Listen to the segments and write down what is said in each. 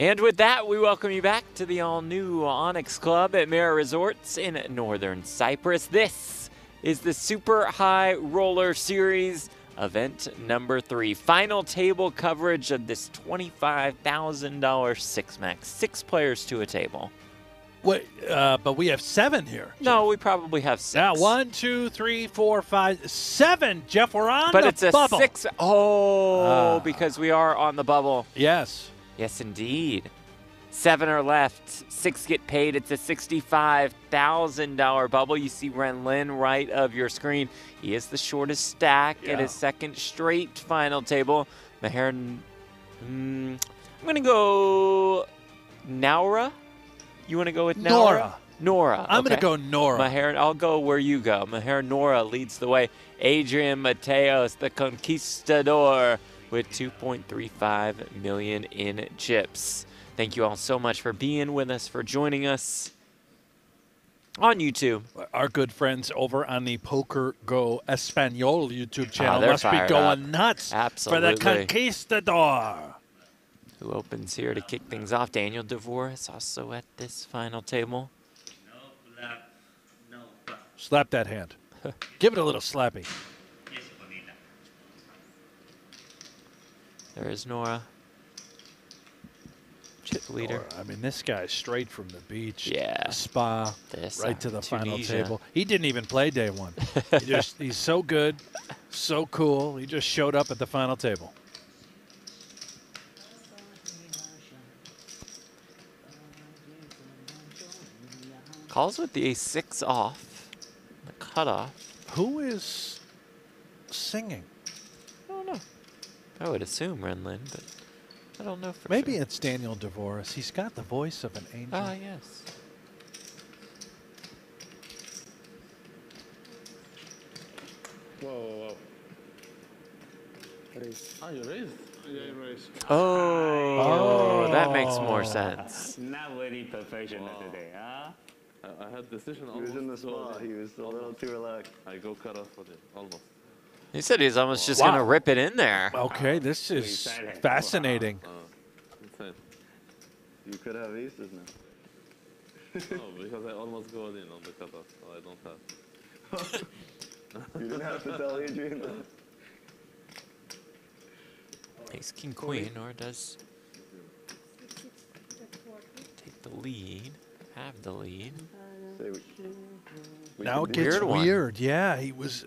And with that, we welcome you back to the all-new Onyx Club at Maher Resorts in northern Cyprus. This is the Super High Roller Series, event number 3. Final table coverage of this $25,000 six-max. 6 players to a table. Wait, but we have 7 here. No, we probably have 6. Now, 1, 2, 3, 4, 5, 7. Jeff, we're on but the it's a bubble. 6. Oh, because we are on the bubble. Yes. Yes, indeed. 7 are left. 6 get paid. It's a $65,000 bubble. You see Ren Lin right of your screen. He is the shortest stack at his second straight final table. Maher, I'm going to go Nouira. You want to go with Nouira? Nouira. I'm going to go Nouira. Maher, I'll go where you go. Maher Nouira leads the way. Adrian Mateos, the conquistador, with $2.35 million in chips. Thank you all so much for being with us, for joining us on YouTube. Our good friends over on the pokergo Espanol YouTube channel must be going nuts for the conquistador. Who opens here to kick things off? Daniel Dvoress also at this final table. Slap that hand. Give it a little slappy. There is Nouira. Chip leader. I mean, this guy's straight from the beach, yeah, spa, right to the final table. He didn't even play day 1. He's so good, so cool. He just showed up at the final table. Calls with the ace-6 off, the cutoff. Who is singing? I don't know. I would assume Ren Lin, but I don't know for Maybe sure. it's Daniel Dvoress. He's got the voice of an angel. Ah, yes. Whoa. Raise. Oh, you raised? Yeah, you raised. Oh, that makes more sense. Not very professional today, huh? I had decision almost. He was in the spot. He was a little too relaxed. I go cut off for it, almost. He said he's almost just going to rip it in there. Okay, this is fascinating. Insane. You could have aces now. No, because I almost go in on the cutoff, so I don't have. You didn't have to tell Adrian that. Ace, king, queen, or does take the lead, have the lead. Now it gets weird. Yeah, he was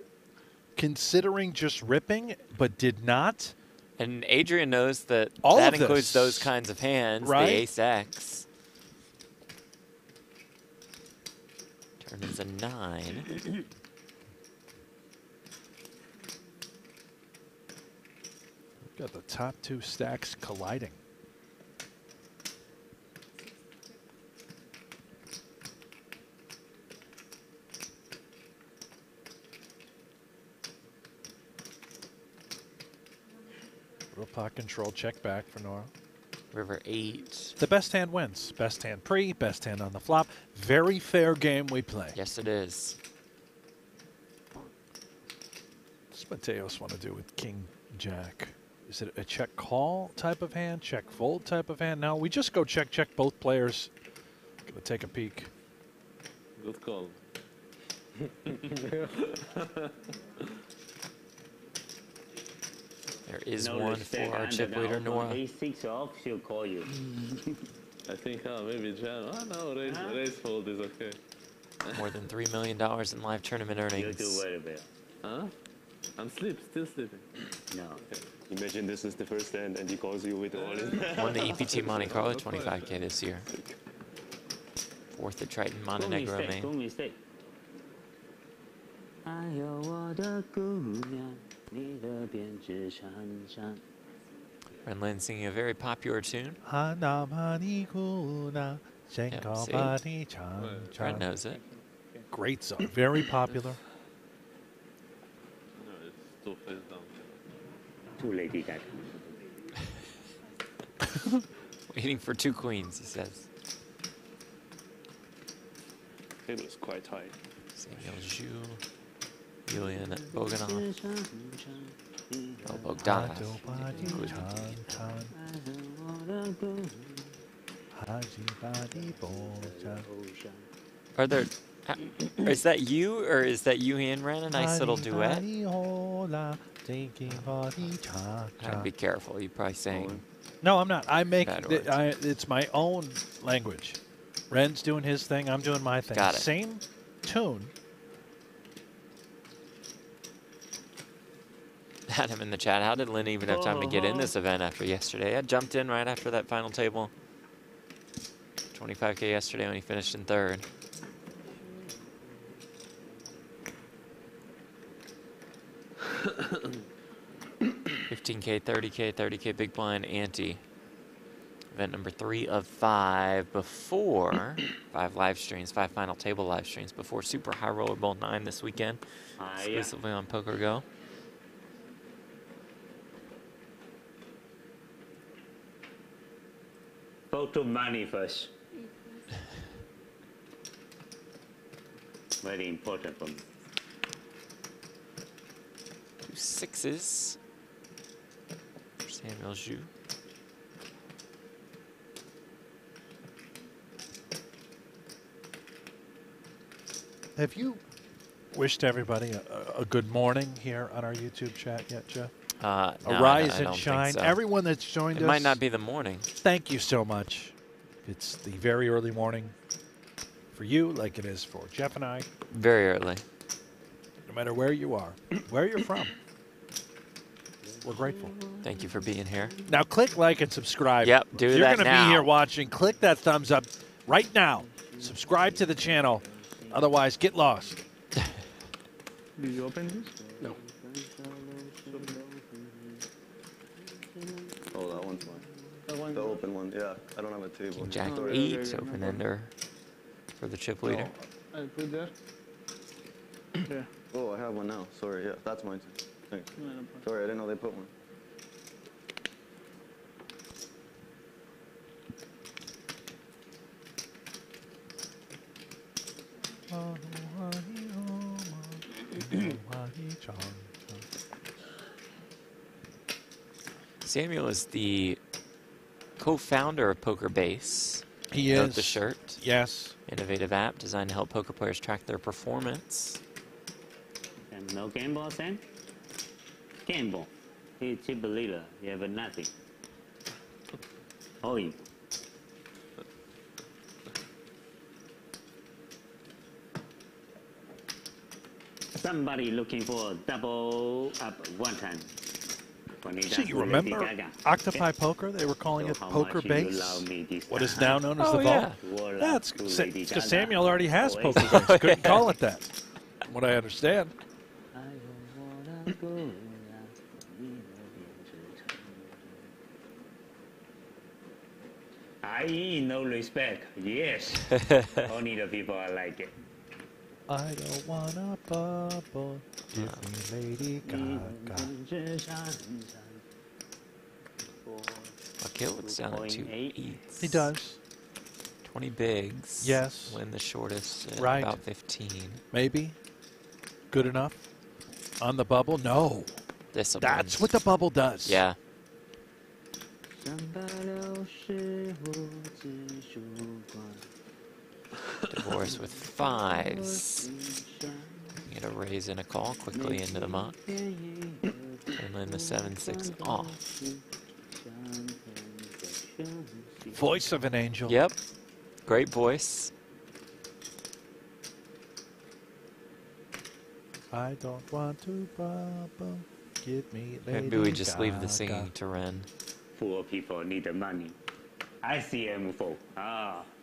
considering just ripping, but did not. And Adrian knows that All that of includes this. those kinds of hands, Right? the ace-X. Turn is a 9. Got the top 2 stacks colliding. Little pot control, check back for Nouira. River 8. The best hand wins. Best hand pre, best hand on the flop. Very fair game we play. Yes, it is. What's Mateos want to do with King Jack? Is it a check call type of hand, check fold type of hand? No, we just go check both players. Gonna take a peek. Good call. There is one for our chip leader, Nouira. Ace-6 off, she'll call you. I think maybe Jan. Oh no, raise fold is okay. More than $3 million in live tournament earnings. You do very well. Huh? I'm still sleeping. No. Okay. Imagine this is the first hand and he calls you with all in. Won the EPT Monte Carlo 25K this year. 4th at Triton Montenegro main. 2 mistake. Ren Lin singing a very popular tune. Brent knows it. Great song, very popular. No, it's 2 face down. Too late, he got Waiting for 2 queens, he says. It was quite high. Samuel Zhu, Yulian Bogdanov. Oh, Bogdanov. Are there? Is that you or is that you and Ren? A nice little duet. I'd be careful. You probably sang. No, I'm not. I make Bad words. it's my own language. Ren's doing his thing. I'm doing my thing. Got it. Same tune. Adam in the chat. How did Lin even have time to get in this event after yesterday? I jumped in right after that final table. 25K yesterday when he finished in third. $15K, 30K, 30K big blind ante. Event number 3 of 5 before 5 live streams, 5 final table live streams before Super High Roller Bowl 9 this weekend, exclusively on pokergo. Photo money first. Very important for me. 2 6s for Samuel Zhu. Have you wished everybody a good morning here on our YouTube chat yet, Jeff? No, Rise I and don't shine. think so. Everyone that's joined us. It might not be the morning. Thank you so much. It's the very early morning for you, like it is for Jeff and I. Very early. No matter where you are, where you're from, we're grateful. Thank you for being here. Now click like and subscribe. Yep, do if you're that gonna now. be here watching, click that thumbs up right now. Subscribe to the channel. Otherwise, get lost. Did you open this? No. Oh, that one's mine. The open one, yeah. I don't have a table. King Jack Sorry. 8, open ender for the chip leader. I put there. Yeah. Oh, I have one now. Sorry, yeah, that's mine too. Thanks. Sorry, I didn't know they put one. Samuel is the co-founder of Poker Base. He Note is. the shirt. Yes. Innovative app designed to help poker players track their performance. And no gamble, Sam? Gamble. He's chip leader. You have nothing. All in. Somebody looking for double up one time. So you remember Octopi Poker? They were calling it Poker Base. What is now known as the Vault. Yeah. That's because Samuel already has Poker Base. Couldn't call it that, from what I understand. I no respect. Yes. Only the people I like it. I don't want a bubble. Give me Lady Gaga. Wakil looks down at 2 8s. He does. 20 bigs. Yes. Win the shortest at Right. about 15. Maybe. Good enough. On the bubble? No. Discipline. That's what the bubble does. Yeah. Dvoress with 5s. Get a raise and a call quickly into the muck. And then the 7-6 off. Voice of an angel. Yep. Great voice. I don't want to bubble. Give me Lady Maybe we just leave the Gaga. singing to Ren. Poor people need the money. ICM for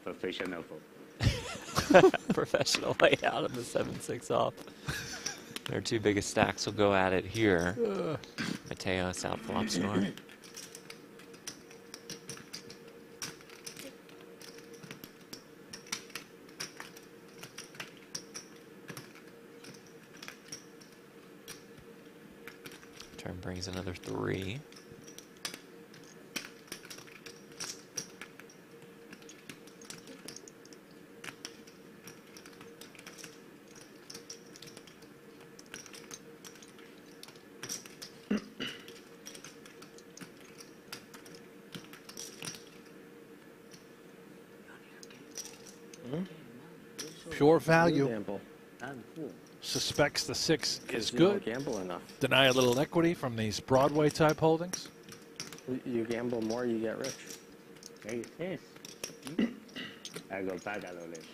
professional for. Professional layout of the 7-6 off. Their 2 biggest stacks will go at it here. Mateos out flop snore. Turn brings another 3. Pure value. Gamble. Suspects the 6 is You don't good. gamble enough. Deny a little equity from these Broadway type holdings. You gamble more, you get rich. Yes. I go back a little bit.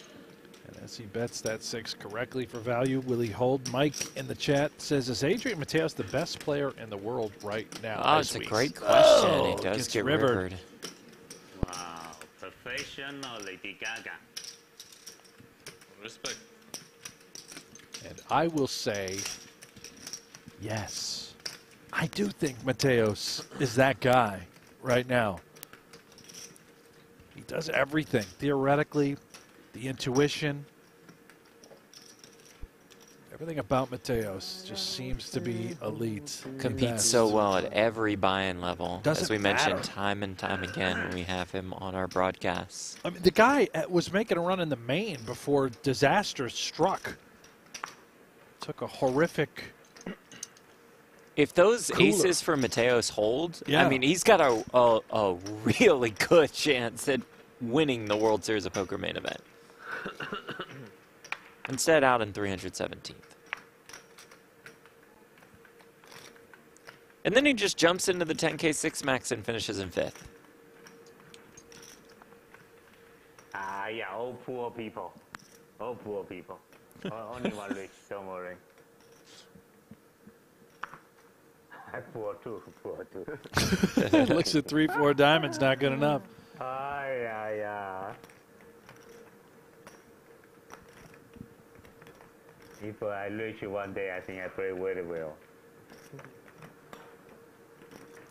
And as he bets that 6 correctly for value, will he hold? Mike in the chat says, is Adrian Mateos the best player in the world right now? Oh, it's a great question. It does gets get rivered. rivered. Wow, professional Lady Gaga. Respect. And I will say, yes. I do think Mateos is that guy right now. He does everything. Theoretically, the intuition, everything about Mateos just seems to be elite. Competes so well at every buy-in level, Doesn't as we mentioned matter. time and time again when we have him on our broadcasts. I mean, the guy was making a run in the main before disaster struck. Took a horrific... If those Cooler. aces for Mateos hold, Yeah. I mean, he's got a really good chance at winning the World Series of Poker main event. Instead, out in 317th. And then he just jumps into the 10K 6 max and finishes in 5th. Ah, yeah, all poor people. All poor people. Only one rich, don't worry. Poor too, poor too. Looks at 3-4 diamonds, not good enough. Ah, yeah. If I reach one day, I think I play very well.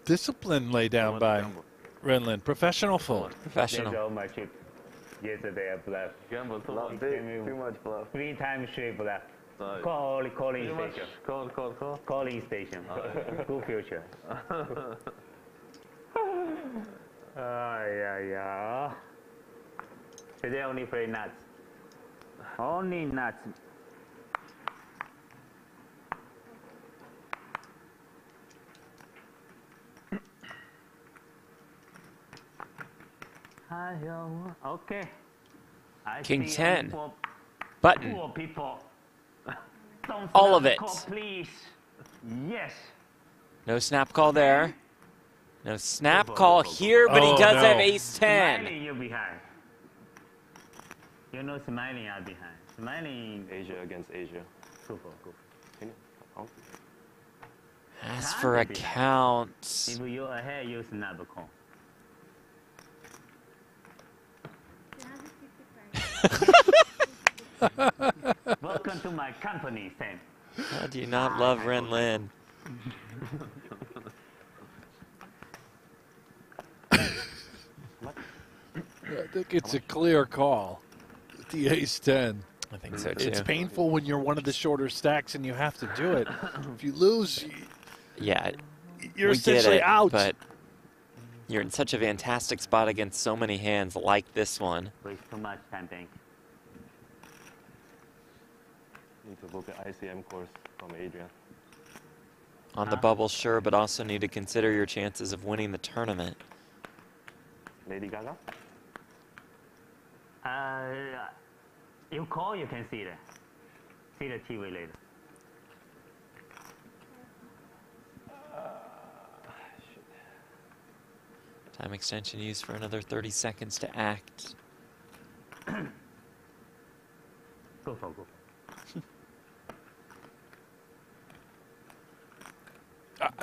Discipline laid down by Ren Lin. Professional fold. That's Professional. all my chip. Yesterday I bluffed. Gamble too much bluff. 3 times straight bluff. Sorry. Calling Too much. station. Call. Calling station. Good future. Yeah. Today only play nuts. Only nuts. Okay. I King see 10. Poor Button. people. Don't All of snap it. the call, please. Yes. No snap call there. No snap call here, but he Oh, does no. have ace 10. Smiling, you're behind. You know, smiling are behind. Smiling. Asia against Asia. Super. Can you? Oh. As for a count. If you're ahead, you snap a call. Welcome to my company, Sam. How do you not love Ren Lin? I think it's a clear call. The ace 10. I think so too. It's painful when you're one of the shorter stacks and you have to do it. If you lose, Yeah, you're we get essentially it, out. but you're in such a fantastic spot against so many hands like this one. Waste too much time, thank you. Need to book an ICM course from Adrian. On the bubble, sure, but also need to consider your chances of winning the tournament. Lady Gaga? You call, you can see that. See the TV later. Time extension used for another 30 seconds to act. Go for.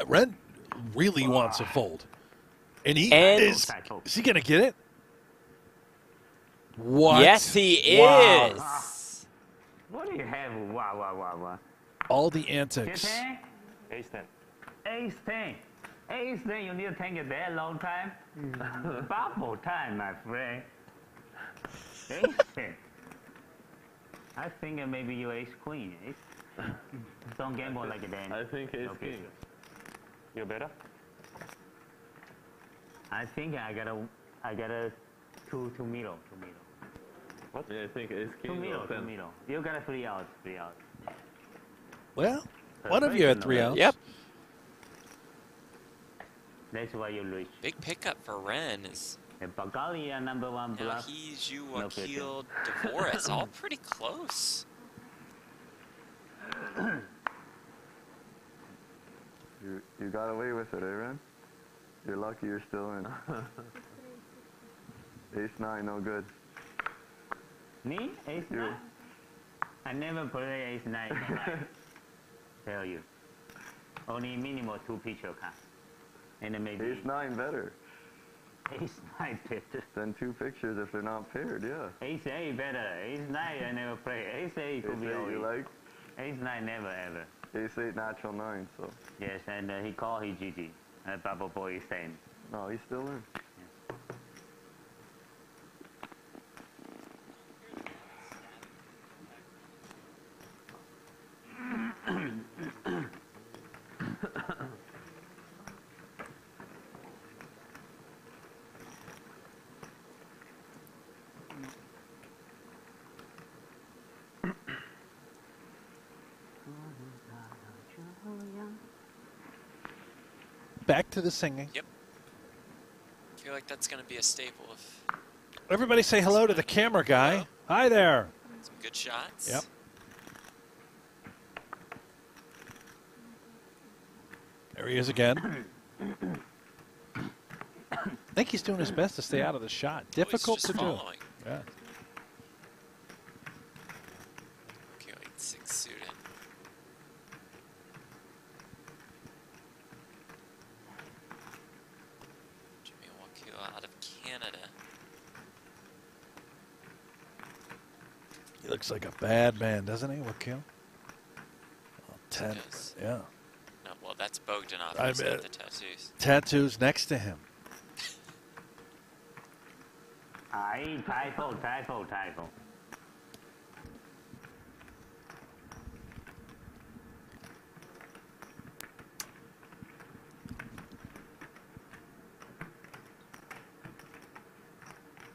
Ren really wants a fold. And he And- is he going to get it? What? Yes, he Wow. is. What do you have? Wow. All the antics. 10? Ace 10. Ace 10. Ace 10, you need to take it that long time? Bubble time, my friend. Ace 10. I think maybe you ace queen. Ace. Don't gamble like that. I think ace Okay. king. You're better? I think I gotta two middle. What? Yeah, I think ace king. Two or 10. middle. You got a 3 out. Well, one of you had 3 outs. Yep. That's why you lose. Big pickup for Ren is Bulgaria #1 Now bluff. he's No Wakil, Dvoress, all pretty close. You got away with it, Ren? You're lucky you're still in. Ace-9, no good. Me? Ace-9? I never play Ace-9. Tell you. Only minimum 2 picture cards. And then maybe Ace-9 better Ace-9 better. than 2 pictures if they're not paired, yeah. Ace-8 better. Ace-9 I never play. Ace-8 could be Ace-8 always. you like? Ace-9 never ever. Ace-8 natural 9, so. Yes, and he called his GG. Bubble Boy is saying. No, he's still in. Back to the singing. Yep. I feel like that's going to be a staple of Everybody say hello to the camera guy. Hello. Hi there. some good shots. Yep. There he is again. I think he's doing his best to stay out of the shot. Difficult He's to just do. following. Yeah. Okay, like 6 suited. Jamil Wakil out of Canada. He looks like a bad man, doesn't he, Wakil? Oh, 10. does. Yeah. No, well, that's Bogdanov. I He's got bet. the tattoos. Tattoos next to him. Typho.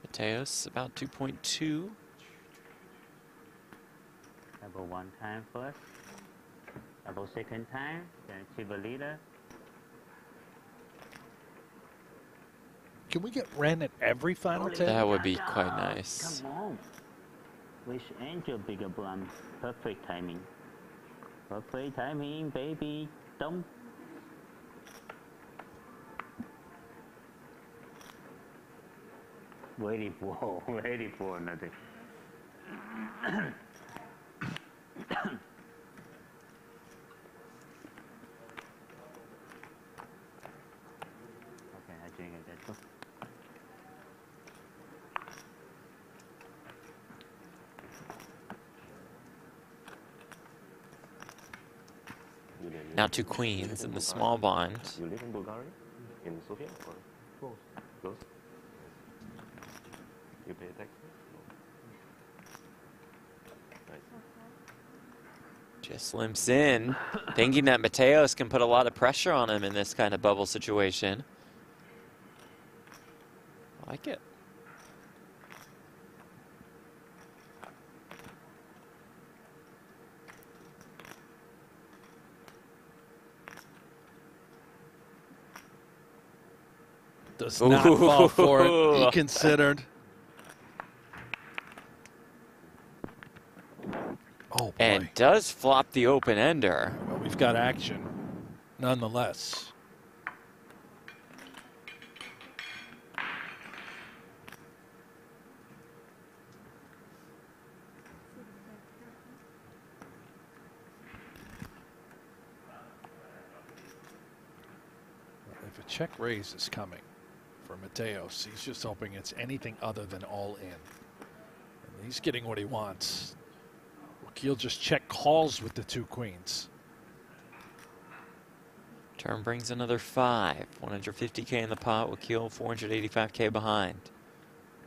Mateos about 2.2. Double 1 time first. Double 2nd time. Then chip a leader. Can we get Ren at every final table? That would be quite nice. Come on. Wish Angel bigger blind. Perfect timing. Perfect timing, baby. Don't. Ready for nothing. Okay, I drink it. That's all. Now 2 queens in the small blind. You live in Bulgaria? In Sofia? Or close? You pay taxes? Nice. Just limps in, thinking that Mateos can put a lot of pressure on him in this kind of bubble situation. I like it. Does not fall for it. He considered. Oh, boy. And does flop the open ender. Well, we've got action nonetheless. If a check raise is coming for Mateos, he's just hoping it's anything other than all in. And he's getting what he wants. Wakil just check calls with the 2 queens. Turn brings another 5. 150K in the pot. Wakil 485K behind.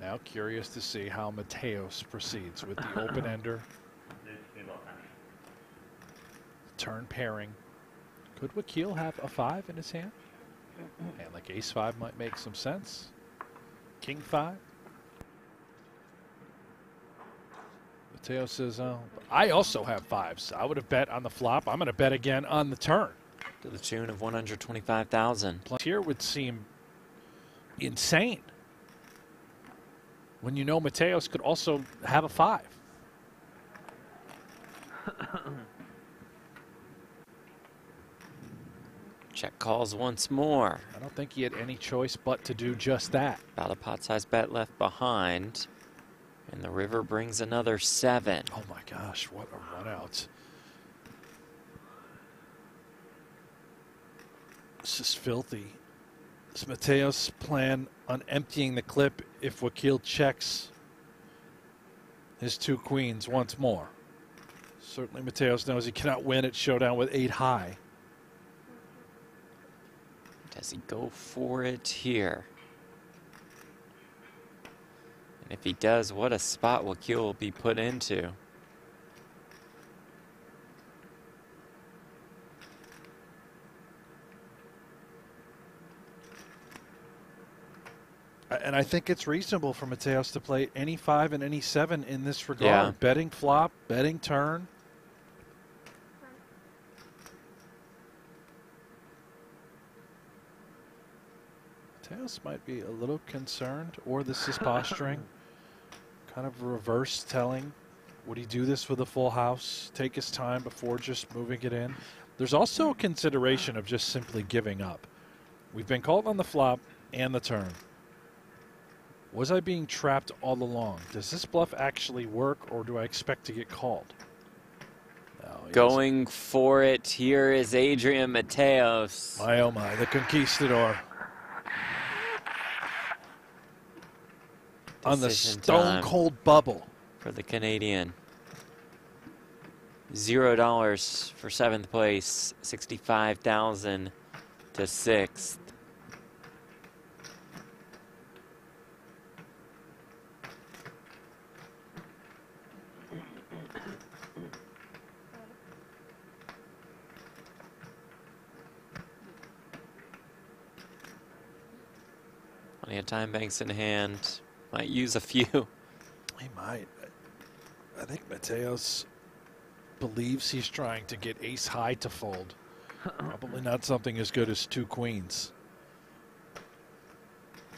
Now curious to see how Mateos proceeds with the open ender. Turn pairing. Could Wakil have a 5 in his hand? And like ace 5 might make some sense. King 5. Mateos says, I also have 5s. I would have bet on the flop. I'm going to bet again on the turn. To the tune of 125,000. Here would seem insane. when you know Mateos could also have a 5. Check calls once more. I don't think he had any choice but to do just that. About a pot-sized bet left behind. And the river brings another 7. Oh my gosh, what a run out. This is filthy. Does Mateos plan on emptying the clip if Wakil checks his 2 queens once more? Certainly Mateos knows he cannot win at showdown with 8 high. Does he go for it here? And if he does, what a spot Wakil will be put into. And I think it's reasonable for Mateos to play any 5 and any 7 in this regard. Yeah. Betting flop, betting turn. Mateos might be a little concerned, or this is posturing. Kind of reverse telling. Would he do this with a full house? Take his time before just moving it in? There's also a consideration of just simply giving up. We've been called on the flop and the turn. Was I being trapped all along? Does this bluff actually work, or do I expect to get called? No, Going for it here is Adrian Mateos. My oh my, the conquistador. On the Decision stone time cold bubble. for the Canadian. $0 for 7th place, 65,000 to 6th. Plenty of time banks in hand. Might use a few. He might. I think Mateos believes he's trying to get ace high to fold. Probably not something as good as 2 queens.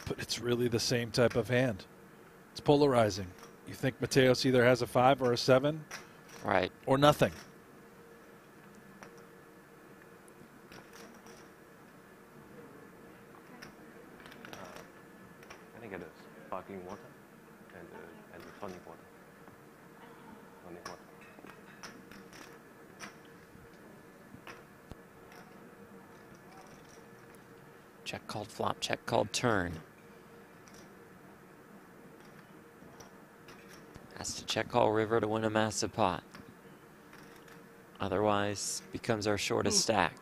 But it's really the same type of hand. It's polarizing. You think Mateos either has a 5 or a 7? Right. Or nothing. I think it is sparkling water and the tonic water. Tonic water. Check called flop, check called turn. Has to check call river to win a massive pot. Otherwise, becomes our shortest stack.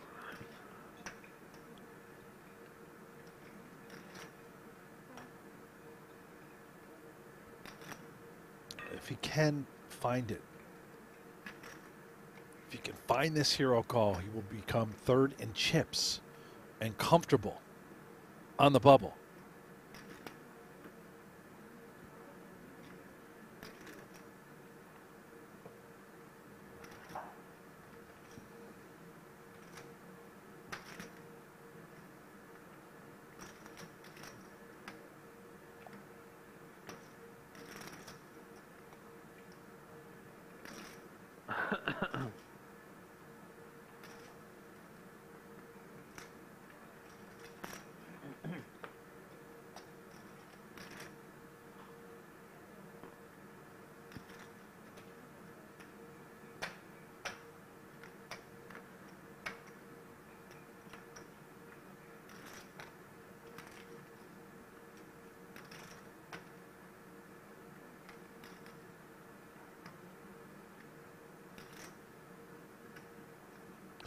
If he can find it. If he can find this hero call, he will become 3rd in chips and comfortable on the bubble.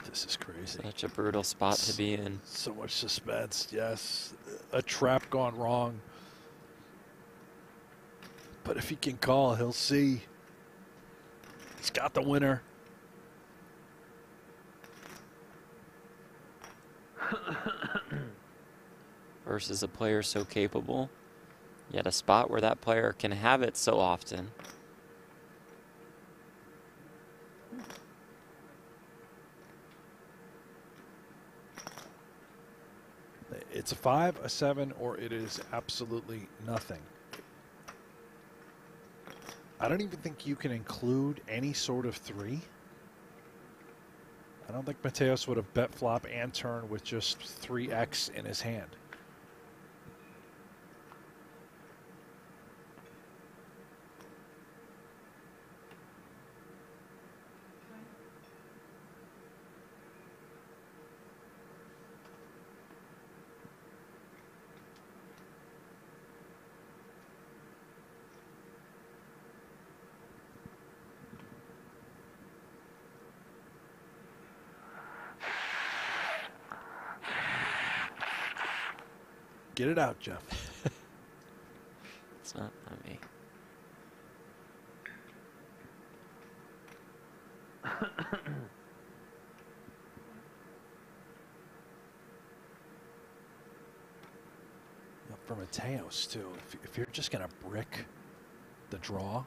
This is crazy. Such a brutal spot to be in. So much suspense, yes. A trap gone wrong. But if he can call, he'll see. He's got the winner. Versus a player so capable. Yet a spot where that player can have it so often. It's a 5, a 7, or it is absolutely nothing. I don't even think you can include any sort of 3. I don't think Mateos would have bet flop and turn with just 3x in his hand. Get it out, Jeff. It's not on me. For Mateos, too, if you're just going to brick the draw,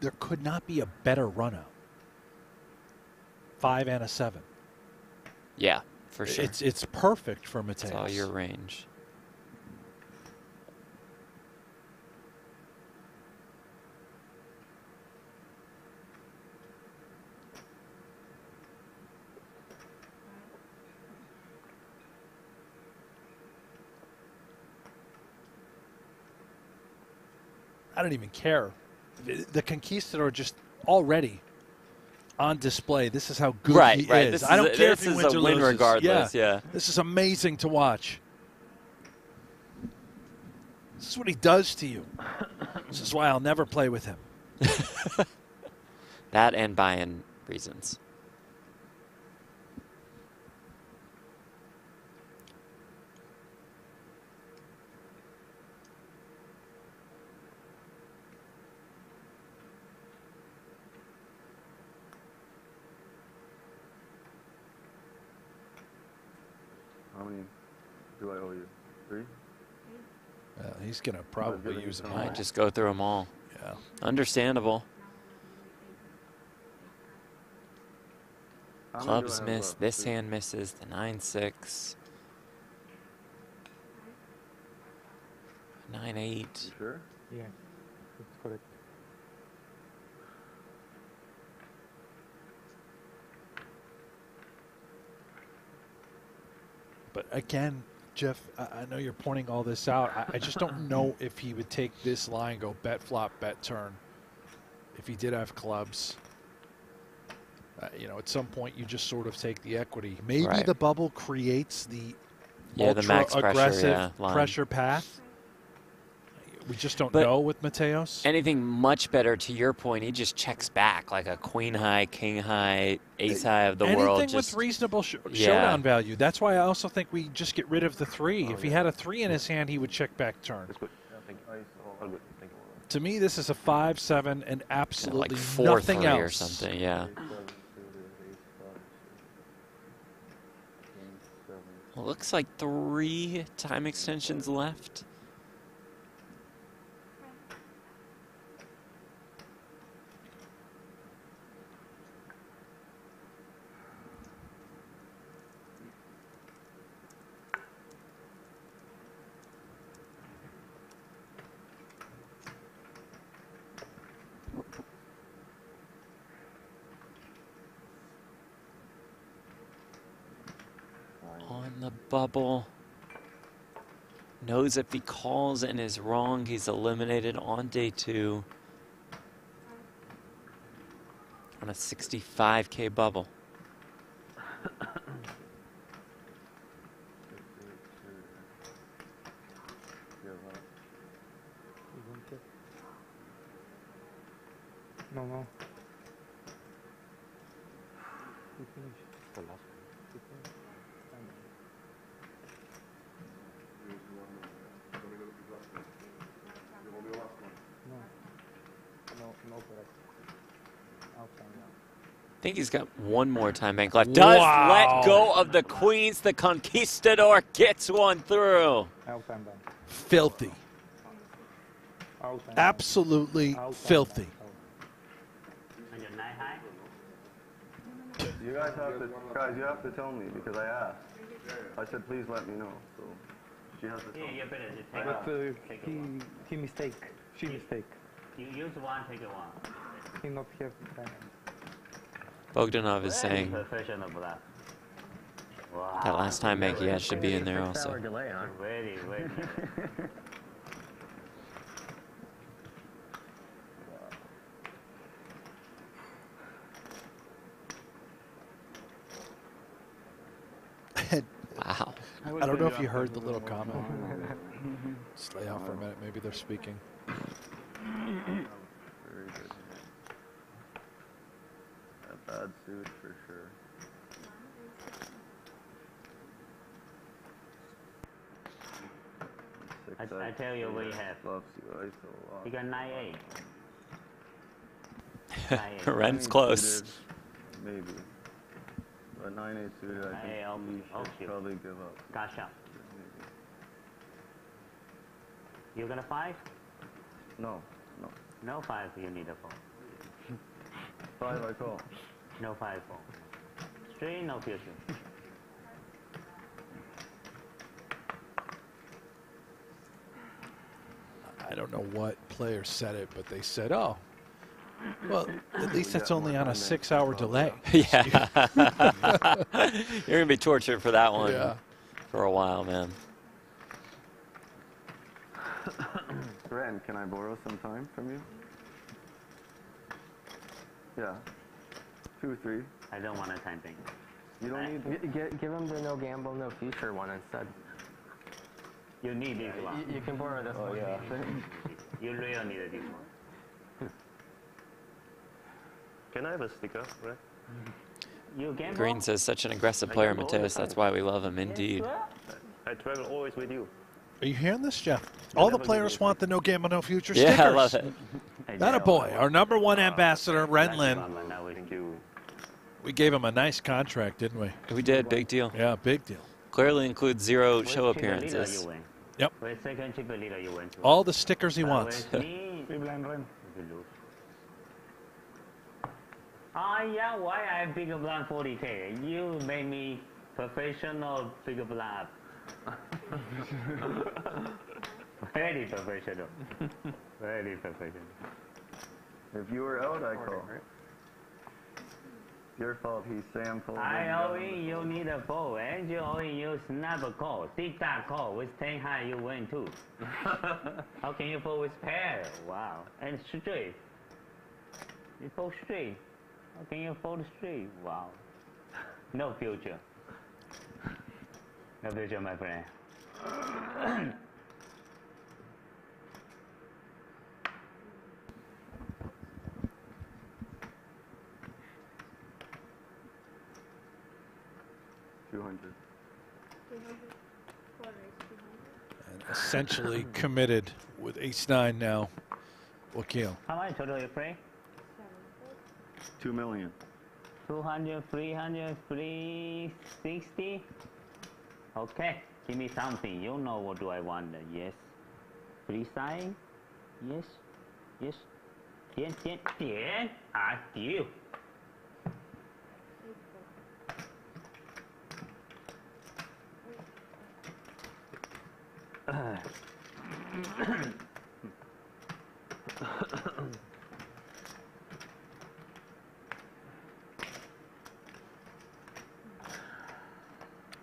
there could not be a better run out. 5 and a 7. Yeah, for sure. It's perfect for Mateos. It's all your range. I don't even care. The Conquistador just already on display. This is how good he is. I don't care if he wins or loses. Regardless. Yeah. This is amazing to watch. This is what he does to you. This is why I'll never play with him. That and buy-in reasons. How many do I owe you? 3? He's going to probably use them all. Might just go through them all. Yeah. Understandable. Clubs miss. This hand misses. The 9-6. 9-8. You sure? Yeah, that's correct. But again, Jeff, I know you're pointing all this out. I just don't know if he would take this line, go bet flop, bet turn, if he did have clubs. You know, at some point you just sort of take the equity. Maybe the bubble creates the the max aggressive pressure path. We just don't know with Mateos. Anything much better, to your point, he just checks back like a queen high, king high, ace high of the world. Anything with reasonable showdown value. That's why I also think we just get rid of the 3. If he had a 3 in his hand, he would check back turn. To me, this is a 5-7 and absolutely like nothing 4-3 else. Or something, yeah. Well, looks like 3 time extensions left. On the bubble. Knows if he calls and is wrong, he's eliminated on day 2. On a 65K bubble. No. I think he's got one more time bank left. Does let go of the queens. The Conquistador gets one through. Filthy. Absolutely filthy. You guys have to tell me because I asked. I said, please let me know. So she has to tell me. But he mistake. She mistake. You use one, take it one. King of here. Bogdanov is saying Professional bluff. Wow. that last time Makias should be in there also. delay, huh? Very. Wow. I don't know if you heard the little comment. Just lay out for a minute. Maybe they're speaking. Very good. A bad suit for sure. I tell you what you have. Loves you ISO a lot. You got 9-8. Ren's close. Maybe. But 9-8 suited, I think you should probably give up. Gotcha. Maybe. You gonna 5? No. No 5, you need a 4. 5 I call. No 5, 4. Straight, no future. I don't know what players said it, but they said, "Oh, well, at least that's only on a 6-hour delay." Yeah. You're gonna be tortured for that one for a while, man. Ren, can I borrow some time from you? Yeah. 2, 3. I don't want a time thing. You don't need. Give him the no gamble, no future one instead. You need this one. You can borrow this Oh one. yeah. You really need this one. Can I have a sticker, right? You gamble? Green says such an aggressive player, gamble all the Mateos. That's why we love him, indeed. I travel always with you. Are you hearing this, Jeff? All the players want the no gamble, no future Yeah, stickers. I love it. That a boy. Our #1 ambassador, Ren Lin. Thank you. We gave him a nice contract, didn't we? We did, big deal. Yeah, big deal. Clearly includes 0 Which show chipper leader appearances. you win? Yep. Which second chipper leader you win to? All the stickers he wants. With me, you lose. Yeah, why I big blind 40K? You made me professional big blind. Very professional. Very professional. If you were out, I call. Your fault. He sampled. I always you need a fold, and you always use snap call, tic tac call with 10 high you win too. How can you fold with pair? Wow, and straight. You fold straight. How can you fold straight? Wow. No future. No future, my friend. And essentially committed with ace-9 now. Wakil. How much total you play? 2 million. 200, 300, 360. Okay, give me something. You know what do I want? Yes. Free sign. Yes. Yes. 点点点啊丢。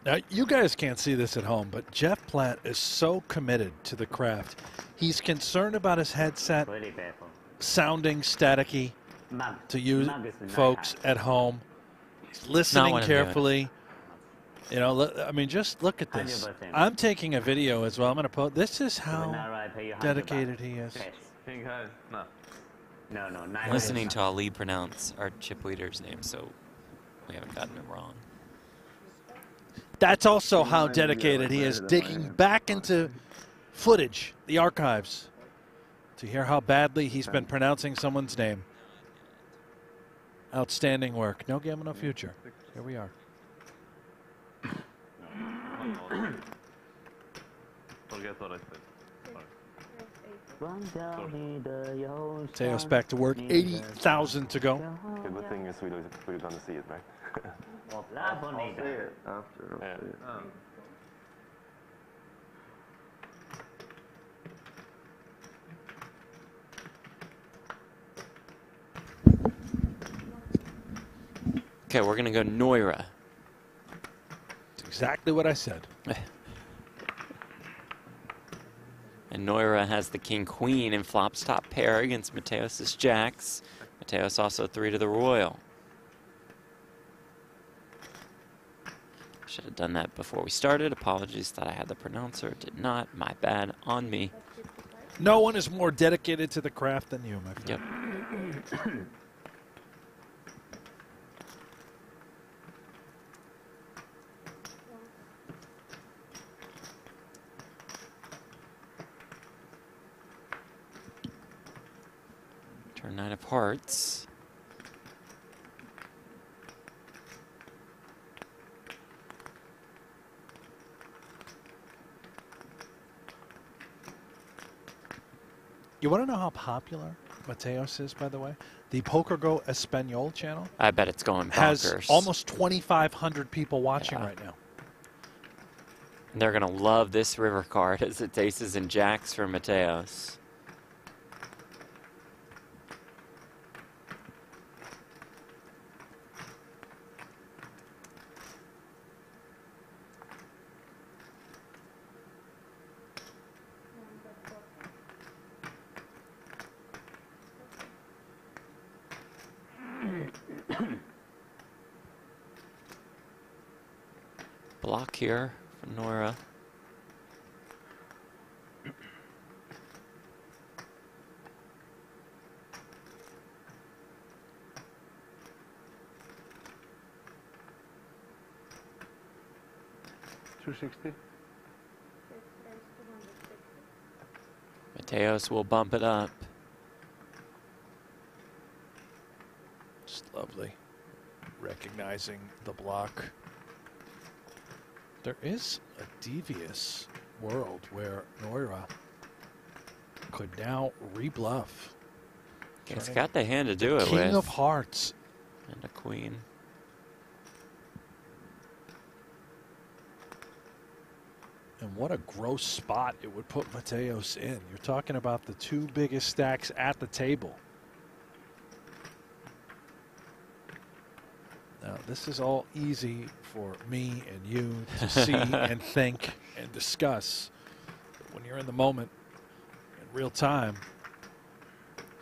Now, you guys can't see this at home, but Jeff Platt is so committed to the craft. He's concerned about his headset sounding staticky to you folks at home. He's listening carefully. You know, I mean, just look at this. 100%. I'm taking a video as well. I'm going to post. This is how dedicated he is. No, no. I'm listening to Ali pronounce our chip leader's name, so we haven't gotten it wrong. That's also how dedicated he is, digging back into footage, the archives, to hear how badly he's been pronouncing someone's name. Outstanding work. No gamble, no future. Here we are. Forget what I said. Mateos back to work. 80,000 to go. The good thing is we're gonna see it, right? I'll say it after. I'll say it. Okay, we're going to go Nouira. That's exactly what I said. And Nouira has the king-queen and flops top pair against Mateos' jacks. Mateos also 3 to the royal. Should have done that before we started. Apologies, thought I had the pronouncer. Did not. My bad on me. No one is more dedicated to the craft than you, my friend. Yep. Turn 9 of hearts. You want to know how popular Mateos is, by the way? The pokergo Espanol channel I bet it's going bonkers. has almost 2,500 people watching right now. And they're going to love this river card as it's aces and jacks for Mateos. Block here for Nouira. Mateos will bump it up. Just lovely. Recognizing the block. There is a devious world where Nouira could now rebluff. It's got the hand to do it with. King of hearts. And a queen. And what a gross spot it would put Mateos in. You're talking about the 2 biggest stacks at the table. Now, this is all easy for me and you to see and think and discuss. But when you're in the moment, in real time,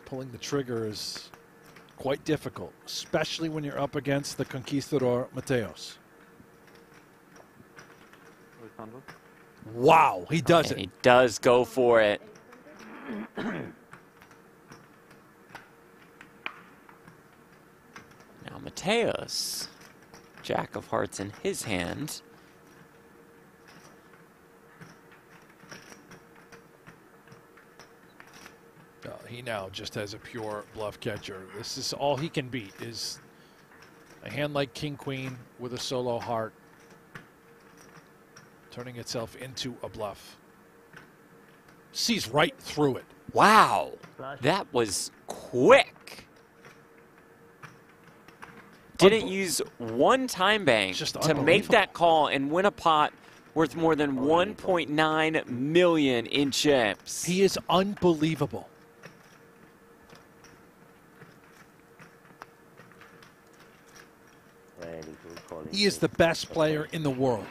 pulling the trigger is quite difficult, especially when you're up against the conquistador Mateos. Wow, he does it. He does go for it. Now Mateos, jack of hearts in his hand. He now just has a pure bluff catcher. This is all he can beat, is a hand like King Queen with a solo heart turning itself into a bluff. Sees right through it. Wow, that was quick. Didn't use one time bank to make that call and win a pot worth more than 1.9 million in chips. He is unbelievable. He is the best player in the world.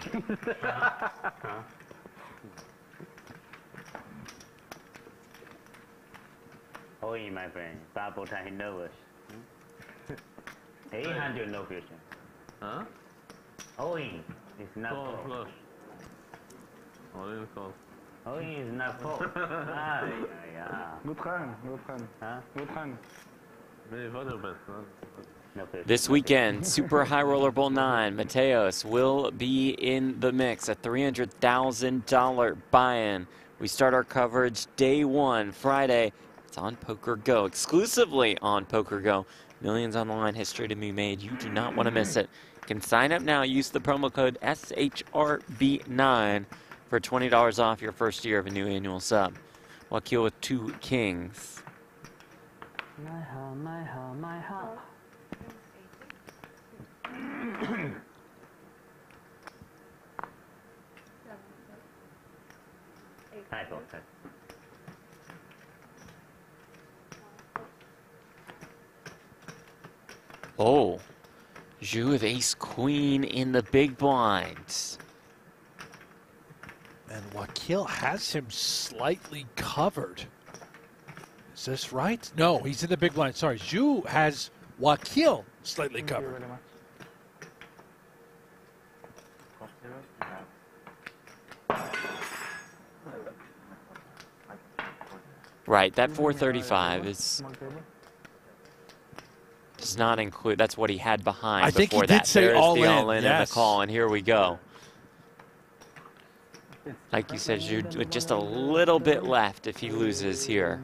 Oh, my friend, Pablo time nervous. 800 no fusion. Huh? Owing is not Call full. flush. All in call. Owing is not full. Ah, yeah. Good hand, good hand. Huh? Good hand. Maybe what your best, huh? No fusion. This weekend, Super High Roller Bowl 9, Mateos will be in the mix, a $300,000 buy-in. We start our coverage day 1, Friday. It's on pokergo, exclusively on pokergo. Millions on the line, history to be made. You do not want to miss it. You can sign up now. Use the promo code SHRB9 for $20 off your first year of a new annual sub. Wakil with 2 kings. My heart, my heart, my heart. Hi, folks. Oh, Zhu with ace queen in the big blind. And Wakil has him slightly covered. Is this right? No, he's in the big blind. Sorry, Zhu has Wakil slightly covered. Right, that 435 does not include. That's what he had behind. I think before he did that. say There's all the in, all in and yes. the call, and here we go. Like you said, Zhu with just a little bit left if he loses here.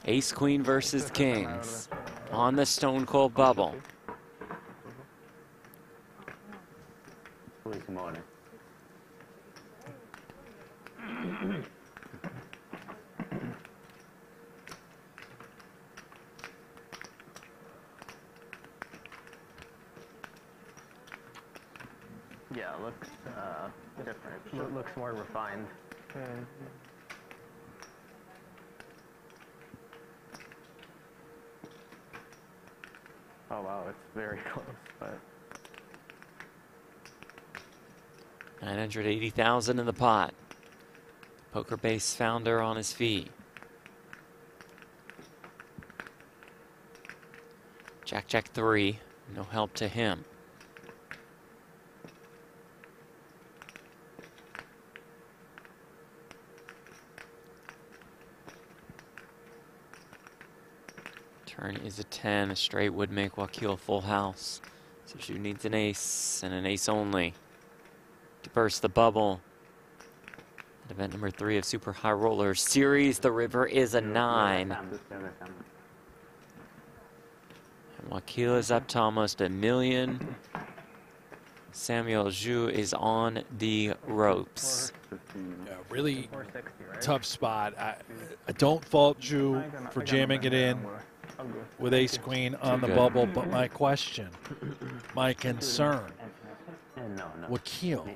Ace queen versus kings on the stone cold bubble. Yeah, it looks different. It looks more refined. Oh wow, it's very close, but 980,000 in the pot. Poker Base founder on his feet. Jack, Jack 3, no help to him. Turn is a 10. A straight would make Wakil full house. So Zhu needs an ace and an ace only to burst the bubble. At event number 3 of Super High Roller Series, the river is a 9. And Wakil is up to almost $1 million. Samuel Zhu is on the ropes. Yeah, really tough spot. I don't fault Zhu for jamming it in with ace queen on the bubble, but my question, my concern, Wakil,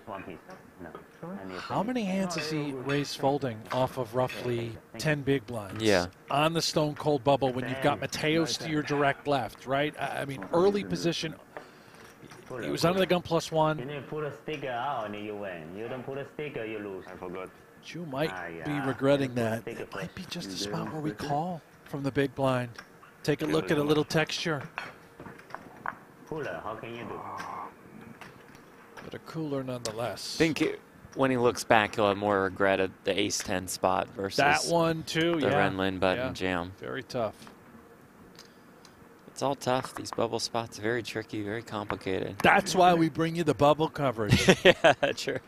how many hands has he raised folding off of roughly 10 big blinds? Yeah. On the stone cold bubble when you've got Mateos to your direct left, right? I mean, early position. He was under the gun +1. You need to put a sticker out and you win. You don't put a sticker, you lose. I forgot. Zhu might be regretting that. It might be just a spot where we call from the big blind. Take a look at a little texture. Cooler, how can you do? But a cooler nonetheless. I think when he looks back, he'll have more regret at the ace-10 spot versus that one too. the Yeah. Ren Lin button jam. Very tough. It's all tough. These bubble spots, very tricky, very complicated. That's why we bring you the bubble coverage. Yeah, true.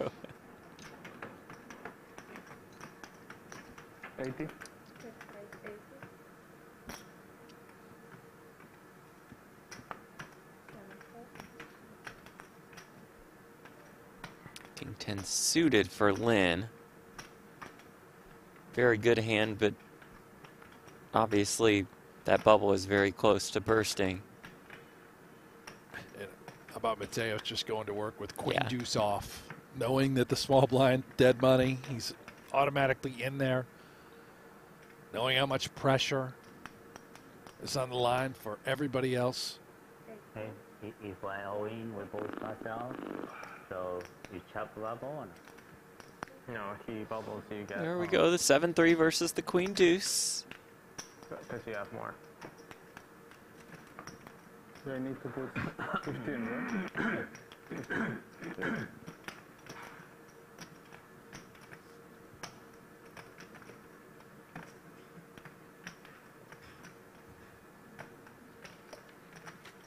80. King 10 suited for Lin. Very good hand, but obviously that bubble is very close to bursting. And how about Mateos just going to work with queen deuce off, knowing that the small blind dead money, he's automatically in there, knowing how much pressure is on the line for everybody else. Hey, if I all in, we both pass out. So you chop the bubble or not? No, he bubbles, you get. There we go, the 7-3 versus the queen deuce. Because you have more. I need to put 15,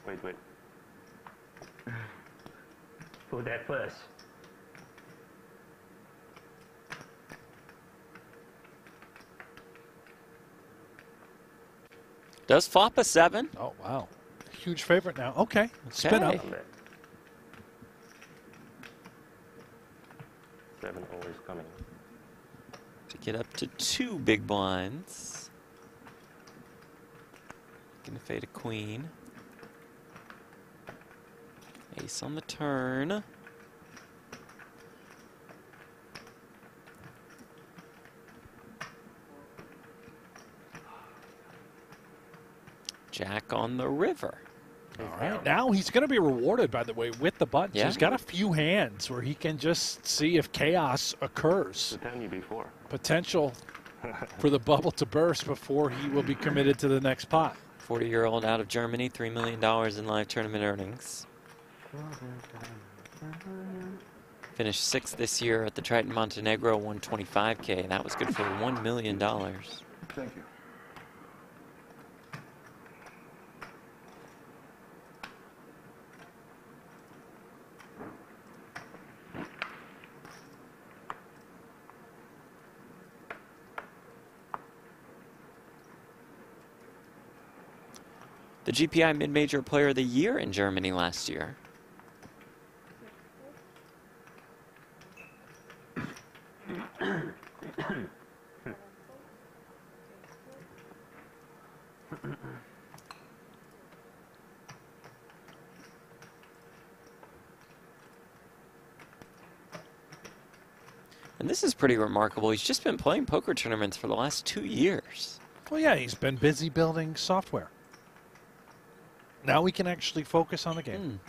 right? Wait. Put that first. Does flop a 7? Oh, wow. Huge favorite now. Okay, spin up. 7 always coming. To get up to 2 big blinds. Gonna fade a queen. Ace on the turn. Jack on the river. All right, now he's going to be rewarded, by the way, with the buttons. Yeah. He's got a few hands where he can just see if chaos occurs. To tell you before. Potential for the bubble to burst before he will be committed to the next pot. 40-year-old out of Germany, $3 million in live tournament earnings. Finished 6th this year at the Triton Montenegro, won $25K. That was good for $1 million. Thank you. The GPI Mid-Major Player of the Year in Germany last year. And this is pretty remarkable. He's just been playing poker tournaments for the last 2 years. Well, yeah, he's been busy building software. Now we can actually focus on the game.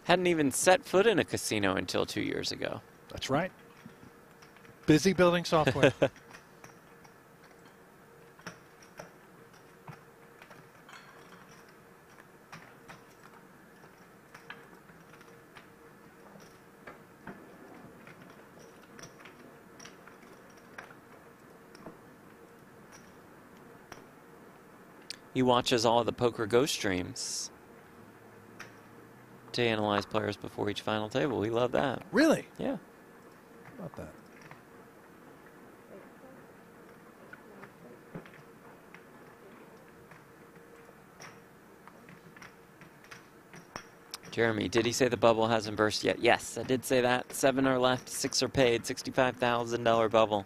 Hadn't even set foot in a casino until 2 years ago. That's right. Busy building software. He watches all of the pokergo streams to analyze players before each final table. We love that. Really? Yeah. How about that? Jeremy, did he say the bubble hasn't burst yet? Yes, I did say that. 7 are left, 6 are paid, $65,000 bubble.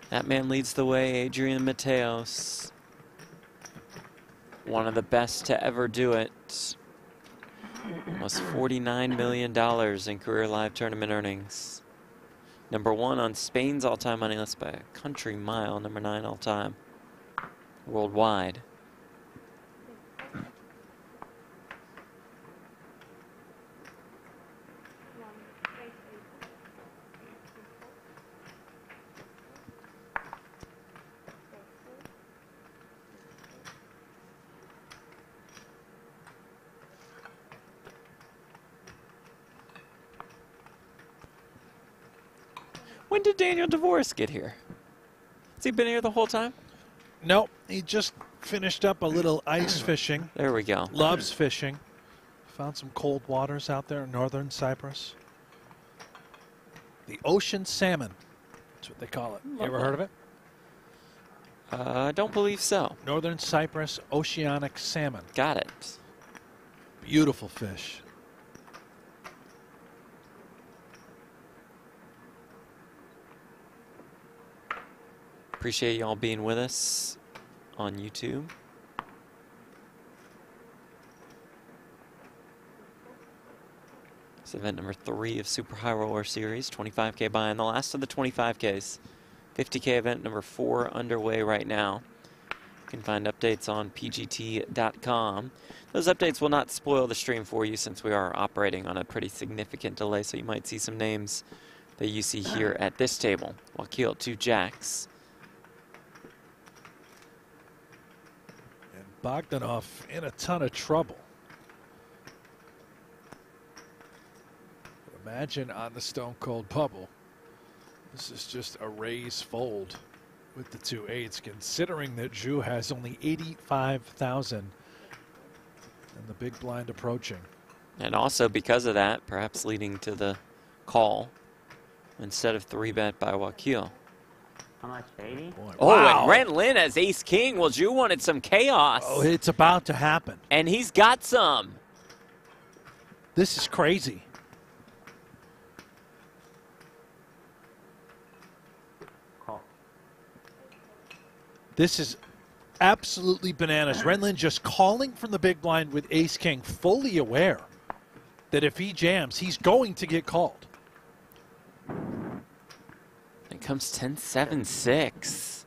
That man leads the way, Adrian Mateos. One of the best to ever do it. Almost $49 million in career live tournament earnings. Number 1 on Spain's all-time money list by a country mile. Number 9 all-time worldwide. When did Daniel Dvoress get here? Has he been here the whole time? Nope. He just finished up a little ice fishing. There we go. Loves fishing. Found some cold waters out there in northern Cyprus. The ocean salmon. That's what they call it. You ever heard of it? I don't believe so. Northern Cyprus oceanic salmon. Got it. Beautiful fish. Appreciate y'all being with us on YouTube. It's event number 3 of Super High Roller Series, 25K buy-in, the last of the 25Ks. 50K event number 4 underway right now. You can find updates on pgt.com. Those updates will not spoil the stream for you since we are operating on a pretty significant delay, so you might see some names that you see here at this table. Wakil, 2 jacks. Bogdanov in a ton of trouble. Imagine on the Stone Cold Bubble. This is just a raise fold with the 2 8s, considering that Zhu has only 85,000 and the big blind approaching. And also because of that, perhaps leading to the call instead of 3-bet by Wakil. How much? 80? Boy, Oh, wow. and Ren Lin has ace-king. Well, Zhu wanted some chaos. Oh, it's about to happen. And he's got some. This is crazy. Call. This is absolutely bananas. Ren Lin just calling from the big blind with ace-king, fully aware that if he jams, he's going to get called. becomes 10-7-6.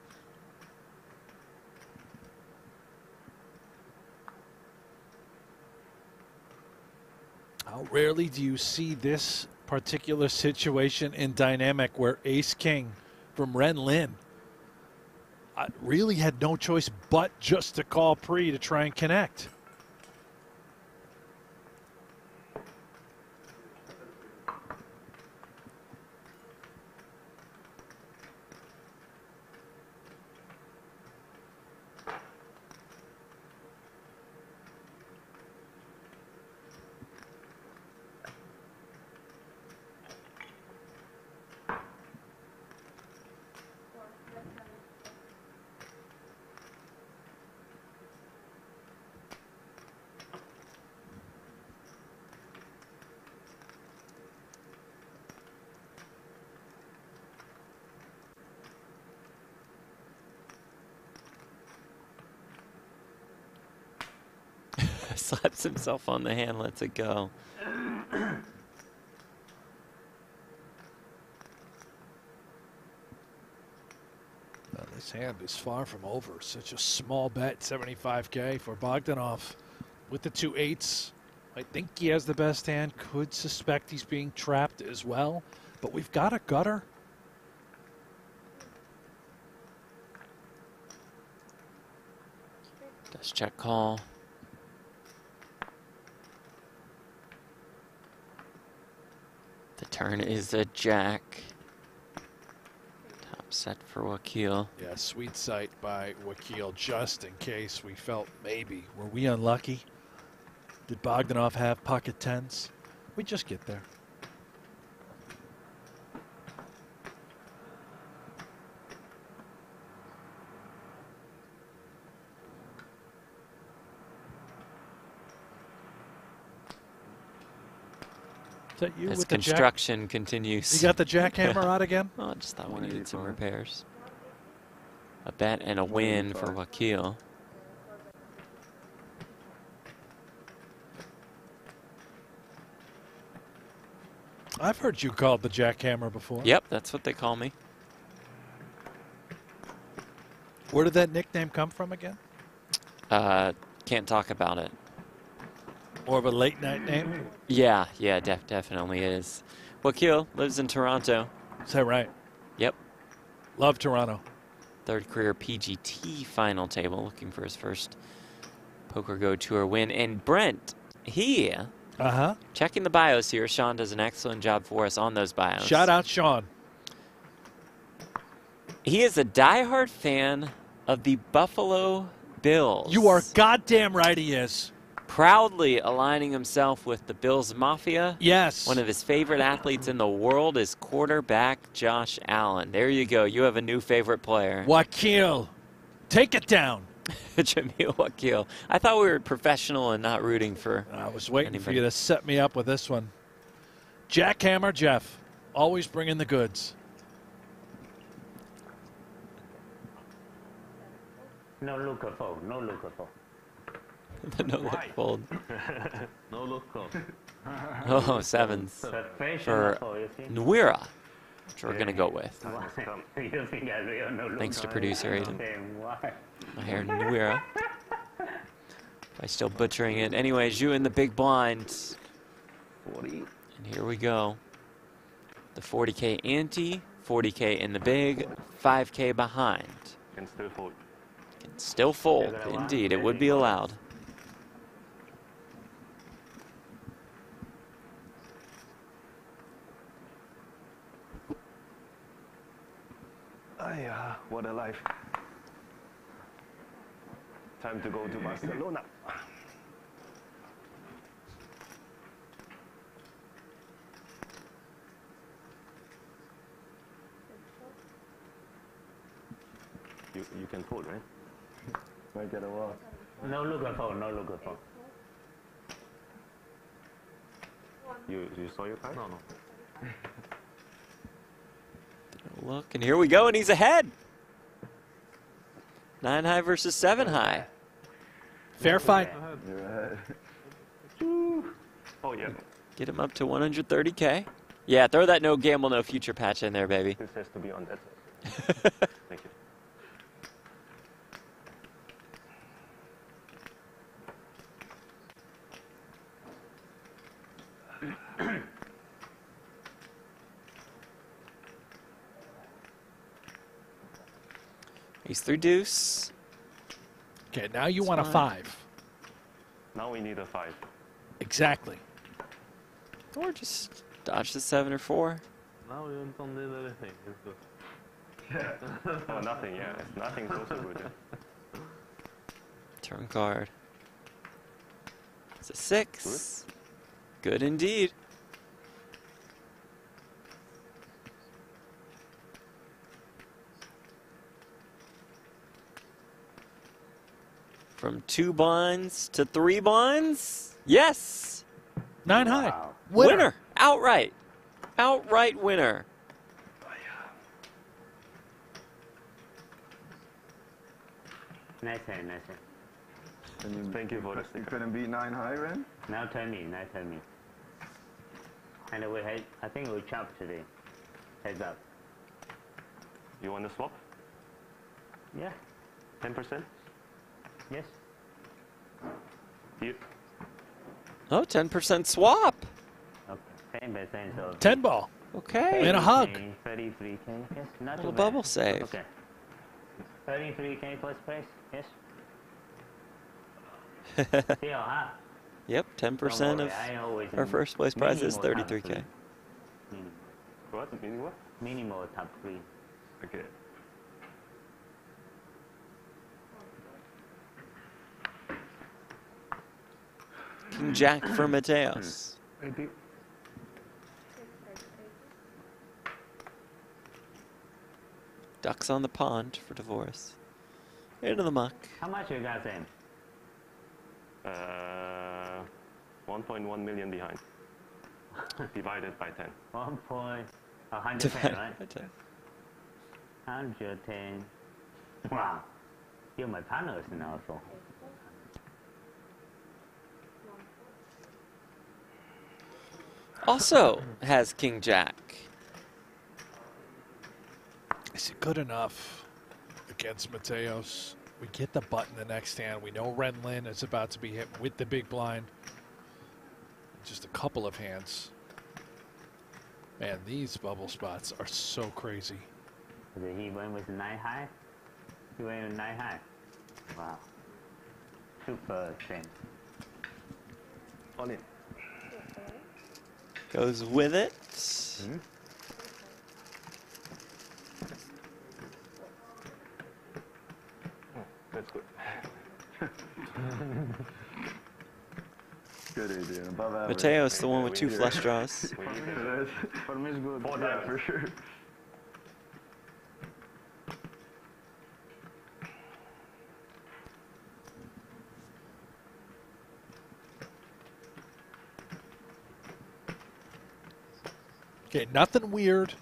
How rarely do you see this particular situation in dynamic where ace-king from Ren Lin really had no choice but just to call pre to try and connect. Slaps himself on the hand, lets it go. This hand is far from over. Such a small bet, 75K for Bogdanov. With the 2 8s, I think he has the best hand. Could suspect he's being trapped as well. But we've got a gutter. Does check call. The turn is a jack. Top set for Wakil. Yeah, sweet sight by Wakil, just in case we felt maybe. Were we unlucky? Did Bogdanov have pocket tens? We just get there. Is that you As with the construction continues. You got the jackhammer out again? Oh, I just thought we needed some repairs. A bet and a win for Wakil. I've heard you called the jackhammer before. Yep, that's what they call me. Where did that nickname come from again? Can't talk about it. More of a late night name? Yeah, definitely is. Wakil lives in Toronto. Is that right? Yep. Love Toronto. Third career PGT final table, looking for his first PokerGo Tour win. And Brent, he, checking the bios here. Sean does an excellent job for us on those bios. Shout out Sean. He is a diehard fan of the Buffalo Bills. You are goddamn right he is. Proudly aligning himself with the Bills Mafia. Yes. One of his favorite athletes in the world is quarterback Josh Allen. There you go. You have a new favorite player. Wakil, take it down. Jamil Wakil. I thought we were professional and not rooting for I was waiting for anybody. you to set me up with this one. Jackhammer Jeff, always bringing the goods. No look at fold, no look at fold. The no look fold. No look call. Oh, sevens for Nouira, which we're going to go with. You think I real no look? Thanks to producer Adrian. Maher Nouira. By still butchering it. Anyways, you in the big blind. 40. And here we go. The 40K ante, 40K in the big, 5K behind. Can still fold. Can still fold. Indeed, it would be allowed. What a life. Time to go to Barcelona. You can fold, right? Might get a loss. No look at fold, no look at fold. You saw your card? No. Look, and here we go, and he's ahead. 9 high versus 7 high. Fair fight. You're ahead. Oh, yeah. Get him up to 130K. Yeah, throw that no gamble, no future patch in there, baby. This has to be on that side. Thank you. Ace 3 deuce. Okay, now you want a fine. 5. Now we need a 5. Exactly. Or just dodge the 7 or 4. Now we don't need anything. It's good. Oh, nothing, yeah. Nothing's also good. Yeah. Turn card. It's a 6. Good indeed. From 2 blinds to 3 blinds? Yes! 9 high. Wow. Winner! Outright! Outright winner. Nice hand, nice hand. Thank you for the You sticker. couldn't beat 9 high, Ren? Now tell me, now tell me. And I think we chop today. Heads up. You want to swap? Yeah. 10%? Yes. Here. Oh, 10% swap. Okay. 10%. So 10 ball. Okay. And a hug. 33K. Yes. Not Little too bubble bad. save. Okay. 33K first price. Yes. Still, huh? Yep, 10% of our first place prize is 33K. What? Meaning what? Minimal top 3. Okay. King Jack for Mateos. Ducks on the pond for Dvoress. Into the muck. How much you got then? 1.1 million behind. Divided by 10. 110, right? 110. Wow. You're my partners now, so. Also has King Jack. Is it good enough against Mateos? We get the button the next hand. We know Ren Lin is about to be hit with the big blind. Just a couple of hands. Man, these bubble spots are so crazy. He went with 9 high? He went with 9 high. Wow. Super strength. All in. Goes with it. That's good. Good, Adrian. Above average. Mateos, the one with 2 flush draws. We need it. For me, it's good. For Yeah, that. for sure. Okay, nothing weird.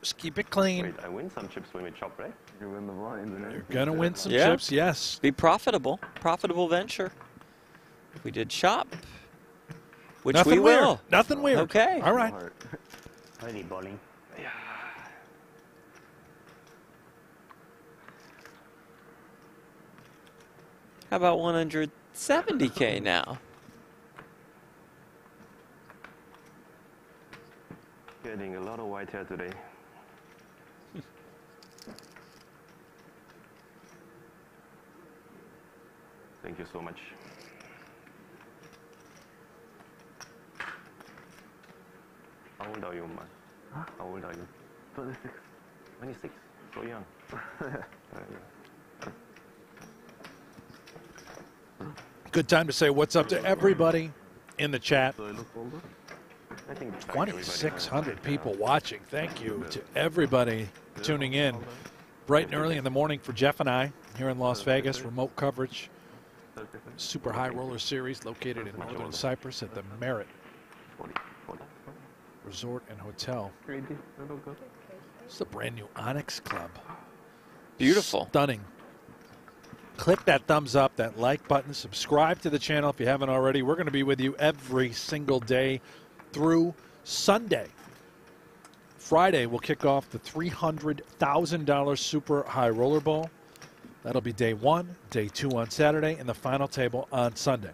Just keep it clean. Wait, I win some chips when we chop, right? You win the blinds and You're everything. going to win some Yeah. chips, yes. Be profitable. Profitable venture. We did shop. Which Nothing we weird. will. Nothing weird. Okay. All right. Ready, bowling. How about 170K now? Getting a lot of white hair today. Thank you so much. How old are you, man? Huh? How old are you? 26. 26. So young. Good time to say what's up to everybody in the chat. Do I look older? I think it's fine, everybody. 2,600 people watching. Thank you to everybody tuning in bright and early in the morning for Jeff and I here in Las Vegas. Remote coverage. Super High Roller Series located in Northern Cyprus at the Merit 40. Resort and Hotel. 80. I look good. It's the brand new Onyx Club. Beautiful. Stunning. Click that thumbs up, that like button, subscribe to the channel if you haven't already. We're going to be with you every single day through Sunday. Friday, we'll kick off the $300,000 Super High Roller Bowl. That'll be day 1, day 2 on Saturday, and the final table on Sunday.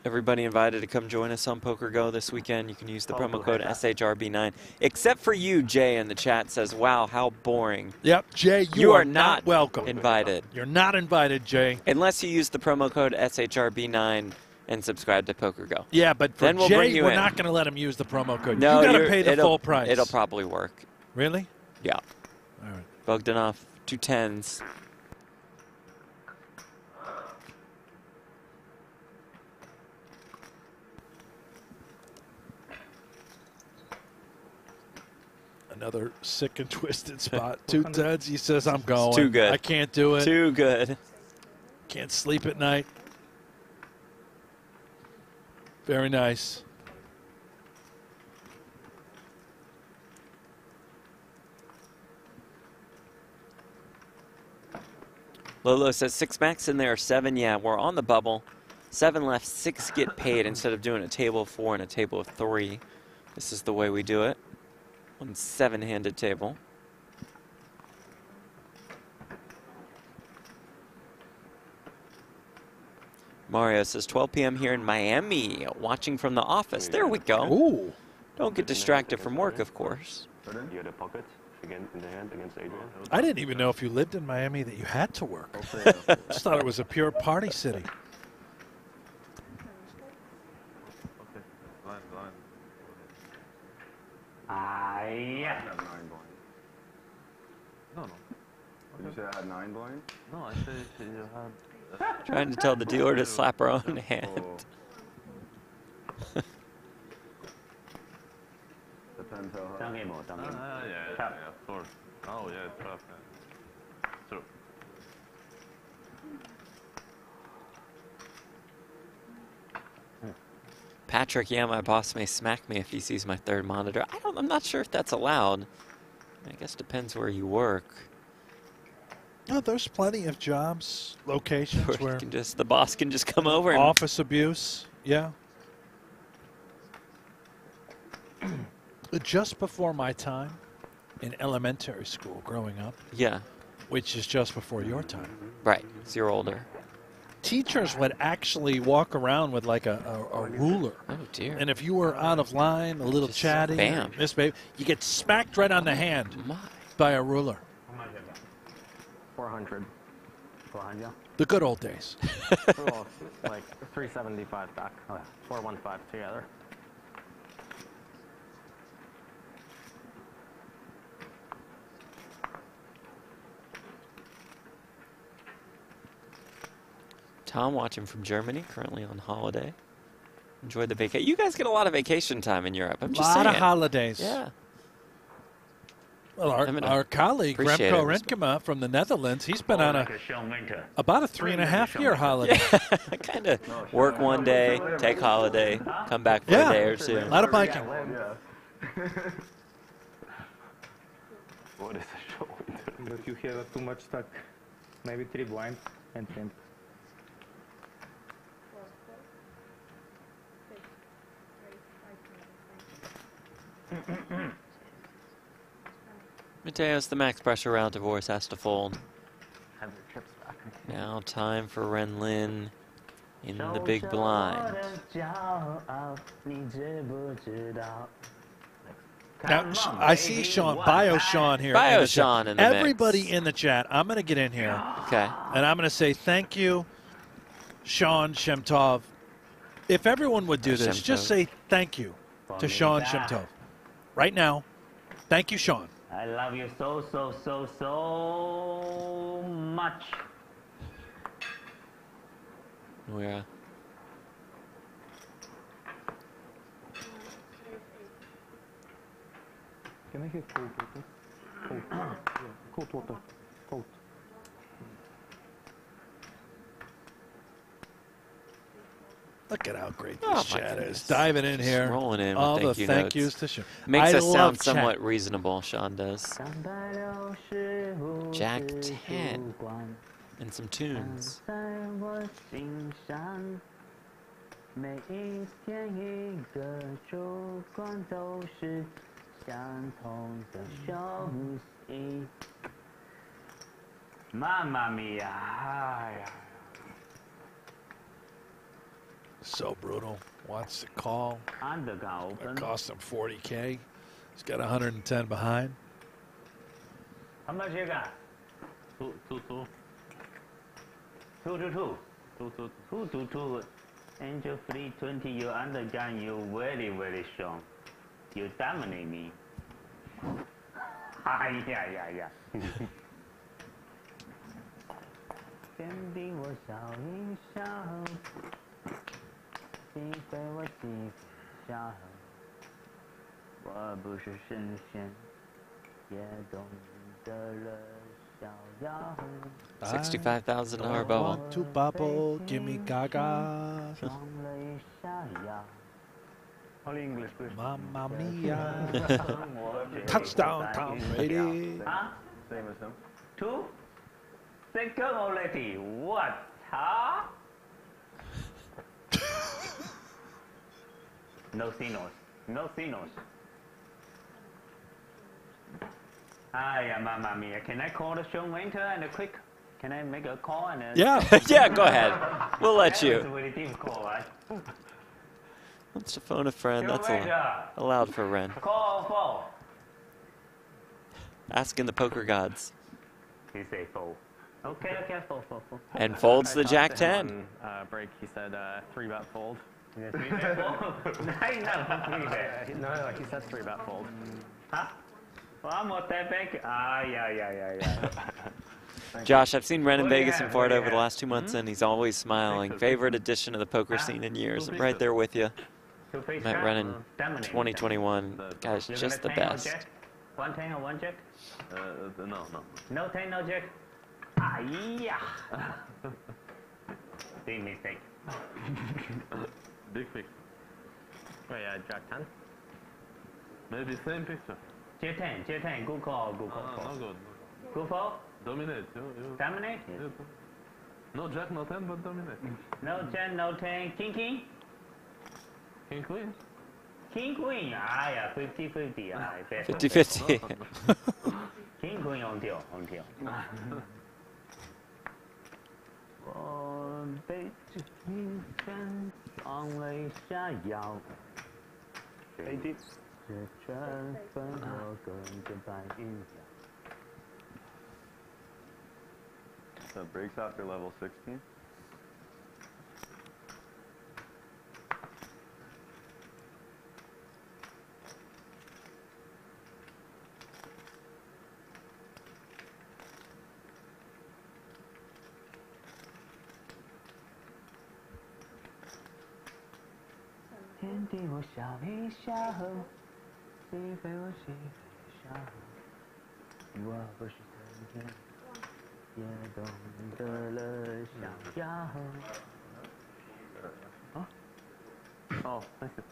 Everybody invited to come join us on pokergo this weekend. You can use the promo code SHRB9. Except for you, Jay, in the chat says, wow, how boring. Yep, Jay, you are not welcome. Invited. You're not invited, Jay. Unless you use the promo code SHRB9 and subscribe to pokergo. Yeah, but for then we'll Jay, we're in. not going to let him use the promo code. No, you got to pay the full price. It'll probably work. Really? Yeah. All right. Bogdanov, 2 10s. Another sick and twisted spot. 2 10s. He says, I'm going. It's too good. I can't do it. Too good. Can't sleep at night. Very nice. Lolo says 6 max in there, 7. Yeah, we're on the bubble. 7 left, 6 get paid instead of doing a table of 4 and a table of 3. This is the way we do it. On 7-handed table. Mario says 12 p.m. here in Miami, watching from the office. There we go. Ooh. Don't get distracted from work, of course. You had a pocket again in the hand against Adrian. I didn't even know if you lived in Miami that you had to work. Just thought it was a pure party city. Yeah. No. Did you say I had 9 blinds? No, I said you had. Trying to tell the dealer to slap her own hand. Oh. Depends how high. Yeah, of course. Oh, yeah, it's tough. True. Patrick, yeah, my boss may smack me if he sees my 3rd monitor. I'm not sure if that's allowed. I guess depends where you work. No, there's plenty of jobs, locations where the boss can just come over and office abuse. Yeah. Just before my time in elementary school growing up. Yeah. Which is just before your time. Right, so you're older. Teachers would actually walk around with like a ruler. Oh, dear. And if you were out of line, a little Just chatty, bam. Miss Baby, you get smacked right on the hand by a ruler. 400. 400. The good old days. Well, like 375 back. Oh, yeah. 415 together. Tom watching from Germany, currently on holiday. Enjoy the vacation. You guys get a lot of vacation time in Europe. I'm just saying. A lot of holidays. Yeah. Well, our colleague, appreciate Remco it. Renkema from the Netherlands, he's been on about a 3.5-year holiday. I kind of work one day, take holiday, come back for a day or 2. A lot of biking. What is a show? But you have too much stuck. Maybe 3 blinds and 10. Mateos, the max pressure round, Dvoress has to fold. Have your chips back. Now time for Ren Lin in the big blind. Now, I see Sean, Bio Sean here. Bio Sean in the mix. Everybody in the chat, I'm going to get in here. Okay. And I'm going to say thank you, Sean Shemtov. If everyone would do this, just say thank you to Sean Shemtov. Right now, thank you, Sean. I love you so, so, so, so much. Nouira. Can I get cold water? Cold. Yeah, cold water. Cold. Look at how great Oh, this my chat goodness. is. Diving in Just here. rolling in with All thank the you thank notes. yous to Sean. Makes I us love sound chat. somewhat reasonable, Sean does. Jack 10 and some tunes. Mamma mia. Ay. So brutal. Wants to call. Undergun It open. cost him 40K. He's got 110 behind. How much you got? 2, 2, 2. 2 to 2. 2, 2, 2 to 2. Angel 320. You undergun. You very, very strong. You dominate me. Ah, yeah. 天地我笑一笑，心非我心下，我不是神仙，也懂得了逍遥。 $65,000 bubble. Want to bubble, give me gaga. 装了一下药。 Only English, please. Mamma mia. Touchdown, Tom Brady. Huh? Same as him. 2? Second already. What? Huh? No signals. No signals. Ay, mamma mia. Can I call the show winter and quick? Can I make a call and Yeah. Yeah, go ahead. We'll let That was you. a really deep call, right? Wants to phone a friend. Show That's winter. allowed for Ren. Call 4. Asking the poker gods. He say 4. Okay, 4. And folds the I talked Jack to him 10. on, break, he said 3-bet fold. Yeah, 3 bet 4? 3 bet. No, he said 3-bet fold. Huh? One more step back. Ah, yeah. Josh, I've seen Ren in What do you Vegas have? and What Florida do you over the have? last 2 months, and he's always smiling. Favorite edition of the poker scene in years. I'm right there with you. Two-face Met shot? Ren in Dominate. 2021. Guy's You're just the gonna tank or best. jack? 1 tank or 1 jack? No. No tank, no jack? Ah, yeah. Big mistake. Big fix. Wait, Jack 10? Maybe same picture. J10, good call. No good. Good call? Dominate. You. Dominate? Yeah. No jack, no 10, but dominate. No jack, no tank. King? King queen. King queen. Ah, yeah, 50-50. Ah, best. 50-50. King queen on deal.我被这一生放了一下药， 80. 这圈粉我跟着白云摇。 That breaks after level 16.天地我笑一笑，心非我心非笑。我不是神仙，也懂得了逍遥。 Oh, thank you.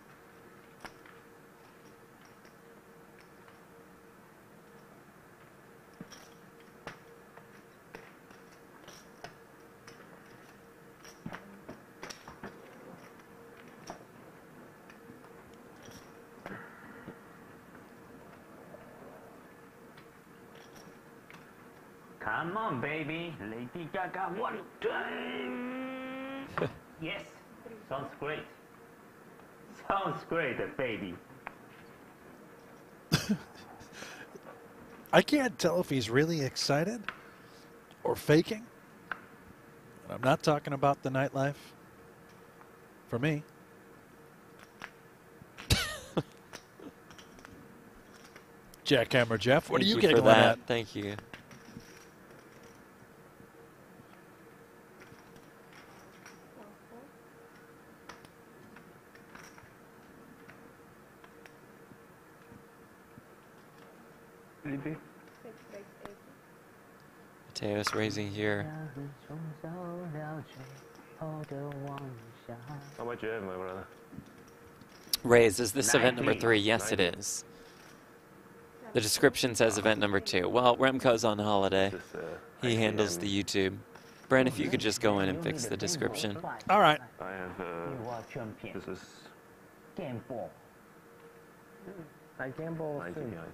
Come on, baby. Lady Gaga, one time. Yes. Sounds great. Sounds great, baby. I can't tell if he's really excited or faking. And I'm not talking about the nightlife. For me. Jackhammer Jeff, what Thank are you for giggling that. at? Thank you. Mateos raising here. How much you have, my brother? Raise, is this event number 90. 3? Yes, it is. The description says event number 2. Well, Remco's on holiday. Just, He handles the YouTube. Brent, if you could just go in and fix the description. All right. I have. You are champion. This is Game 4. I gamble 90 soon. behind.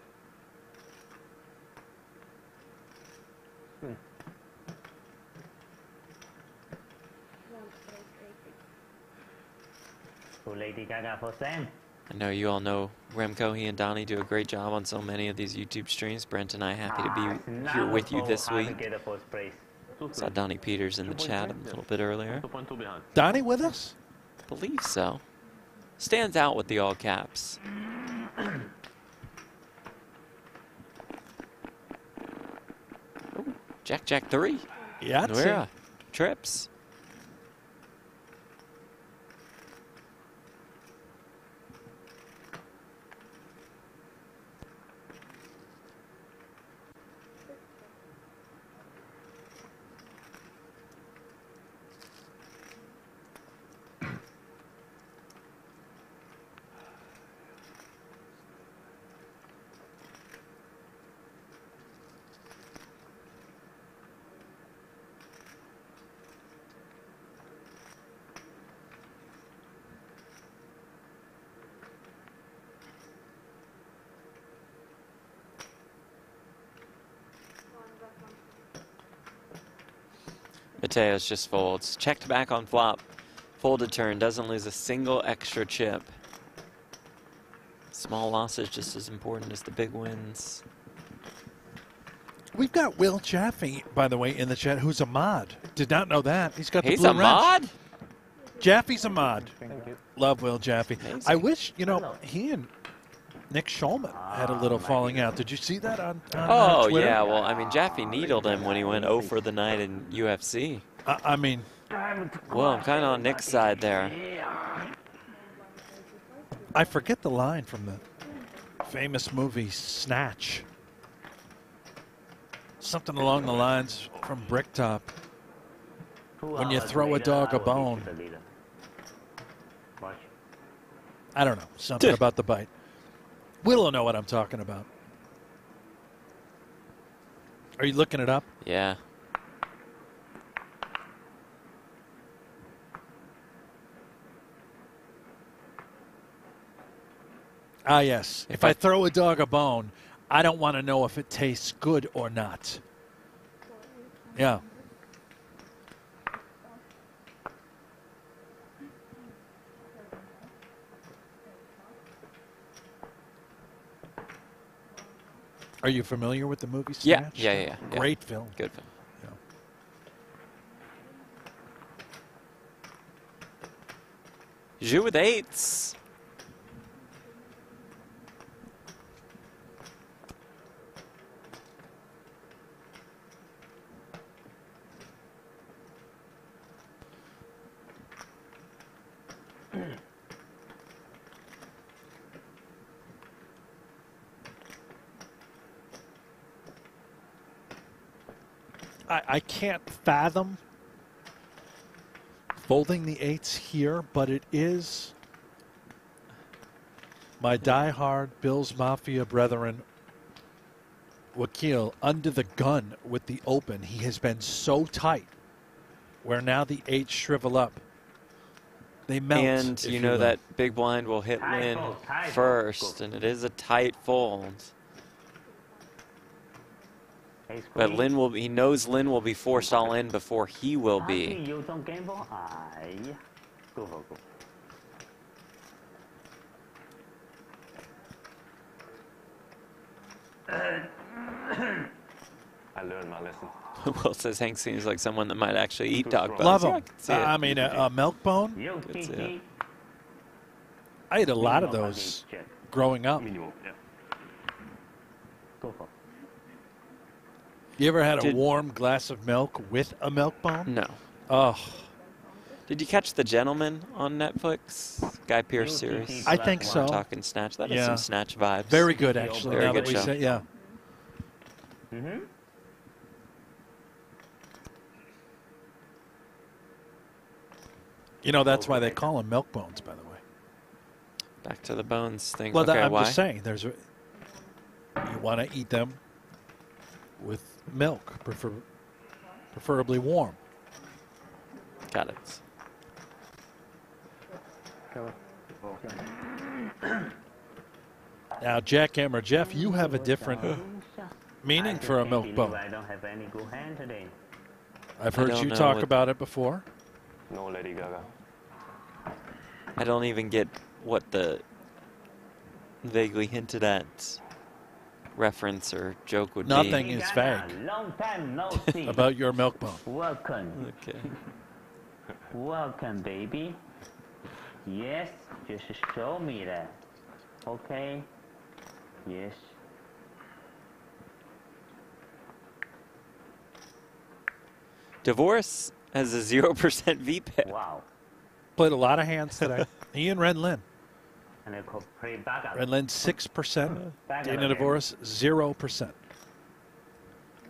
Lady Gaga for Sam. I know you all know Remco. He and Donnie do a great job on so many of these YouTube streams. Brent and I happy to be here with you this week. Saw Donnie Peters in the chat a little bit earlier. 2.2 behind. Donnie with us? Believe so. Stands out with the all caps. Ooh, Jack 3. Yeah. Nouira trips. Mateos just folds. Checked back on flop. Folded turn. Doesn't lose a single extra chip. Small losses just as important as the big wins. We've got Will Jaffe, by the way, in the chat, who's a mod. Did not know that. He's got the He's blue a wrench. mod? Jaffe's a mod. Thank you. Love Will Jaffe. Amazing. I wish, you know, he and Nick Schulman had a little falling out. Did you see that on Oh, Twitter? yeah. Well, I mean, Jaffe needled him when he went 0 for the night in UFC. I mean, Well, I'm kind of on Nick's side there. I forget the line from the famous movie Snatch. Something along the lines from Bricktop. When you throw a dog a bone. I don't know. Something about the bite. Will know what I'm talking about. Are you looking it up? Yeah. Ah, yes. If I throw a dog a bone, I don't want to know if it tastes good or not. Yeah. Are you familiar with the movie Snatch? Yeah. Great film. Good film. Yeah. Zhu with 8s. I can't fathom folding the 8s here, but it is my diehard Bills Mafia brethren, Wakil, under the gun with the open. He has been so tight where now the 8s shrivel up. They melt. And you know that big blind will hit Lin first, and it is a tight fold. But Lin will. He knows Lin will be forced all in before he will be. I learned my lesson. Will says Hank seems like someone that might actually eat dog bones. Love Yeah, him. I can see it. I mean, a milk bone. Could see it. I ate a lot of those growing up. Minimum, yeah. You ever had a Did- warm glass of milk with a milk bone? No. Oh, Did you catch The Gentleman on Netflix? Guy Pearce series. I think We're so. talking Snatch. That has Yeah. some Snatch vibes. Very good, actually. Very now good that we show. say, yeah. You know, that's why they call them milk bones, by the way. Back to the bones thing. Well, okay, I'm why? just saying, you want to eat them with milk, preferably warm. Got it. Now, Jackhammer Jeff, you have a different meaning for a milk bone. I don't have any good hand today. I've heard you talk about it before. No Lady Gaga. I don't even get what the vaguely hinted at reference or joke would Nothing be. is vague Long time no see. about your milk bone. Welcome. Okay. Welcome, baby. Yes, just show me that. Okay. Yes. Dvoress has a 0% VPIP. Wow. Played a lot of hands today. He and Ren Lin. And I could play back up. Ren Lin 6%. Dana Dvoress 0%.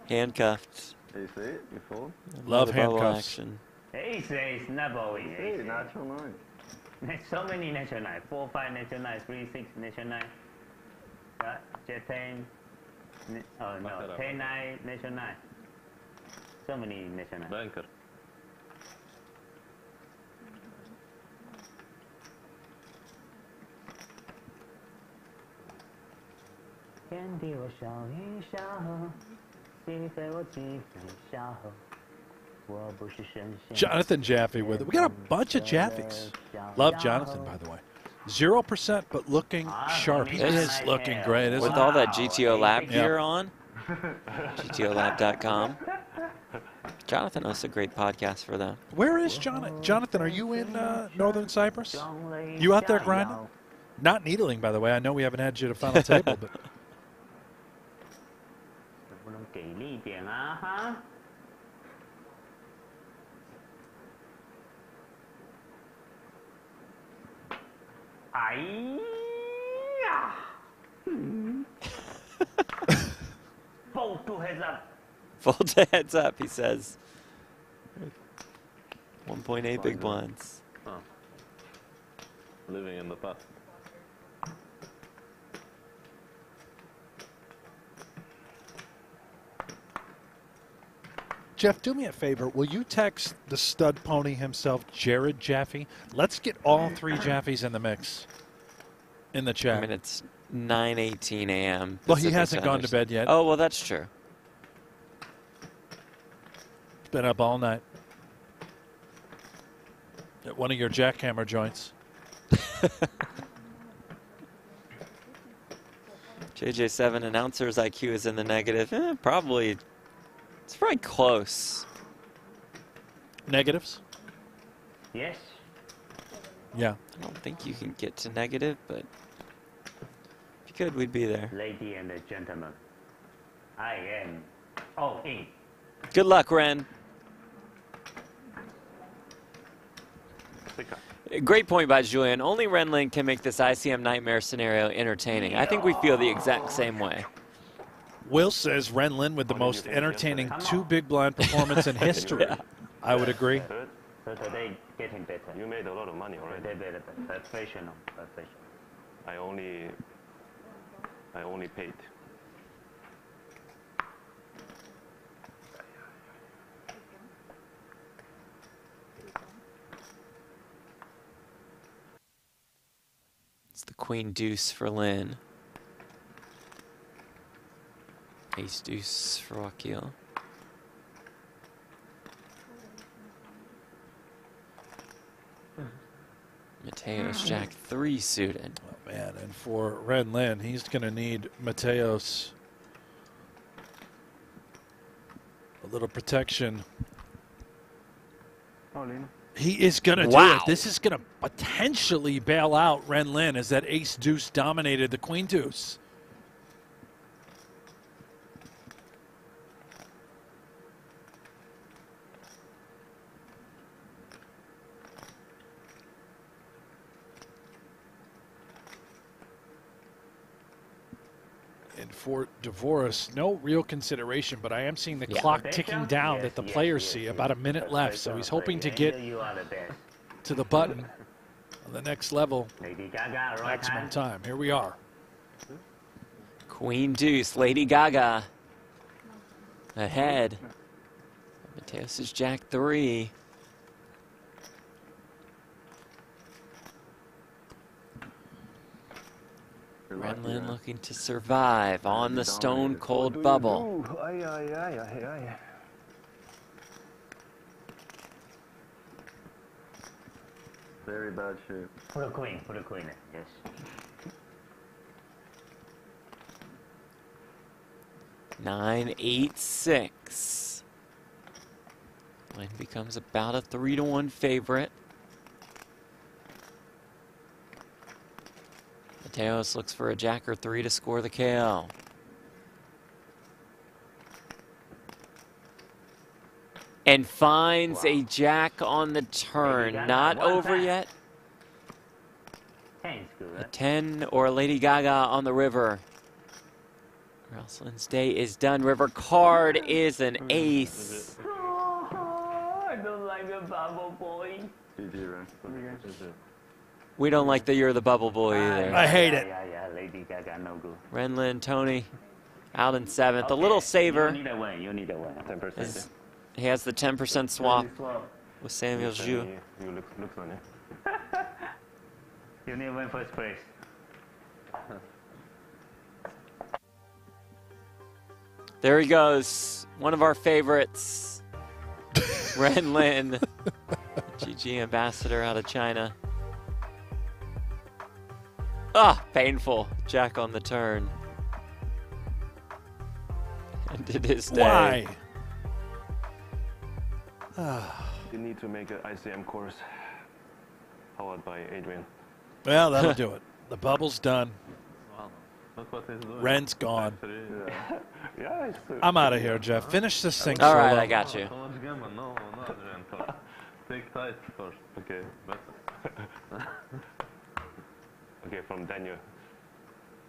Handcuffed. Ace 8 before. Love Another bubble handcuffs. action. Ace, never win. Hey, natural 9. So many natural 9. 4, 5 natural 9, 3, 6 natural 9. Jet 10. Oh no, 10, 9 natural 9. So many natural 9. Banker. Jonathan Jaffe with it. We got a bunch of Jaffes. Love Jonathan, by the way. 0%, but looking sharp. He is looking great, isn't With he? all that GTO Lab Yep. gear on, GTOLab.com. Jonathan hosts a great podcast for them. Where is Jonathan? Jonathan, are you in Northern Cyprus? You out there grinding? Not needling, by the way. I know we haven't had you to final table, but 不能给力一点啊哈！哎呀！Fold two heads up. Fold to heads up, he says. 1.8 big blinds. Oh. Living in the past. Jeff, do me a favor. Will you text the stud pony himself, Jared Jaffe? Let's get all three Jaffes in the mix in the chat. I mean, it's 9:18 a.m. Well, he Pacific hasn't gone to Standard. bed yet. Oh, well, that's true. Been up all night at one of your jackhammer joints. JJ7 announcer's IQ is in the negative. Probably. It's probably close. Negatives? Yes. Yeah. I don't think you can get to negative, but if you could, we'd be there. Lady and gentlemen, I am all in. Good luck, Ren. Great point by Julian. Only Ren Lin can make this ICM nightmare scenario entertaining. I think we feel the exact same way. Will says Ren Lin with the most entertaining two big blind performance in history. Yeah. I would agree. So today getting better. You made a lot of money already. Better. Professional. I only paid. It's the queen deuce for Lin. Ace deuce for Wakil. Mateos jack 3 suited. Oh, man, and for Ren Lin, he's going to need Mateos a little protection. He is going to do it. This is going to potentially bail out Ren Lin as that ace deuce dominated the queen deuce. And for Dvoress, no real consideration, but I am seeing the clock ticking down that the players see. About a minute left, so he's hoping to get to the button on the next level. Maximum time. Here we are. Queen deuce, Lady Gaga ahead. Mateos is jack 3. Ren Lin looking to survive on the stone cold bubble. Very bad shape. Put a queen in, yes. Nine, 8, 6. Lin becomes about a 3-1 favorite. Mateos looks for a jack or 3 to score the KO. And finds a jack on the turn. Not over yet. 10's good, A right? 10 or a Lady Gaga on the river. Rosalind's day is done. River card is an ace. Oh, I don't like the bubble boy. GG, Ren. We don't like that you're the bubble boy either. I hate it. Yeah, Lady Gaga, no good. Ren Lin, Tony, out in 7th. A little saver. You need a win, 10%. As he has the 10% swap with Samuel Zhu. You look on it. You need to win first place. There he goes. One of our favorites. Ren Lin, GG ambassador out of China. Ah, painful. Jack on the turn. Ended his day. Why? You need to make an ICM course powered by Adrian. Well, that'll do it. The bubble's done. Wow. Look what he's doing. Ren's gone. Yeah, I'm out of here, Jeff. Finish this thing All solo. right, I got you. No, Adrian. Take tight first. Okay. Okay, from Daniel.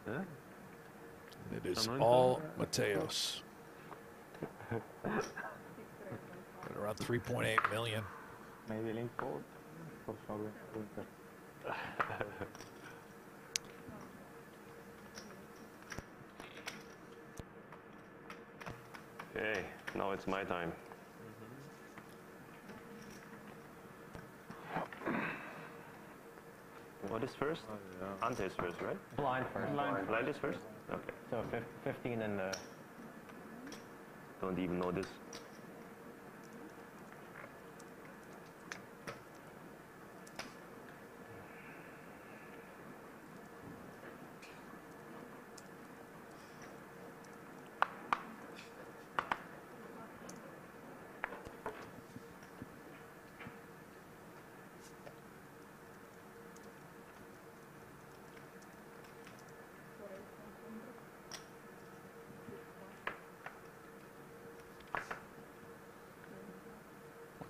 Yeah? It is all Mateos. At around 3.8 million. Maybe link forward for SHRB. Okay, now it's my time. What is first? Ante is first, right? Blind first. Blind is first? Okay. So 15 in the... Don't even know this.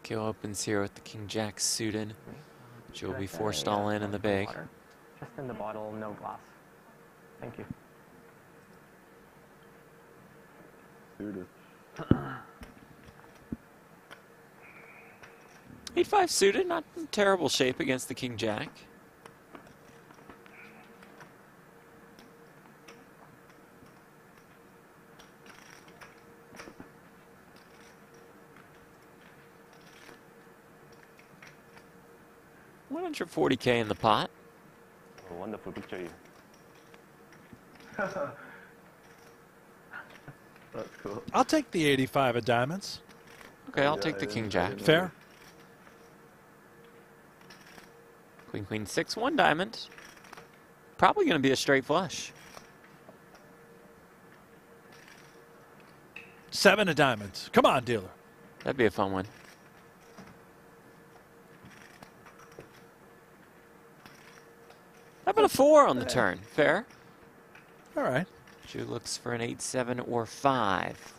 Wakil opens here with the King Jack suited, which will be forced all in the big. Water. Just in the bottle, no glass. Thank you. Suited. 8-5 suited, not in terrible shape against the King Jack. $140K in the pot. A wonderful picture here. That's cool. I'll take the 85 of diamonds. Okay, I'll take the King Jack. Fair. Queen, Queen, 6, 1 diamond. Probably going to be a straight flush. 7 of diamonds. Come on, dealer. That'd be a fun one. How about a 4 on the turn? Fair. All right. Drew looks for an 8, 7, or 5.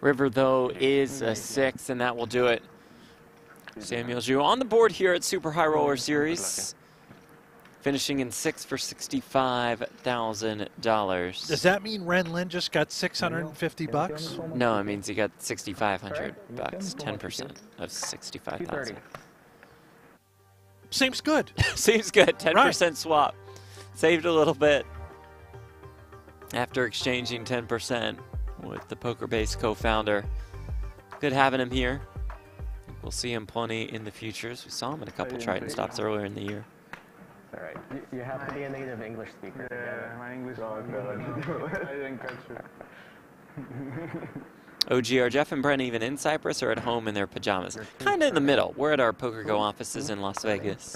River, though, is a 6, and that will do it. Samuel Zhu on the board here at Super High Roller Series, finishing in 6 for $65,000. Does that mean Ren Lin just got 650 bucks? No, it means he got 6,500 bucks, 10% of 65,000. Seems good. Seems good. 10% swap. saved a little bit after exchanging 10% with the PokerBase co-founder. Good having him here. We'll see him plenty in the futures. We saw him in a couple Triton stops earlier in the year. All right. You have to be a native English speaker. Yeah, my English is good. I didn't catch it. OG, are Jeff and Brent even in Cyprus or at home in their pajamas? Kind of in the middle. We're at our PokerGo offices in Las Vegas.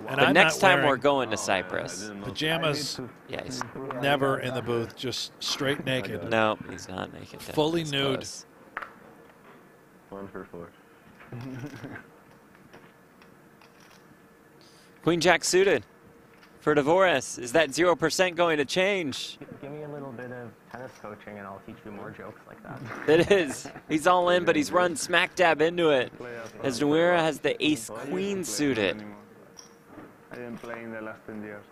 But next time we're going to Cyprus. Pajamas. Yeah, he's never in the booth, just straight naked. No, he's not naked. Fully nude. Close. 1 for 4. Queen Jack suited for Dvoress. Is that 0% going to change? Give me a little bit of tennis coaching and I'll teach you more jokes like that. It is. He's all in, but he's run smack dab into it. As Nouira has the ace-queen suited. I didn't play in the last 10 years.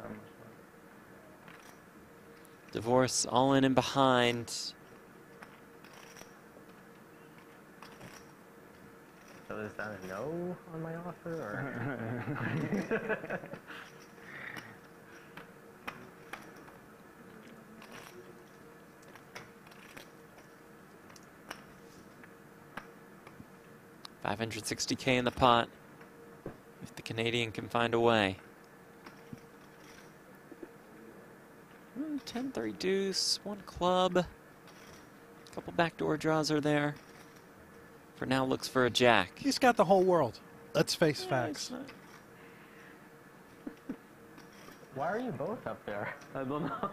Dvoress all in and behind. So is that a no on my offer, or? $560K in the pot, if the Canadian can find a way. 10-3 deuce, 1 club. A couple backdoor draws are there. For now, looks for a jack. He's got the whole world. Let's face facts. Why are you both up there? I don't know.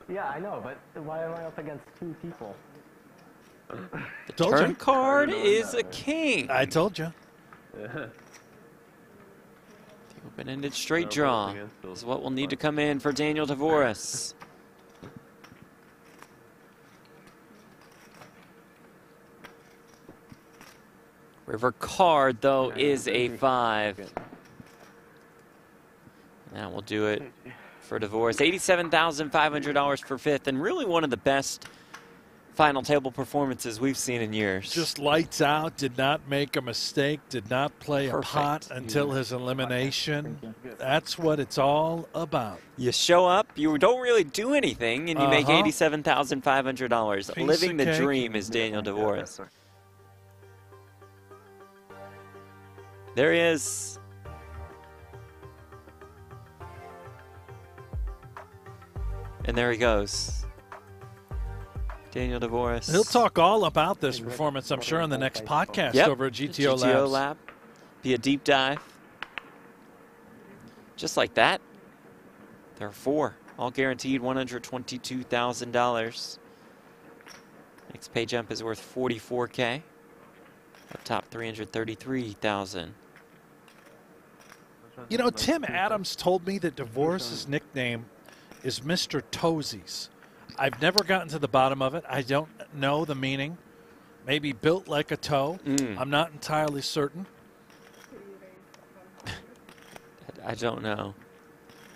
Yeah, I know, but why am I up against 2 people? The turn card is a king. I told you. The open-ended straight draw is what will need to come in for Daniel Dvoress. River card, though, is a 5. That will do it for Dvoress. $87,500 for 5th, and really one of the best final table performances we've seen in years. Just lights out, did not make a mistake, did not play a pot until his elimination. That's what it's all about. You show up, you don't really do anything, and you make $87,500. Living the dream is Daniel Dvoress. There he is. And there he goes. Daniel Dvoress. He'll talk all about this performance, I'm sure, on the next podcast over at GTO Lab. Be a deep dive. Just like that. There are 4, all guaranteed $122,000. Next pay jump is worth $44K. Up top, $333,000. You know, Tim Adams told me that Dvoress's nickname is Mr. Toesies. I've never gotten to the bottom of it. I don't know the meaning. Maybe built like a toe. I'm not entirely certain. I don't know.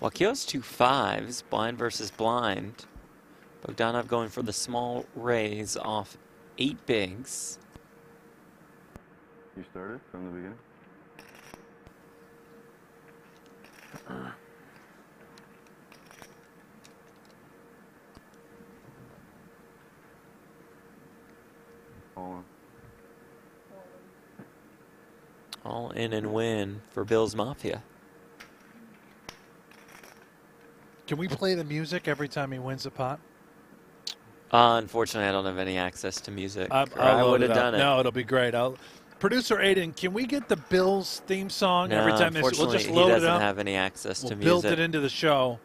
Wakil's 2 5s, blind versus blind. Bogdanov going for the small raise off 8 bigs. You started from the beginning? All in and win for Bill's Mafia. Can we play the music every time he wins a pot? Unfortunately, I don't have any access to music. I would have done it. No, it'll be great. Producer Aiden, can we get the Bills theme song every time? We'll just load it up. He doesn't have any access to music. We'll build it into the show.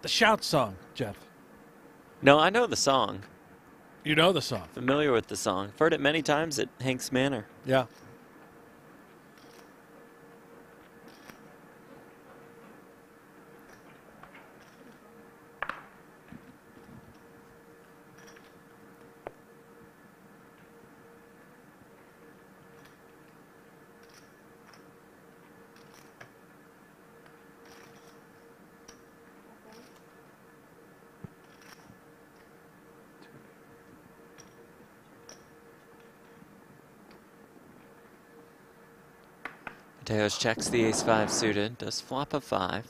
The shout song, Jeff. No, I know the song. You know the song. Familiar with the song. I've heard it many times at Hank's Manor. Yeah. Mateos checks the ace-5 suited, does flop a 5.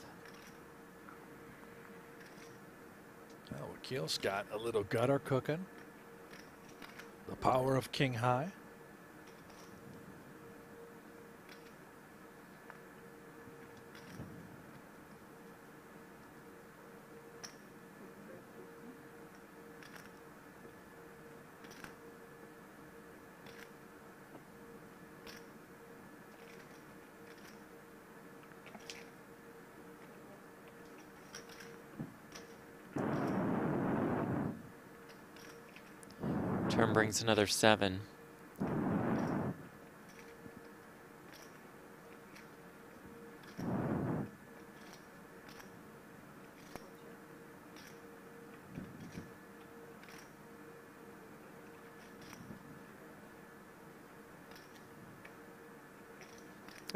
Well, Wakil's got a little gutter cooking. The power of king high. Turn brings another 7.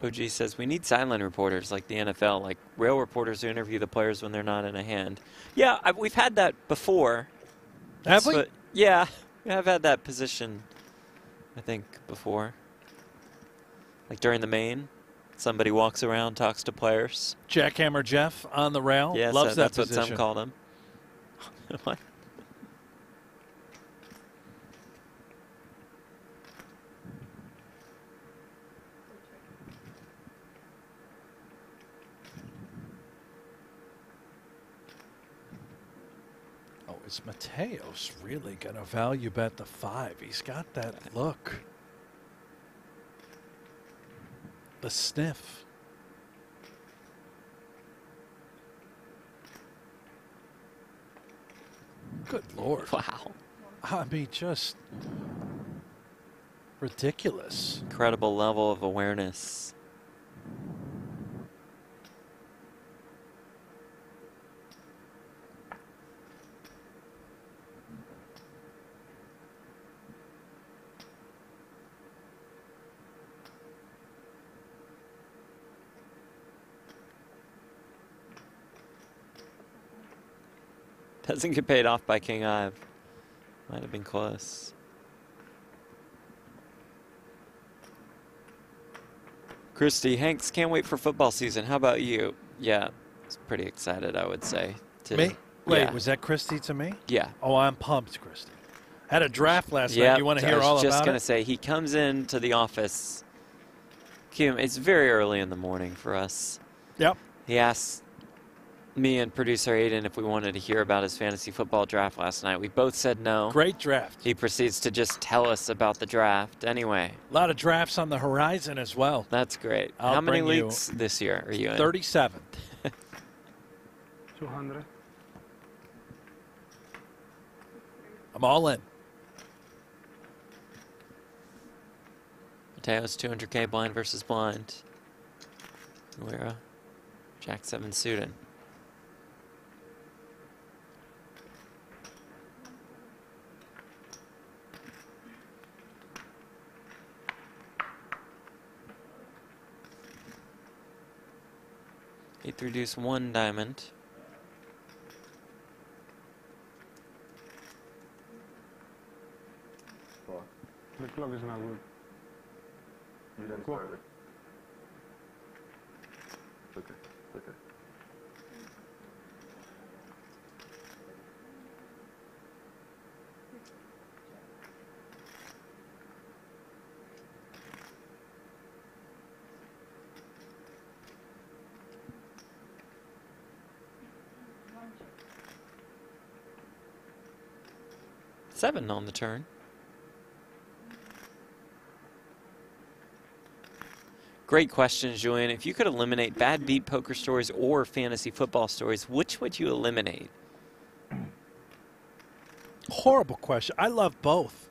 OG says, we need silent reporters like the NFL, like rail reporters who interview the players when they're not in a hand. Yeah, we've had that before. Have we? Yeah, I've had that position, I think, before. Like during the main, somebody walks around, talks to players. Jackhammer Jeff on the rail. Yes, loves that that's position. what some called him. What? Is Mateos really going to value bet the 5? He's got that look. The sniff. Good Lord. Wow. I mean, just ridiculous. Incredible level of awareness. Doesn't get paid off by King Ive. Might have been close. Christy, Hanks, can't wait for football season. How about you? Yeah, it's pretty excited, I would say. Me? Wait, yeah. Was that Christy to me? Yeah. Oh, I'm pumped, Christy. Had a draft last night. You want to hear all about it? I was just going to say, he comes into the office. Kim, it's very early in the morning for us. Yep. He asks me and producer Aiden if we wanted to hear about his fantasy football draft last night. We both said no. Great draft. He proceeds to just tell us about the draft. Anyway. A lot of drafts on the horizon as well. That's great. I'll How many bring leagues this year are you in? 37. 200. I'm all in. Mateos 200K blind versus blind. Nouira, Jack 7 suited. Eight to reduce 1 diamond. The clock is not good. You didn't start it. Okay, okay. Seven on the turn. Great question, Julian. If you could eliminate bad beat poker stories or fantasy football stories, which would you eliminate? Horrible question. I love both.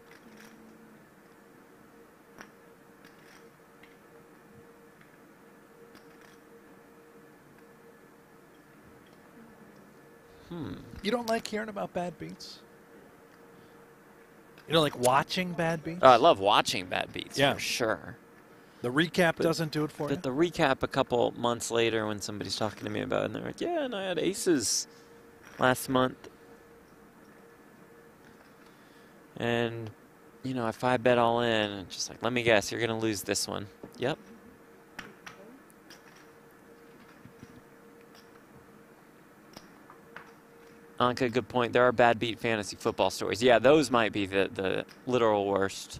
You don't like hearing about bad beats? You don't like watching bad beats? I love watching bad beats, yeah, for sure. The recap doesn't do it for you? The recap a couple months later when somebody's talking to me about it, and they're like, yeah, and I had aces last month. And, you know, I 5-bet all in, and just like, let me guess, you're going to lose this one. Yep. Anka, good point. There are bad beat fantasy football stories. Yeah, those might be the literal worst.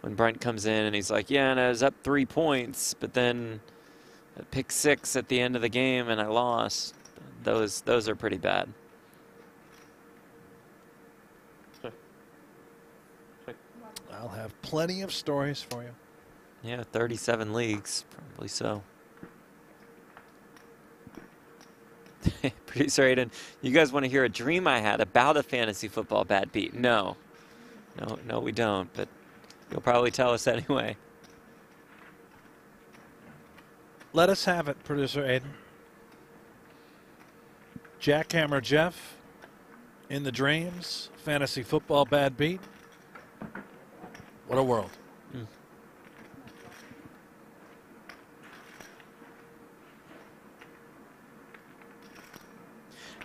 When Brent comes in and he's like, yeah, and I was up 3 points, but then I picked 6 at the end of the game and I lost. Those are pretty bad. I'll have plenty of stories for you. Yeah, 37 leagues, probably so. Producer Aiden, you guys want to hear a dream I had about a fantasy football bad beat? No, we don't, but you'll probably tell us anyway. Let us have it, Producer Aiden. Jackhammer Jeff in the dreams. Fantasy football bad beat. What a world.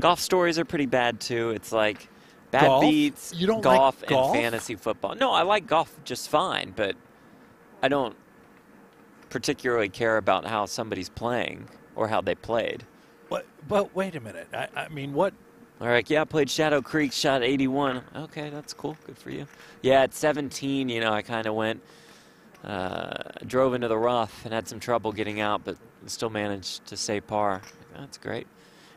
Golf stories are pretty bad too. It's like bad Golf? beats, You don't golf, like golf? and fantasy football. No, I like golf just fine, but I don't particularly care about how somebody's playing or how they played. What? But wait a minute. I mean, what? All right, yeah, I played Shadow Creek, shot 81. Okay, that's cool. Good for you. Yeah, at 17, you know, I kind of went, drove into the rough and had some trouble getting out, but still managed to stay par. That's great.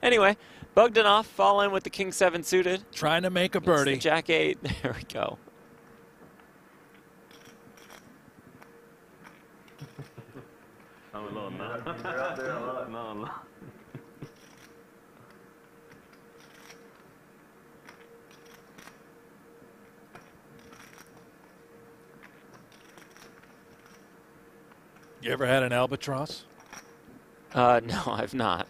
Anyway, Bogdanov fall in with the King 7 suited. Trying to make a birdie. The Jack 8. There we go. You're out there a lot. No. You ever had an albatross? No, I've not.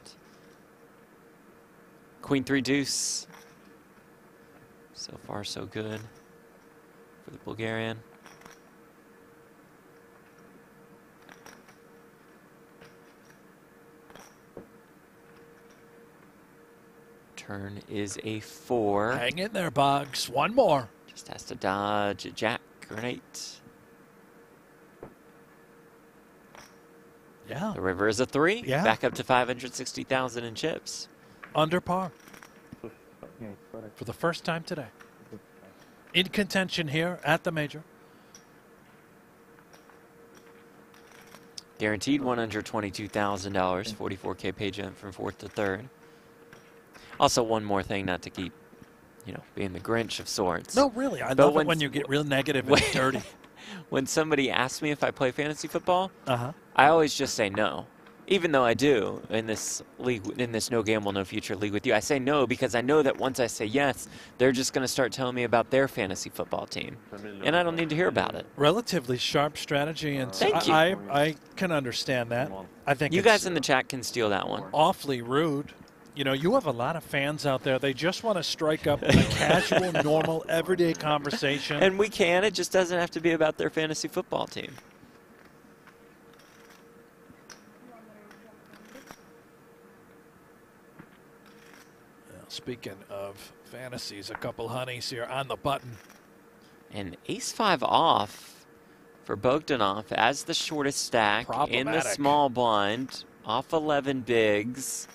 Queen 3 deuce. So far, so good for the Bulgarian. Turn is a 4. Hang in there, Boggs. One more. Just has to dodge a jack or an 8. Yeah. The river is a 3. Yeah. Back up to 560,000 in chips. Under par. Yeah, correct. For the first time today. In contention here at the major. Guaranteed $122,000, 44K pay jump from 4th to 3rd. Also, one more thing, not to keep, you know, being the Grinch of sorts. No, really. I But love it when you get real negative and dirty. When somebody asks me if I play fantasy football, Uh-huh. I always just say no. Even though I do in this league, in this No Gamble, No Future league with you, I say no because I know that once I say yes, they're just going to start telling me about their fantasy football team, and I don't need to hear about it. Relatively sharp strategy, and Thank you. I can understand that. I think You it's guys in the chat can steal that one. awfully rude. You know, you have a lot of fans out there. They just want to strike up a casual, normal, everyday conversation. And we can. It just doesn't have to be about their fantasy football team. Speaking of fantasies, a couple honeys here on the button. And ace-5 off for Bogdanov as the shortest stack in the Problematic. small blind, off 11 bigs.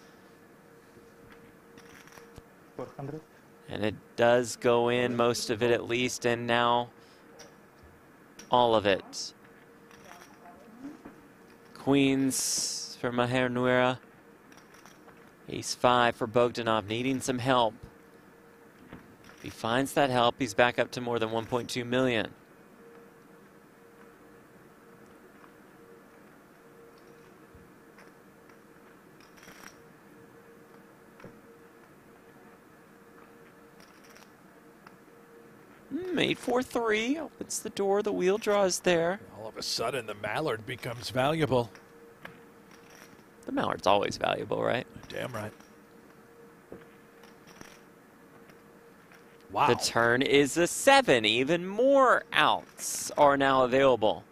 400. And it does go in, most of it at least, and now all of it. Queens for Maher Nouira. Ace-5 for Bogdanov, needing some help. If he finds that help, he's back up to more than 1.2 million. Made 4-3, opens the door, the wheel draws there. All of a sudden, the Mallard becomes valuable. The Mallard's always valuable, right? Damn right. Wow. The turn is a 7. Even more outs are now available.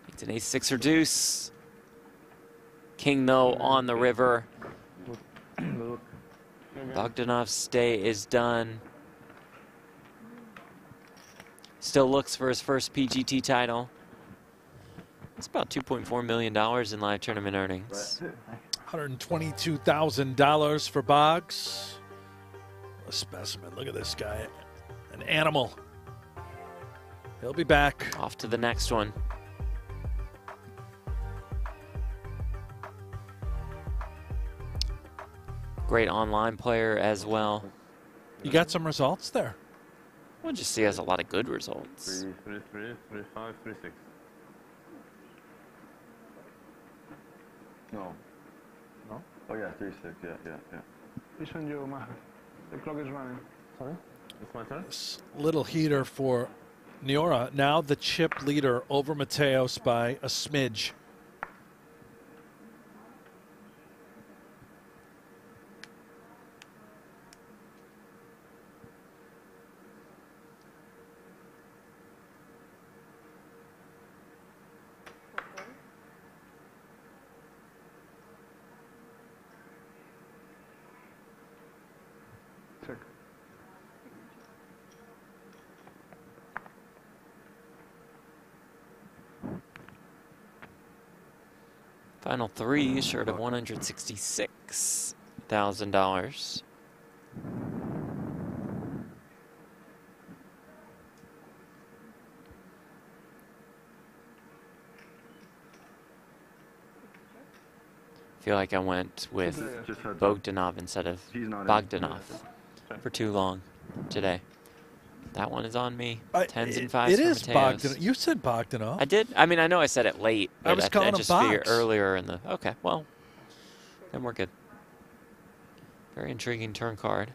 It's an ace-6 or deuce. King, though, on the river. Bogdanov's stay is done. Still looks for his first PGT title. It's about $2.4 million in live tournament earnings. $122,000 for Boggs. A specimen. Look at this guy. An animal. He'll be back. Off to the next one. Great online player as well. You got some results there. We'll just see has a lot of good results. 3, 3, 3, 3, 5, 3, 6. No. No? Oh yeah, 3-6. Yeah. Which one you, Maher? The clock is running. Sorry? It's my turn? This little heater for Nouira. Now the chip leader over Mateos by a smidge. Check. Final three, short of $166,000. Feel like I went with Just heads up. Bogdanov instead of He's not in. Bogdanov for too long today. That one is on me. Tens and fives It for is Mateos. Bogdanov. You said Bogdanov. I did. I mean, I know I said it late. I But was calling him just figured Boggs. earlier in the. Okay, well, then we're good. Very intriguing turn card.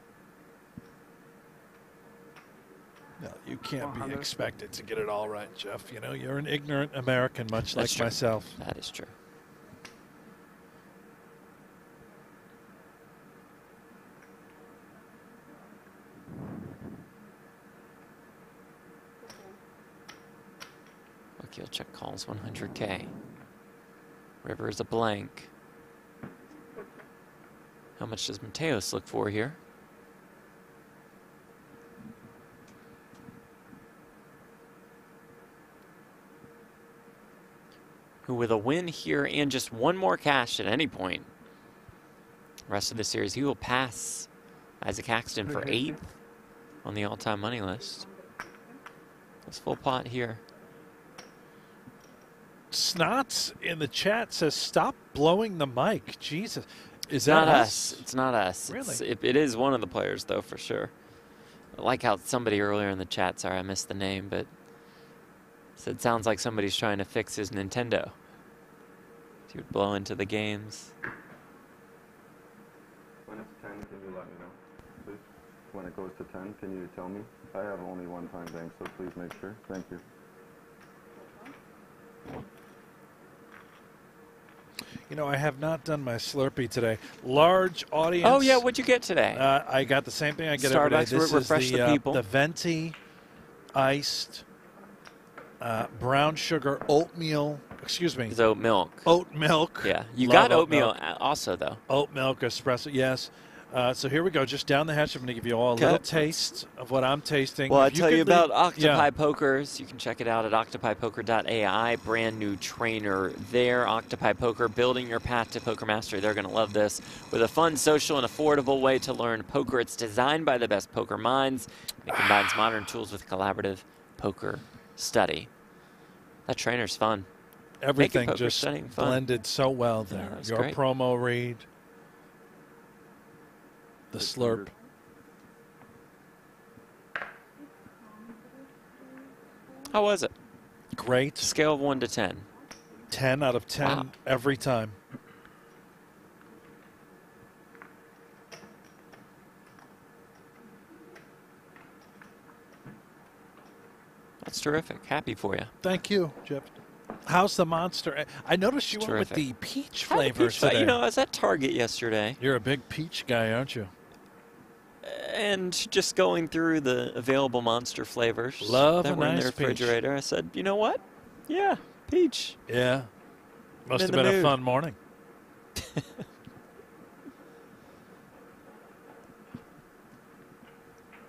No, you can't be 100. expected to get it all right, Jeff. You know, you're an ignorant American, much That's like true. myself. That is true. Wakil check calls 100K. River is a blank. How much does Mateos look for here? Who with a win here and just one more cash at any point, rest of the series, he will pass Isaac Haxton for 8th on the all-time money list. That's full pot here. Snots in the chat says, stop blowing the mic. Jesus. Is It's that not us. It's not us. Really? It is one of the players, though, for sure. I like how somebody earlier in the chat, sorry, I missed the name, but said sounds like somebody's trying to fix his Nintendo. He would blow into the games. When it's 10, can you let me know, please? When it goes to 10, can you tell me? I have only one time bank, so please make sure. Thank you. You know, I have not done my Slurpee today. Large audience. Oh, yeah, what'd you get today? I got the same thing I get every day. Starbucks, This refresh is the people. the Venti iced brown sugar oatmeal. Excuse me. It's oat milk. Oat milk. Yeah, you Love got oat oatmeal milk. also, though. Oat milk espresso. Yes. So here we go. Just down the hatch. I'm going to give you all a little taste of what I'm tasting. Well, I If tell you could about leave- Octopi Yeah. Pokers. You can check it out at octopipoker.ai. Brand new trainer there. Octopi Poker, building your path to Poker Mastery. They're going to love this. With a fun, social, and affordable way to learn poker. It's designed by the best poker minds. It combines modern tools with collaborative poker study. That trainer's fun. Everything poker just studying fun. blended so well Yeah, there. that was Your great. promo read. The slurp. How was it? Great. Scale of 1 to 10. 10 out of 10 Wow. every time. That's terrific. Happy for you. Thank you, Jeff. How's the monster? I noticed you went with Terrific. the peach Had the flavors peach flavor. today. You know, I was at Target yesterday. You're a big peach guy, aren't you? And just going through the available Monster flavors Love that a were in nice the peach. refrigerator, I said, you know what? Yeah, peach. Yeah. Must in have the been a mood. fun morning.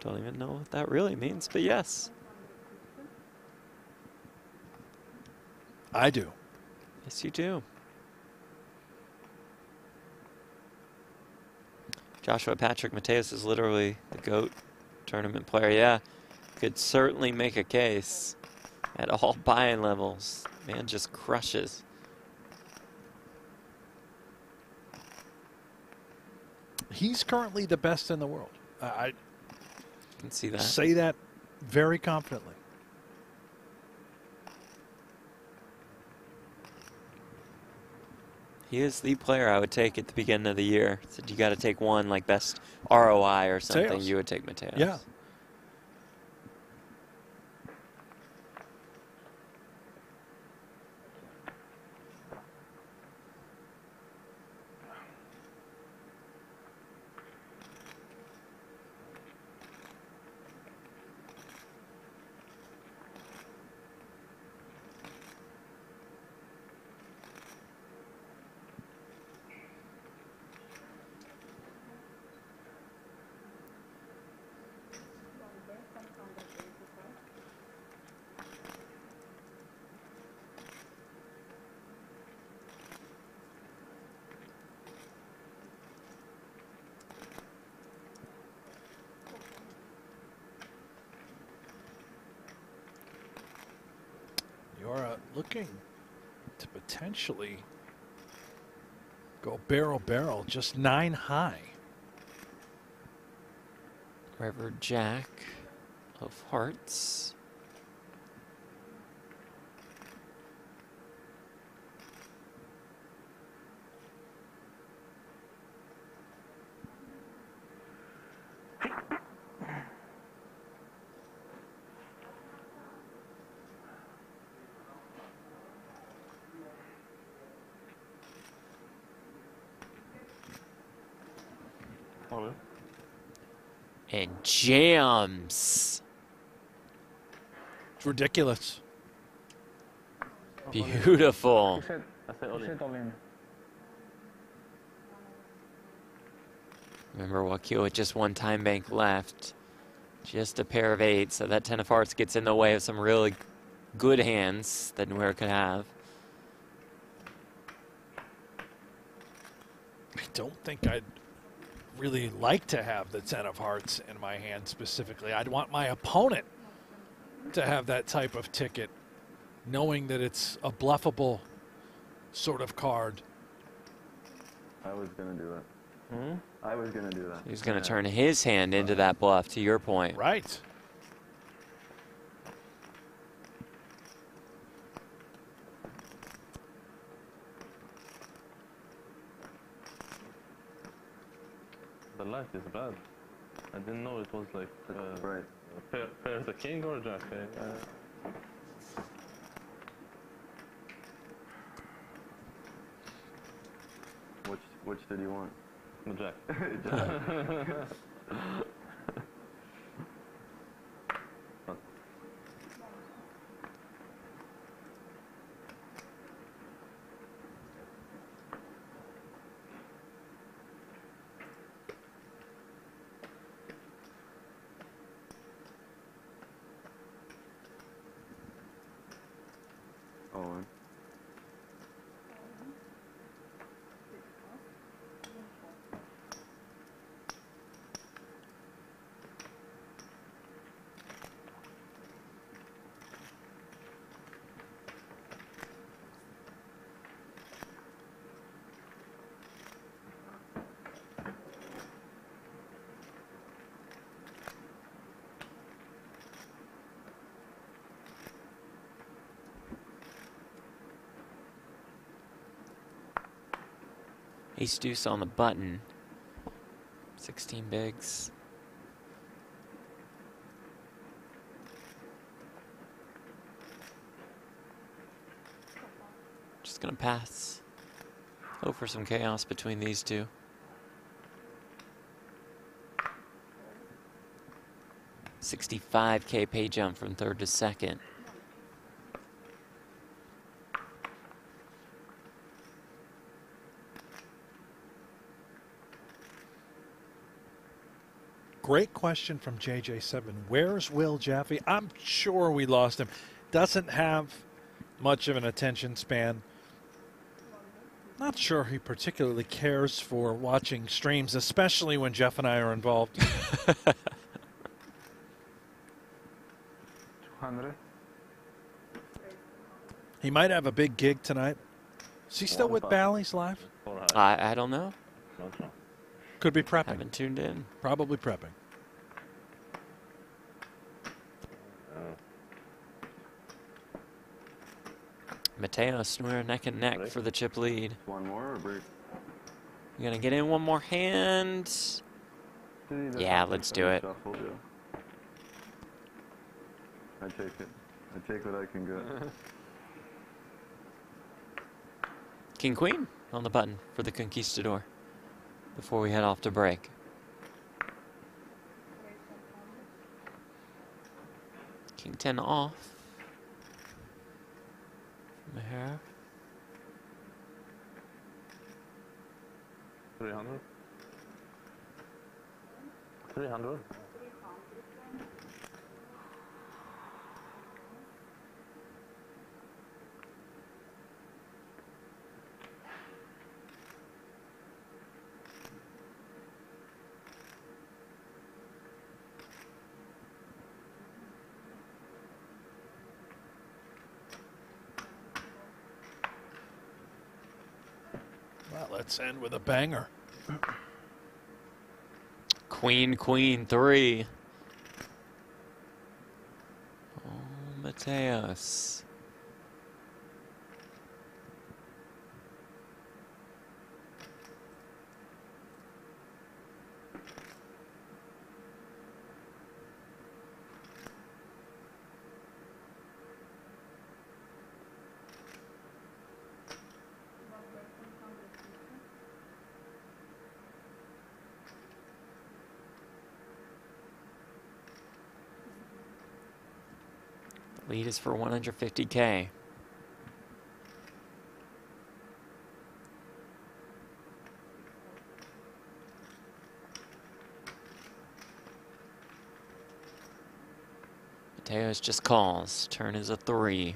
Don't even know what that really means, but yes. I do. Yes, you do. Joshua Patrick Mateos is literally the GOAT tournament player. Yeah, could certainly make a case at all buy-in levels. Man just crushes. He's currently the best in the world. I can see that. Say that very confidently. He is the player I would take at the beginning of the year. Said you got to take one like best ROI or something. Mateos. You would take Mateos. Yeah. You're looking to potentially go barrel, just 9 high. River Jack of Hearts. And jams. It's ridiculous. Beautiful. You said all in. Remember, Wakil with just one time bank left. Just a pair of 8s, so that 10 of hearts gets in the way of some really good hands that Nouira could have. I don't think I'd really like to have the 10 of hearts in my hand specifically. I'd want my opponent to have that type of ticket, knowing that it's a bluffable sort of card. I was going to do it. I was going to do that. He's going to turn his hand into that bluff, to your point. Right. The light is bad. I didn't know it was like right. Pair the king or jack. Which did you want? The jack. Owen. Ace deuce on the button. 16 bigs. Just gonna pass. Hope for some chaos between these two. $65K pay jump from third to second. Great question from JJ7. Where's Will Jaffe? I'm sure we lost him. Doesn't have much of an attention span. Not sure he particularly cares for watching streams, especially when Jeff and I are involved. 200. He might have a big gig tonight. Is he still with Bally's Live? I don't know. Could be prepping. Haven't tuned in. Probably prepping. Mateos, Nouira neck and neck for the chip lead. One more or break? You gonna get in one more hand? Yeah, let's do it. Shuffle, yeah. I take it. I take what I can get. King Queen on the button for the Conquistador before we head off to break. King 10 off. Maher. 300. 300. Well, let's end with a banger. Queen, Queen 3. Oh, Mateos. Lead is for 150K. Mateos just calls. Turn is a 3.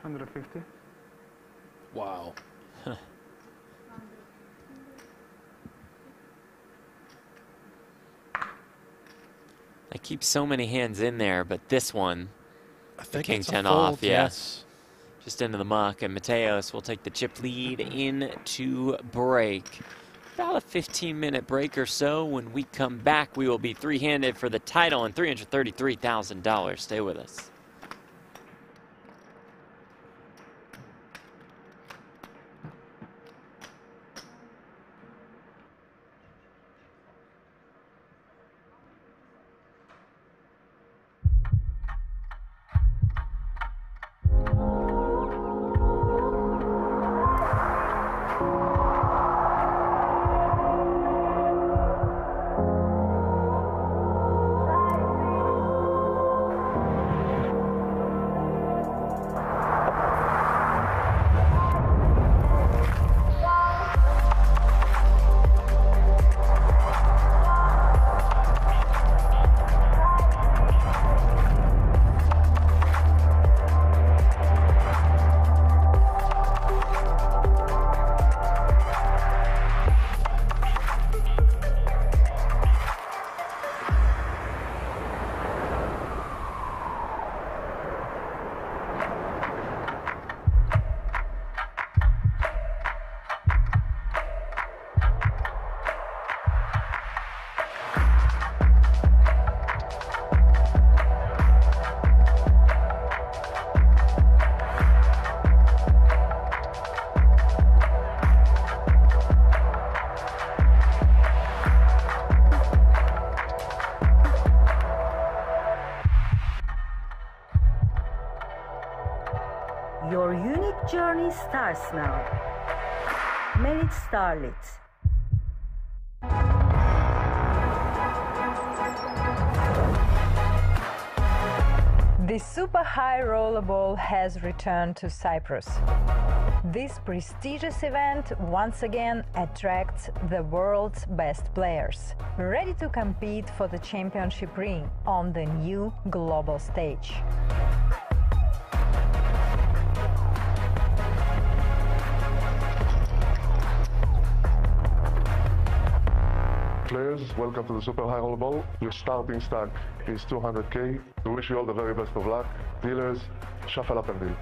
$150. Wow. I keep so many hands in there, but this one, I think King it's a 10 fold, off, yeah. yes. Just into the muck, and Mateos will take the chip lead into break. About a 15-minute break or so. When we come back, we will be three-handed for the title and $333,000. Stay with us. Your unique journey starts now. Merit Starlet. The Super High Rollerball has returned to Cyprus. This prestigious event once again attracts the world's best players, ready to compete for the championship ring on the new global stage. Players, welcome to the Super High Rollerball. Your starting stack is 200k. We wish you all the very best of luck. Dealers, shuffle up and deal.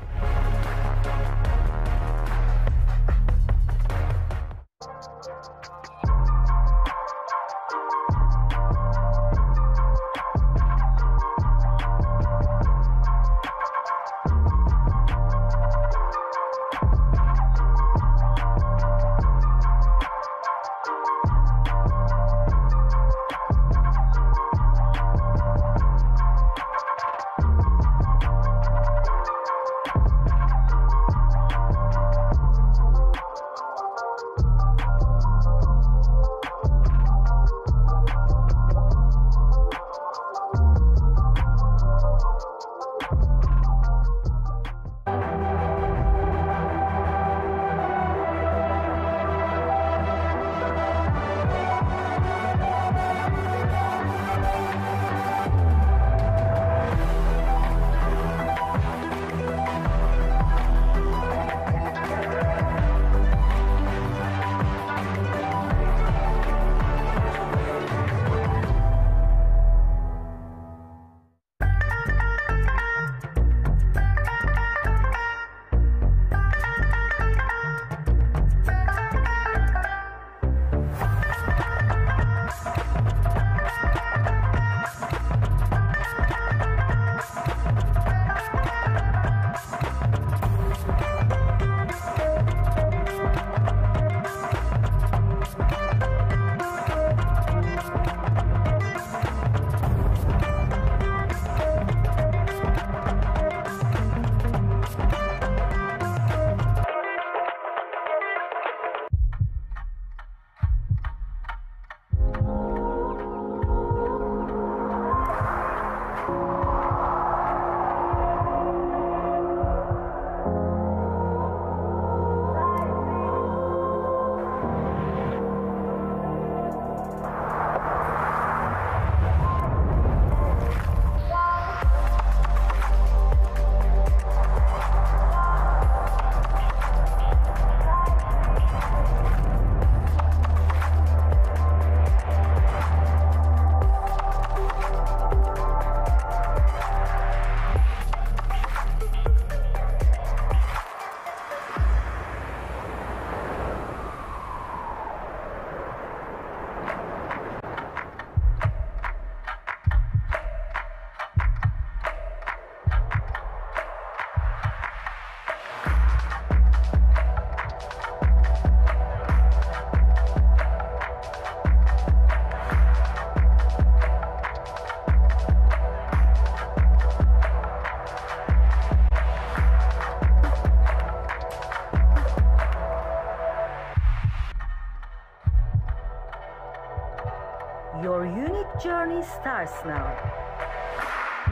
Your unique journey starts now.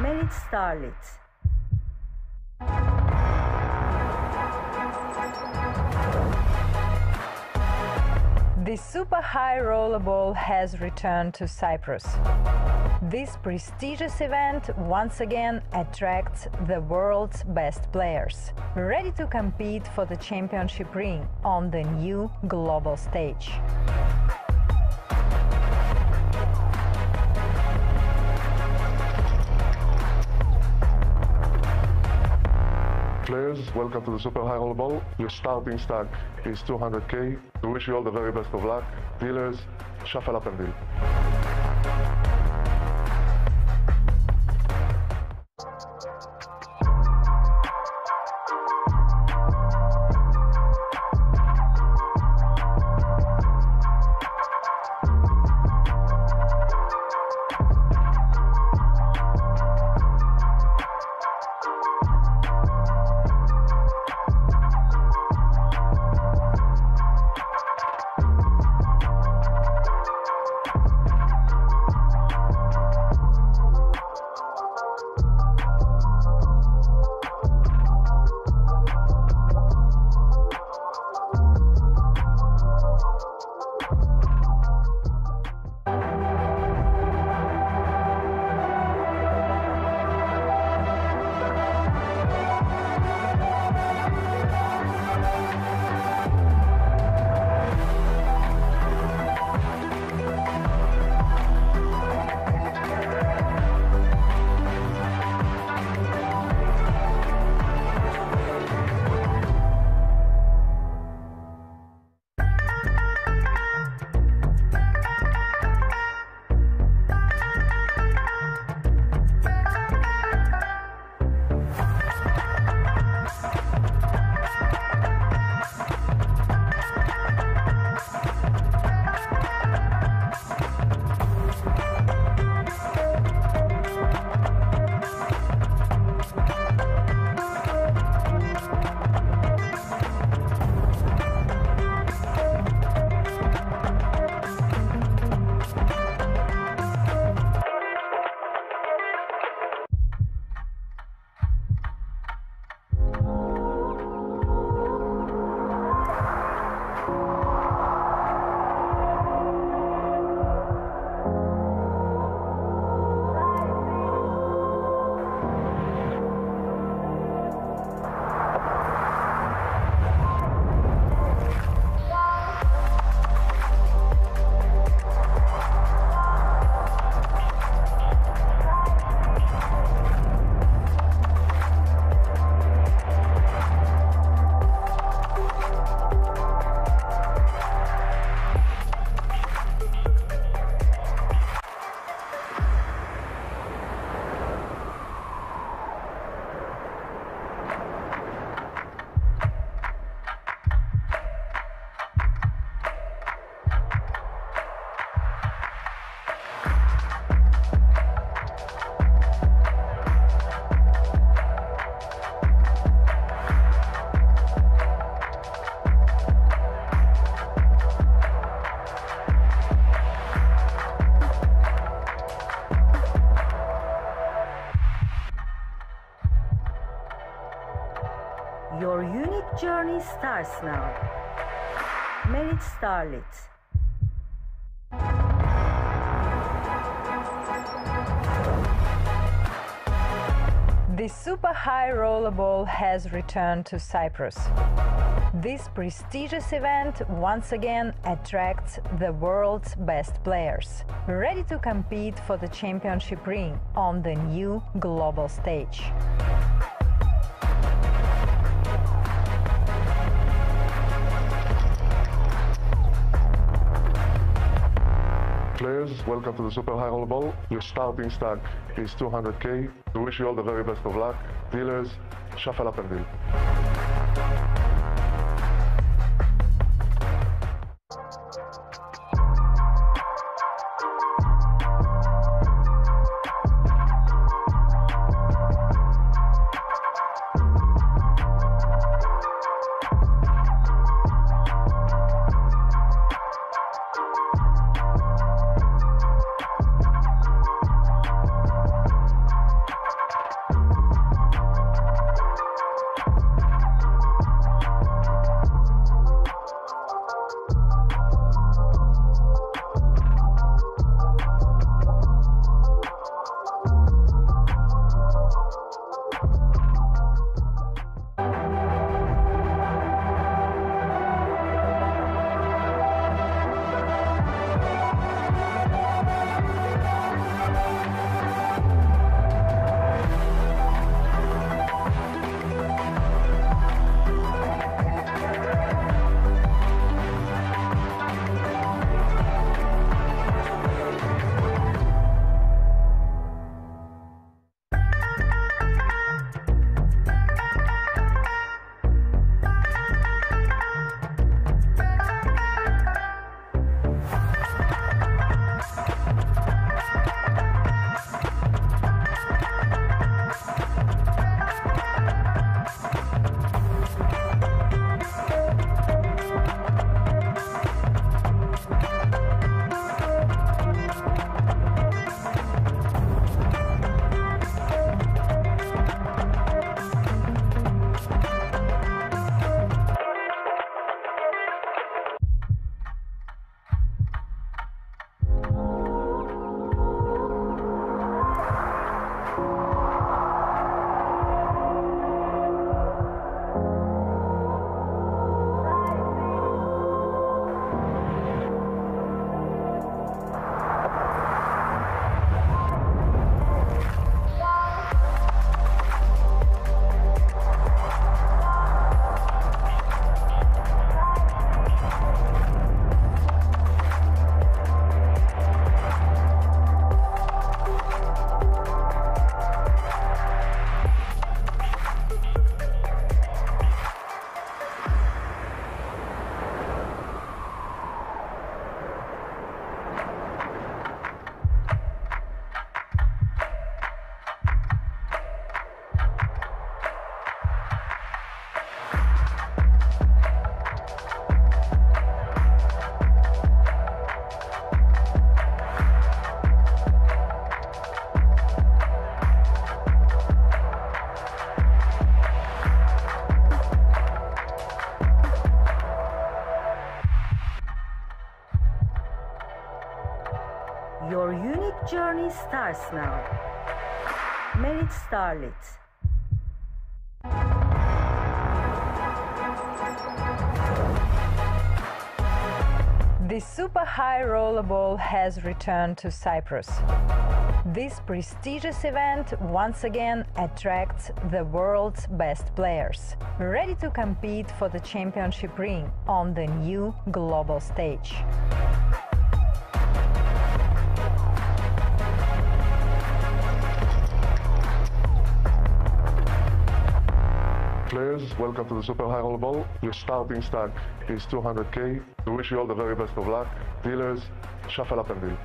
Merit Starlet. The Super High Rollerball has returned to Cyprus. This prestigious event once again attracts the world's best players, ready to compete for the championship ring on the new global stage. Players, welcome to the Super High Rollerball. Your starting stack is 200k. We wish you all the very best of luck. Dealers, shuffle up and deal. journey starts now. Merit Starlet. The super high rollerball has returned to Cyprus. This prestigious event once again attracts the world's best players, ready to compete for the championship ring on the new global stage. Players, welcome to the Super High Rollerball. Your starting stack is 200k. We wish you all the very best of luck. Dealers, shuffle up and deal. Your unique journey starts now. Merit Starlet. The super high rollerball has returned to Cyprus. This prestigious event once again attracts the world's best players, ready to compete for the championship ring on the new global stage. Players, welcome to the Super High Rollerball. Your starting stack is 200k. We wish you all the very best of luck. Dealers, shuffle up and deal.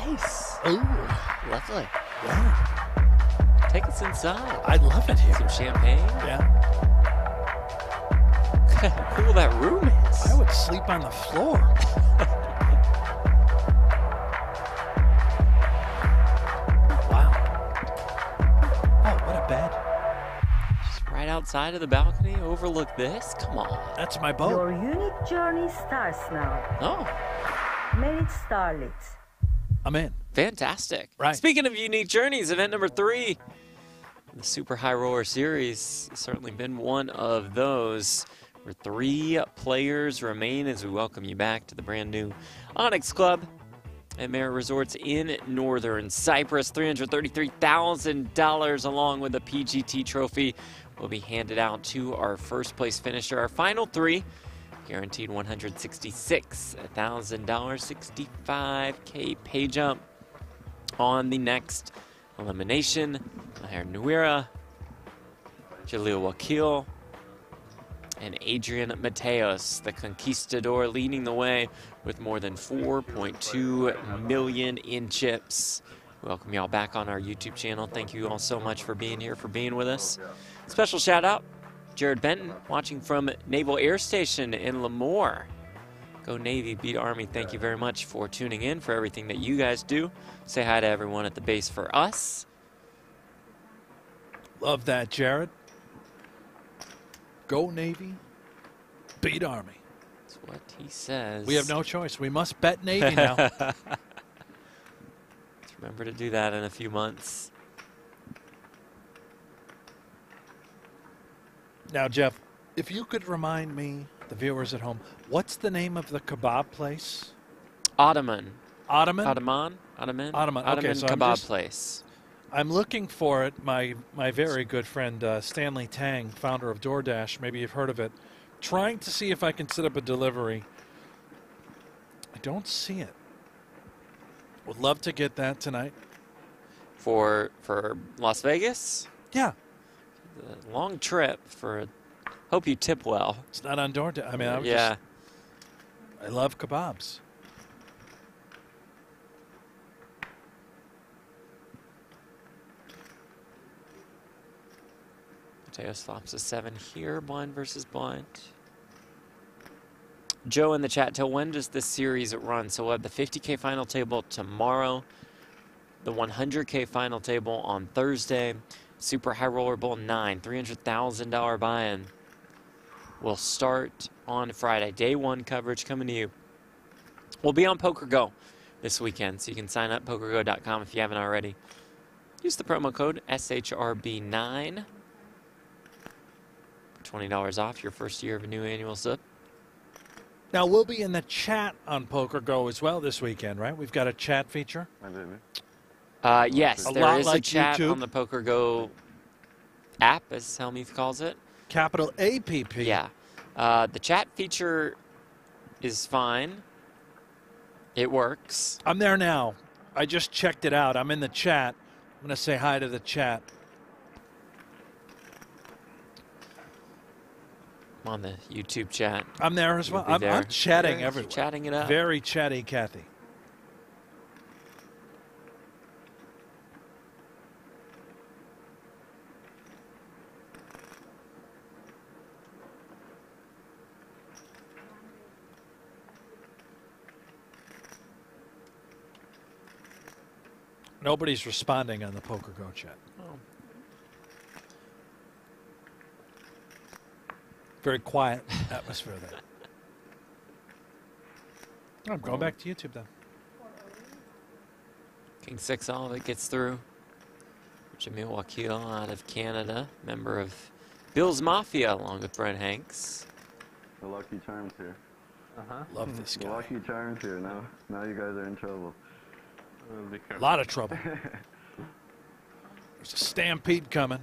Nice. Ooh. Lovely. Yeah. Take us inside. I love it here. Some champagne. Yeah. How cool that room is. I would sleep on the floor. Wow. Oh, what a bed. Just right outside of the balcony, overlook this. Come on. That's my boat. Your unique journey starts now. Oh, Merit Starlit. I'm in. fantastic. Right. Speaking of unique journeys, event number 3, the Super High Roller Series has certainly been one of those. Where 3 players remain as we welcome you back to the brand new Onyx Club at Maher Resorts in Northern Cyprus. $333,000 along with a PGT trophy will be handed out to our first place finisher. Our final 3 guaranteed $166,000, 65K pay jump on the next elimination. Maher Nouira, Jamil Wakil, and Adrian Mateos, the conquistador, leading the way with more than 4.2 million in chips. Welcome y'all back on our YouTube channel. Thank you all so much for being here, for being with us. Special shout out, Jared Benton, watching from Naval Air Station in Lemoore. Go Navy, beat Army. Thank you very much for tuning in, for everything that you guys do. Say hi to everyone at the base for us. Love that, Jared. Go Navy, beat Army. That's what he says. We have no choice. We must bet Navy now. Let's remember to do that in a few months. Now, Jeff, if you could remind me, the viewers at home, what's the name of the kebab place? Ottoman. Ottoman? Ottoman? Okay, so Kebab place. I'm looking for it. My very good friend Stanley Tang, founder of DoorDash, maybe you've heard of it, trying to see if I can set up a delivery. I don't see it. Would love to get that tonight. For Las Vegas? Yeah. A long trip for. Hope you tip well. It's not on DoorDash. I mean, I love kebabs. Mateos flops a 7 here. Blind versus blind. Joe in the chat, till when does this series run? So we'll have the 50K final table tomorrow, the 100K final table on Thursday, Super High Roller Bowl 9, $300,000 buy-in will start on Friday. Day 1 coverage coming to you. We'll be on pokergo this weekend, so you can sign up pokergo.com if you haven't already. Use the promo code SHRB9. $20 off your first year of a new annual sub. Now, we'll be in the chat on PokerGo as well this weekend, right? We've got a chat feature. Yes, a there lot is like a chat YouTube. on the PokerGo app, as Helmuth calls it. Capital APP. Yeah. The chat feature is fine. It works. I'm there now. I just checked it out. I'm in the chat. I'm going to say hi to the chat. I'm on the YouTube chat. I'm there as well. You'll be I'm there. chatting Yeah, everywhere. Chatting it up. Very chatty, Kathy. Nobody's responding on the PokerGo chat. Oh. Very quiet atmosphere there. I'm going back to YouTube then. King 6, all of it gets through. Jamil Wakil out of Canada, member of Bill's Mafia, along with Brent Hanks. The Lucky Charms here. Love this guy. The Lucky Charms here. Now you guys are in trouble. A lot of trouble. There's a stampede coming.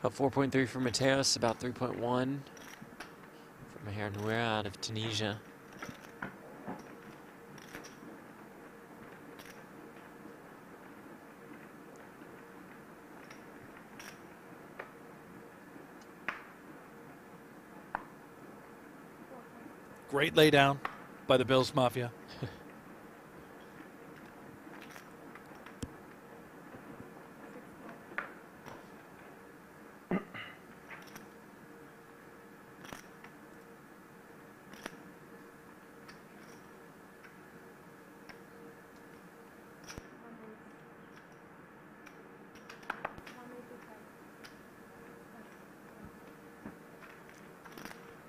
About 4.3 for Mateos, about 3.1 for Maher Nouira out of Tunisia. Great laydown by the Bills Mafia.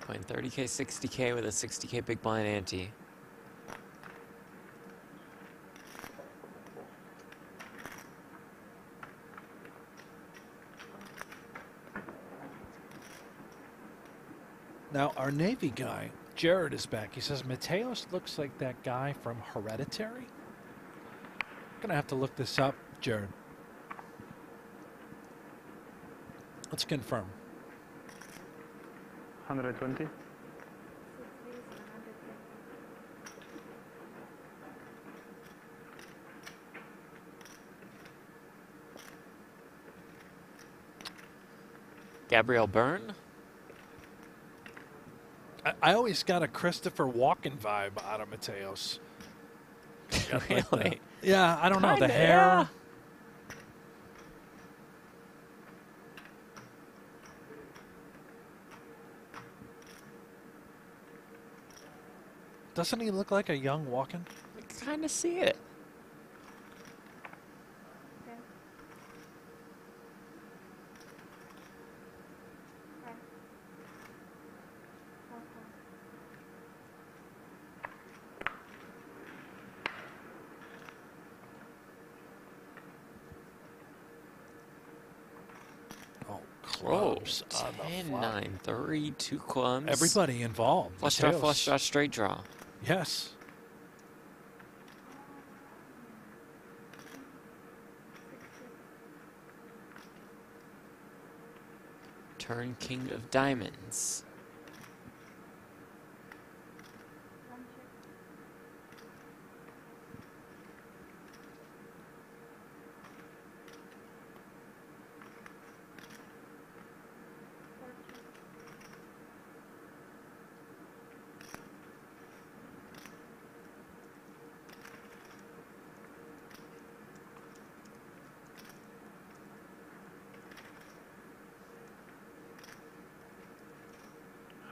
Playing 30K, 60K with a 60K big blind ante. Now, our Navy guy, Jared, is back. He says, Mateos looks like that guy from Hereditary. I'm going to have to look this up, Jared. Let's confirm. 120. Gabriel Byrne? I always got a Christopher Walken vibe out of Mateos. Really? Yeah, I don't know. The Kinda, hair. yeah. Doesn't he look like a young Walken? I kind of see it. Clubs on the 10, flop. 9, 3, 2 clubs. Everybody involved. Flush Mateos. draw, straight draw. Yes. Turn king of diamonds.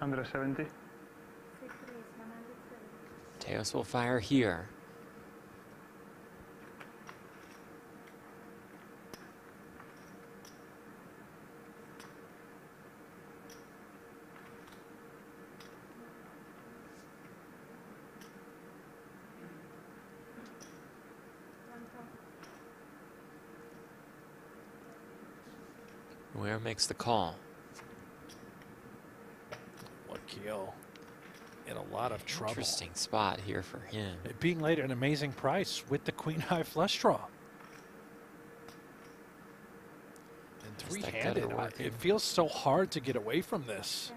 $170. Mateos will fire here. Where makes the call? Wakil in a lot of trouble. Interesting spot here for him. It being laid at an amazing price with the queen high flush draw. And Is that three-handed. gutter working? It feels so hard to get away from this.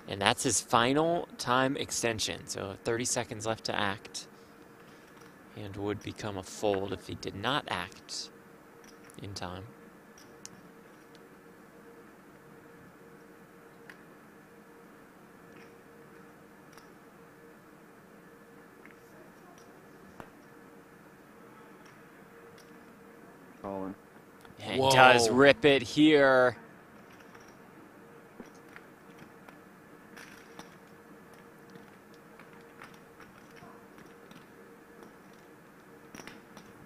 And that's his final time extension. So 30 seconds left to act. And would become a fold if he did not act in time. Colin. And he does rip it here.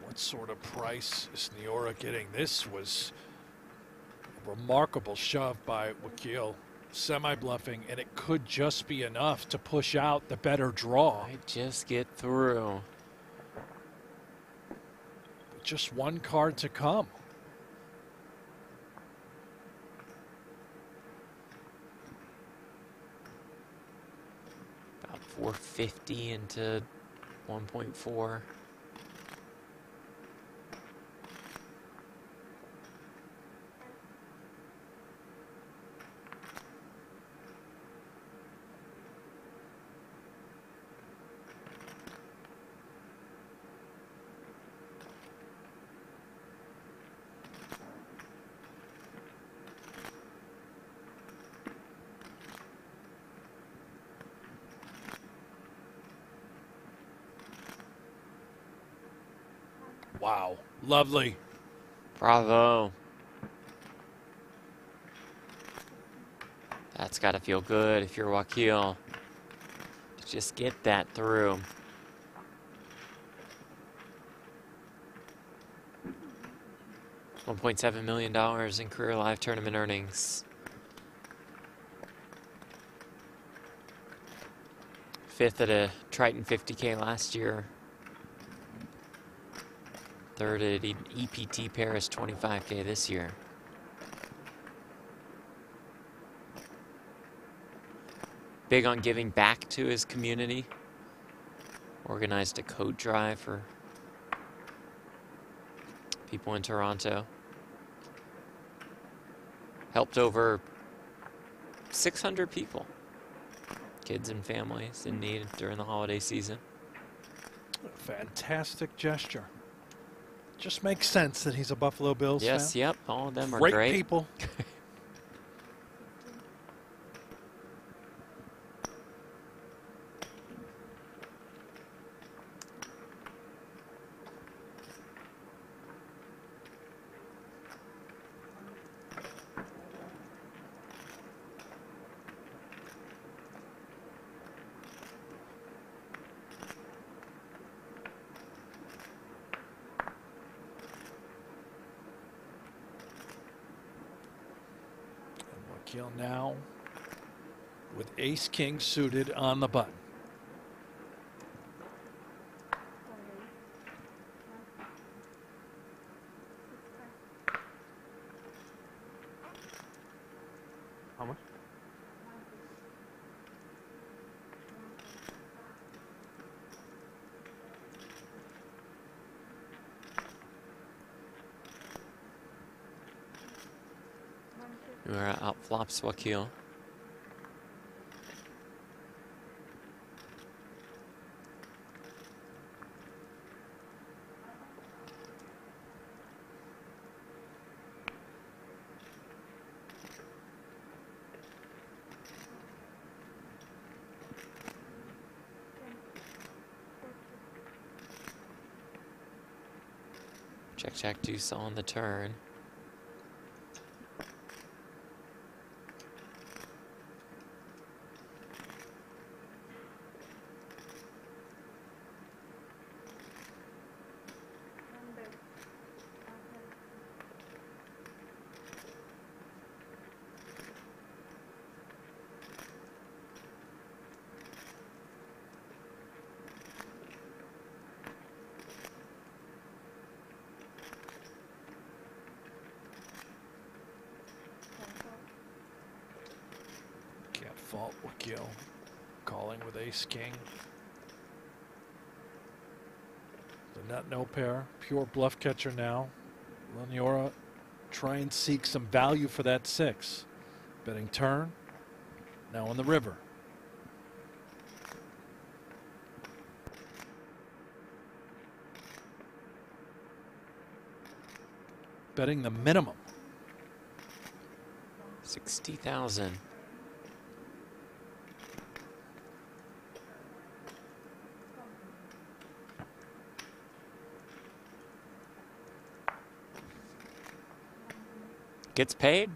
What sort of price is Nouira getting? This was a remarkable shove by Wakil. Semi-bluffing, and it could just be enough to push out the better draw. Might just get through. Just one card to come. About 450 into 1.4. Wow. Lovely. Bravo. That's got to feel good if you're Wakil. Just get that through. $1.7 million in career live tournament earnings. 5th at a Triton 50K last year. 3rd at EPT Paris 25K this year. Big on giving back to his community. Organized a code drive for people in Toronto. Helped over 600 people, kids and families in need during the holiday season. Fantastic gesture. Just makes sense that he's a Buffalo Bills fan. Yes, yep, all of them are Great great. people. Wakil now with ace-king suited on the button. How much? Nouira outflops Wakil. Check, check, deuce on the turn. Can't fault Wakil calling with ace-king. The nut no pair, pure bluff catcher now. Ren Lin try and seek some value for that 6. Betting turn, now on the river. Betting the minimum. 60,000. Gets paid.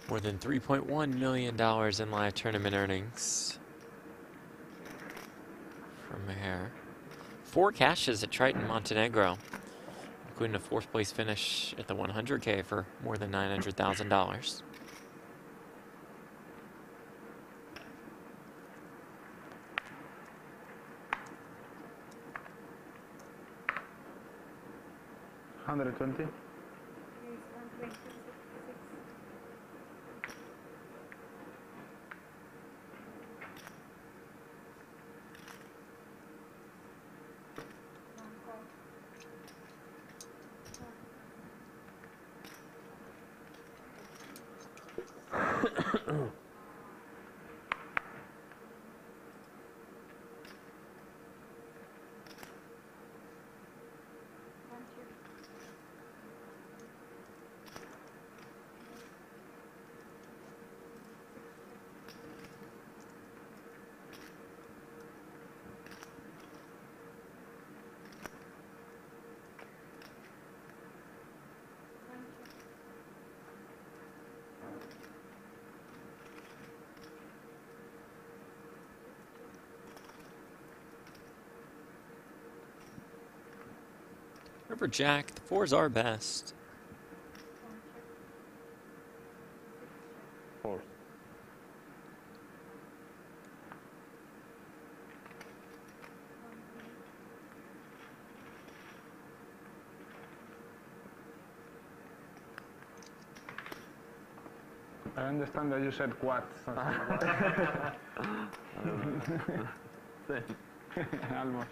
More than $3.1 million in live tournament earnings from Maher. 4 cashes at Triton Montenegro, including a 4th place finish at the 100K for more than $900,000. $120. River Jack, the 4s are best. 4. I understand that you said quad. Almost.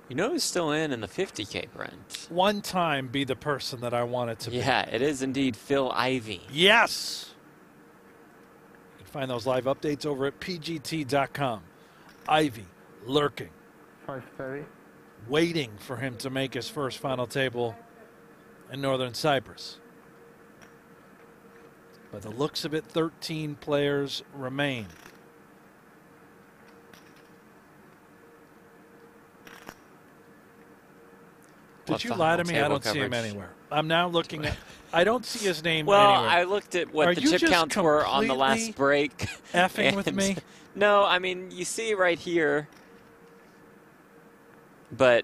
You know who's still in the 50K, Brent? One time be the person that I want it to be. Yeah, it is indeed Phil Ivey. Yes! You can find those live updates over at pgt.com. Ivey lurking. 530. Waiting for him to make his first final table in Northern Cyprus. By the looks of it, 13 players remain. Did you lie to me? I don't see him anywhere. I'm now looking at. I don't see his name anywhere. Well, I looked at what the chip counts were on the last break. Effing with me? No, I mean, you see right here. But,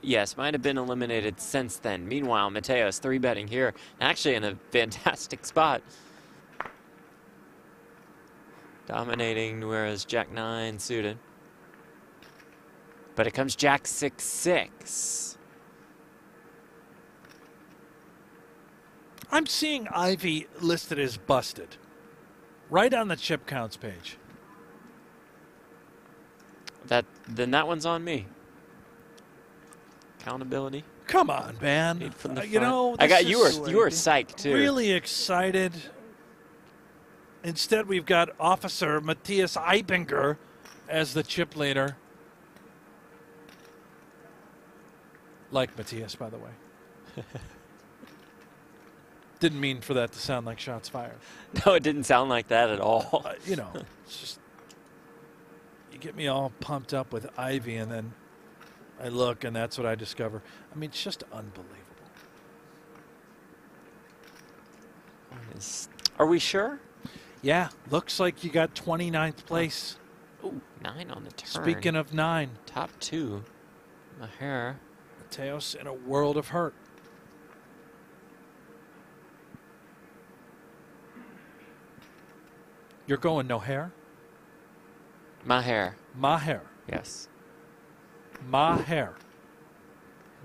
yes, might have been eliminated since then. Meanwhile, Mateos 3-betting here. Actually in a fantastic spot. Dominating Nouira's Jack-9 suited. But it comes Jack 6-6. I'm seeing Ivey listed as busted. Right on the chip counts page. Then that one's on me. Accountability. Come on, man. You know, I got you were psyched too. Really excited. Instead, we've got Officer Matthias Eibinger as the chip leader. Like Matthias, by the way. Didn't mean for that to sound like shots fired. No, it didn't sound like that at all. You know, it's just you get me all pumped up with Ivey, and then I look, and that's what I discover. I mean, it's just unbelievable. Are we sure? Yeah, looks like you got 29th place. Ooh, 9 on the turn. Speaking of 9. Top 2. Maher. Mateos in a world of hurt. You're going no hair? Maher. Maher. Yes. Maher.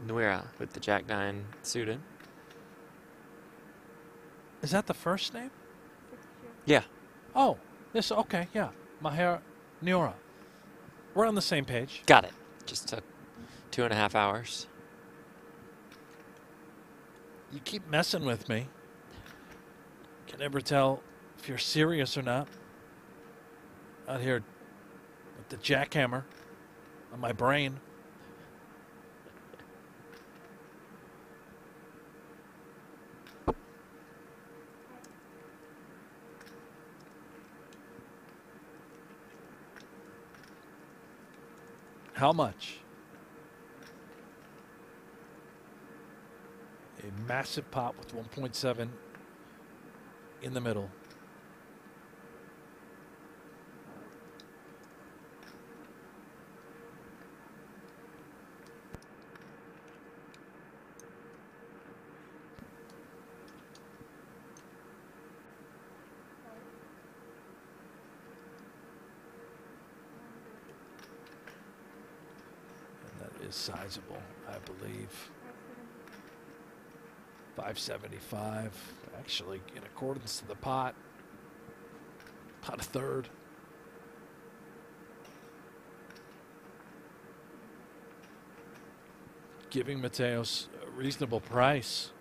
Nouira with the Jack-9 suited. Is that the first name? Yeah. Oh, this, okay, yeah. Maher Nouira. We're on the same page. Got it. Just took 2.5 hours. You keep messing with me. Can never tell if you're serious or not. Out here with the jackhammer on my brain. How much? A massive pot with 1.7 in the middle. Sizable, I believe. 575, actually in accordance to the pot. Pot a third. Giving Mateos a reasonable price.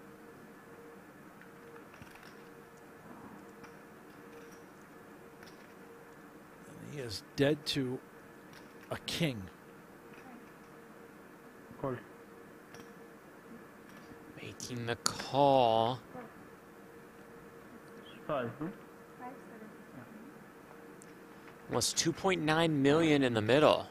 And he is dead to a king. Call. Making the call. 5, no? Almost 2.9 million in the middle.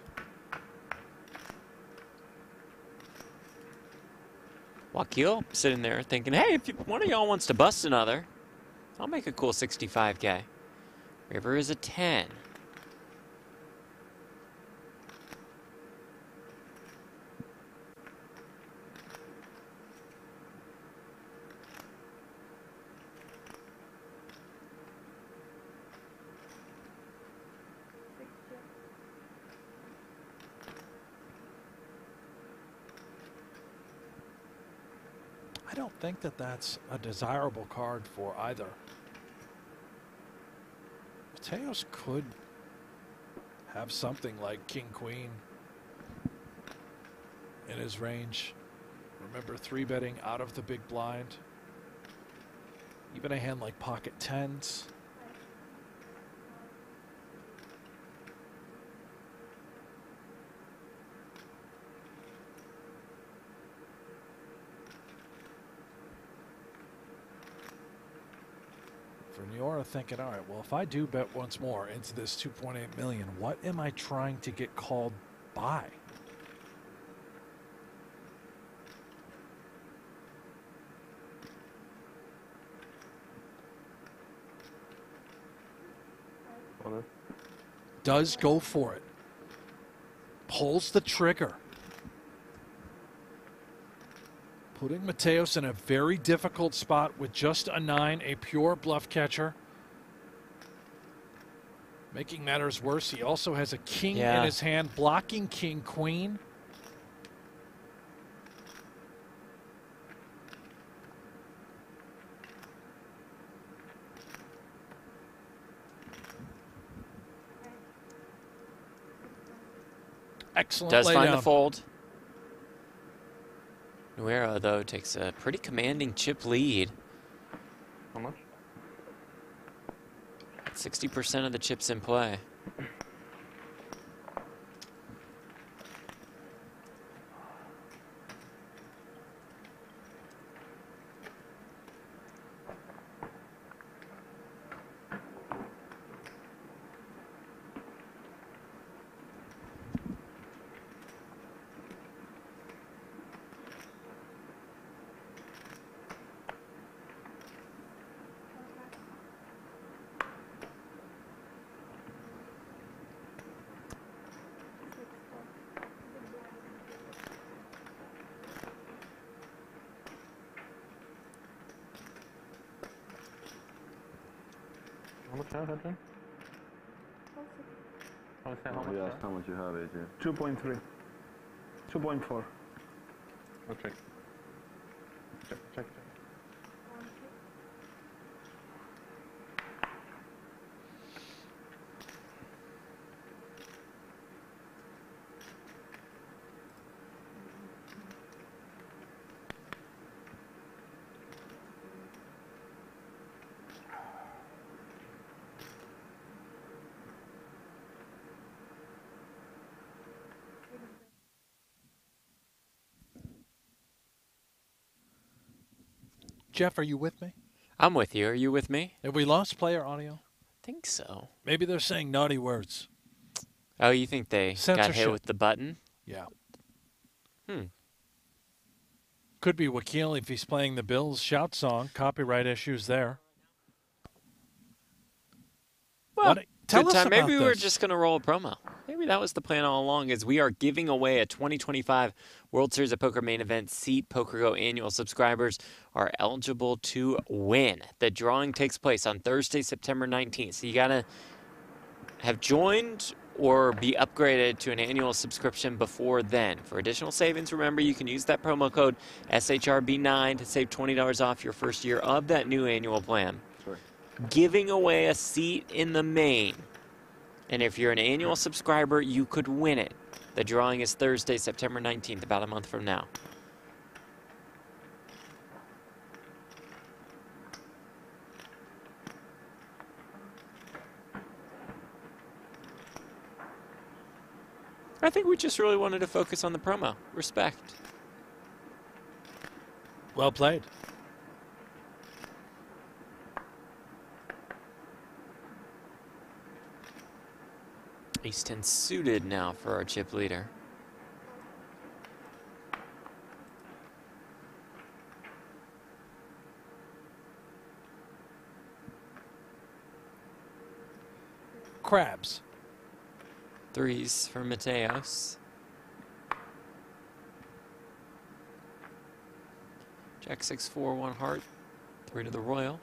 Wakil sitting there thinking, hey, if one of y'all wants to bust another, I'll make a cool 65K. River is a 10. I don't think that that's a desirable card for either. Mateos could have something like King Queen in his range. Remember 3-betting out of the big blind. Even a hand like pocket tens. Nouira thinking, all right, well, if I do bet once more into this 2.8 million, what am I trying to get called by? Does go for it. Pulls the trigger. Putting Mateos in a very difficult spot with just a 9, a pure bluff catcher. Making matters worse, he also has a king in his hand, blocking King Queen. Excellent Does laydown. find the fold. Nouira, though, takes a pretty commanding chip lead. How much? 60% of the chips in play. How much you have, Adrian? I was saying how much He you asked have? how much you have, Adrian. 2.3. 2.4. I'll check. Check. Jeff, are you with me? I'm with you. Are you with me? Have we lost player audio? I think so. Maybe they're saying naughty words. Oh, you think they got hit Censorship. with the button? Yeah. Hmm. Could be Wakil if he's playing the Bills shout song. Copyright issues there. Well, tell good us time. about Maybe we were this. just going to roll a promo. Maybe that was the plan all along, is we are giving away a 2025 World Series of Poker main event seat. PokerGo annual subscribers are eligible to win. The drawing takes place on Thursday, September 19th. So you got to have joined or be upgraded to an annual subscription before then. For additional savings, remember, you can use that promo code SHRB9 to save $20 off your first year of that new annual plan. Sorry. Giving away a seat in the main. And if you're an annual subscriber, you could win it. The drawing is Thursday, September 19th, about a month from now. I think we just really wanted to focus on the promo. Respect. Well played. Ace-10 suited now for our chip leader. Crabs. Threes for Mateos. Jack 6-4, 1 heart. 3 to the royal.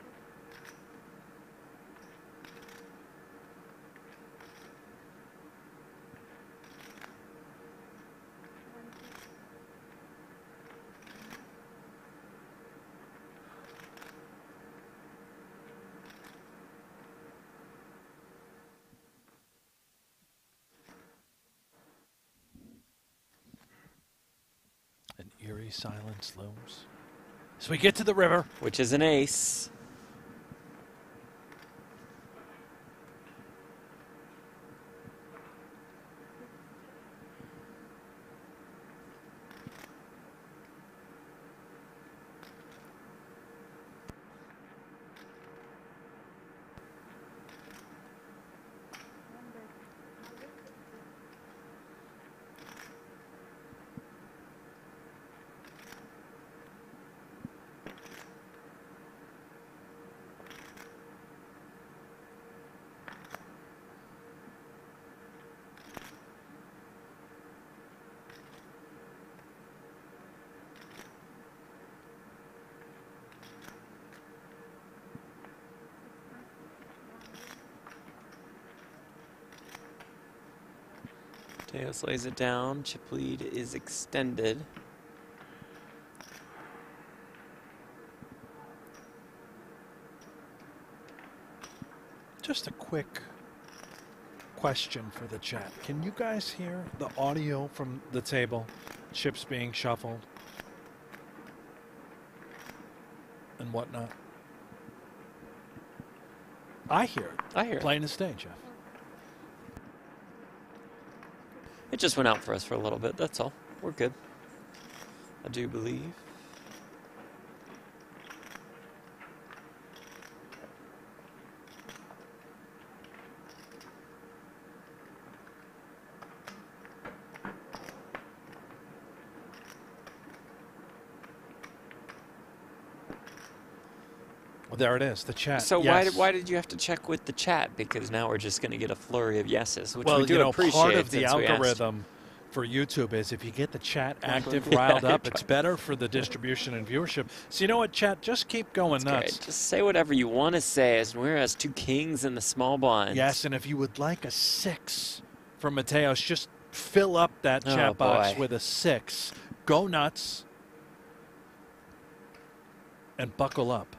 An eerie silence looms. So we get to the river. Which is an ace. Mateos lays it down. Chip lead is extended. Just a quick question for the chat. Can you guys hear the audio from the table? Chips being shuffled and whatnot? I hear it. I hear it. Plain as day, Jeff. It just went out for us for a little bit, that's all. We're good. I do believe. Well, there it is, the chat. So yes. why did you have to check with the chat? Because now we're just going to get a flurry of yeses, which well, we do appreciate. Part of the since we asked. algorithm for YouTube is if you get the chat active, riled up, it's better for the distribution and viewership. So you know what, chat? Just keep going nuts. Great. Just say whatever you want to say, as Nouira has 2 kings in the small blinds. Yes, and if you would like a 6 from Mateos, just fill up that chat box with a 6. Go nuts and buckle up.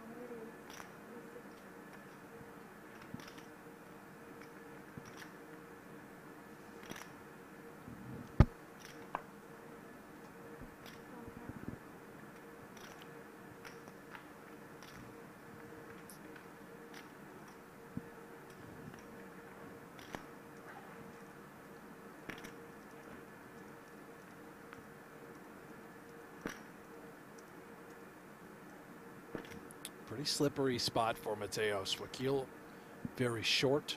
Pretty slippery spot for Mateos. Wakil very short.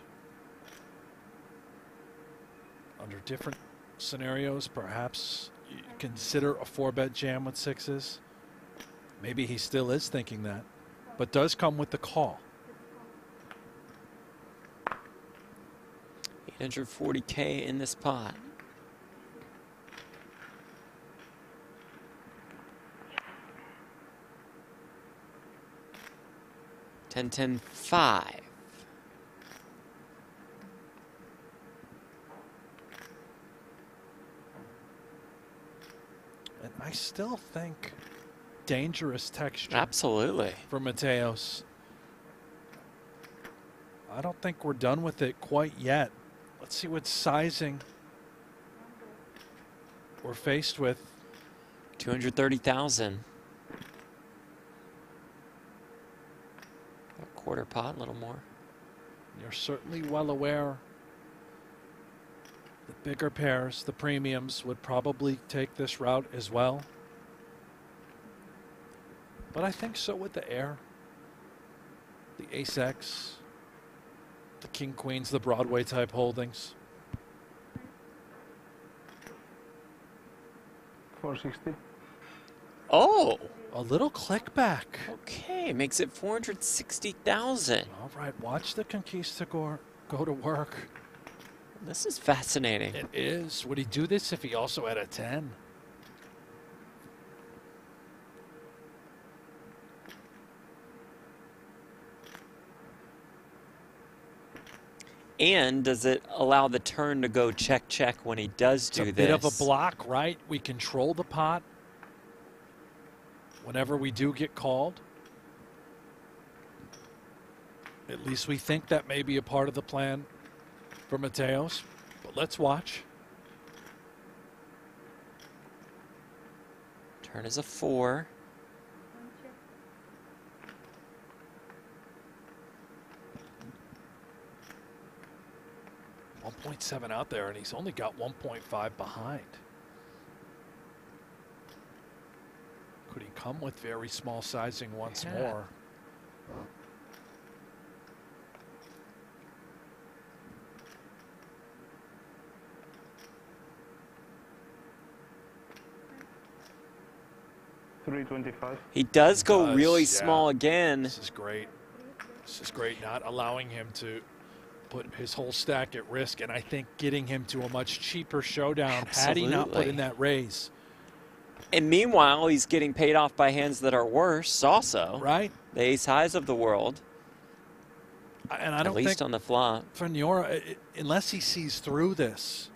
Under different scenarios, perhaps you consider a 4-bet jam with 6s. Maybe he still is thinking that, but does come with the call. $840K in this pot. $10-10-5. And I still think dangerous texture. Absolutely. For Mateos. I don't think we're done with it quite yet. Let's see what sizing we're faced with. 230,000. Quarter pot, a little more. You're certainly well aware the bigger pairs, the premiums, would probably take this route as well. But I think so with the air, the ace-X, the king-queens, the Broadway-type holdings. 460. Oh! A little click back. Okay, makes it 460,000. All right, watch the Conquistador go to work. This is fascinating. It is. Would he do this if he also had a 10? And does it allow the turn to go check, check when he does do it's a this? bit of a block, right? We control the pot whenever we do get called. At least we think that may be a part of the plan for Mateos. But let's watch. Turn is a 4. .7 out there, and he's only got 1.5 behind. Could he come with very small sizing once more? $325. He does go really small again. This is great. This is great, not allowing him to put his whole stack at risk, and I think getting him to a much cheaper showdown had he not put in that raise. And meanwhile, he's getting paid off by hands that are worse also. Right. The ace highs of the world. And I don't at least on the flop. For Nouira, unless he sees through this,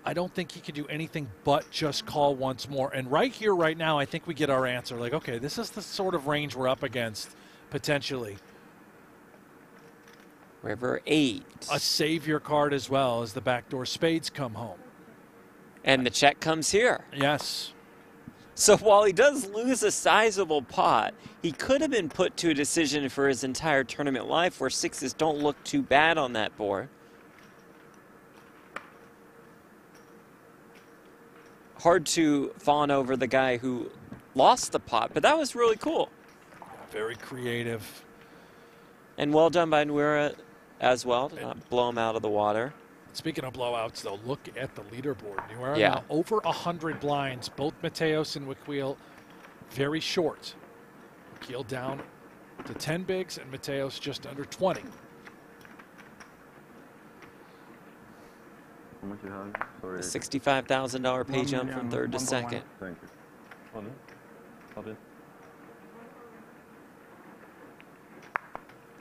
I don't think he could do anything but just call once more. And right here, right now, I think we get our answer. Like, okay, this is the sort of range we're up against, potentially. River 8. A savior card as well as the backdoor spades come home. And the check comes here. Yes. So while he does lose a sizable pot, he could have been put to a decision for his entire tournament life where sixes don't look too bad on that board. Hard to fawn over the guy who lost the pot, but that was really cool. Very creative. And well done by Nouira as well to not blow him out of the water. Speaking of blowouts, though, look at the leaderboard. Nouira Yeah. now over 100 blinds. Both Mateos and Wakil very short. Wakil down to 10 bigs and Mateos just under 20. How much you have? Sorry. A $65,000 pay jump from third to second. Thank you.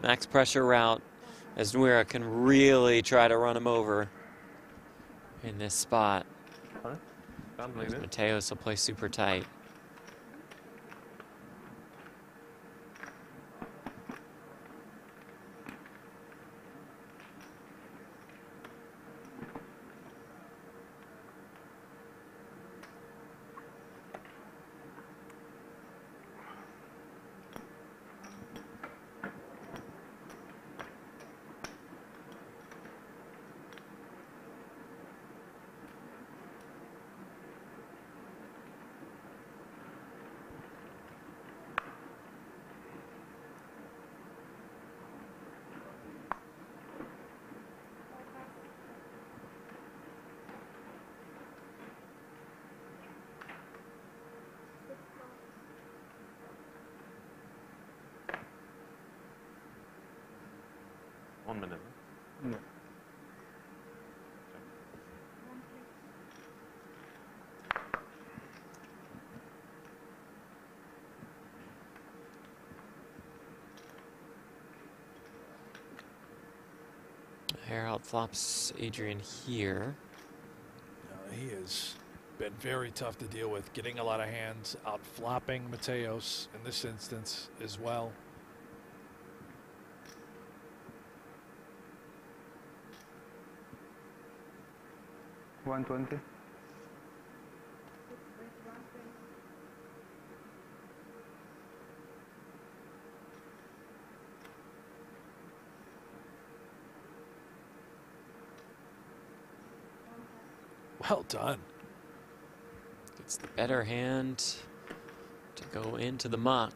Max pressure route as Nouira can really try to run him over in this spot. Mateos will play super tight. No. Harold flops Adrian here. He has been very tough to deal with, getting a lot of hands out, flopping Mateos in this instance as well. $120. Well done. It's the better hand. go into the muck.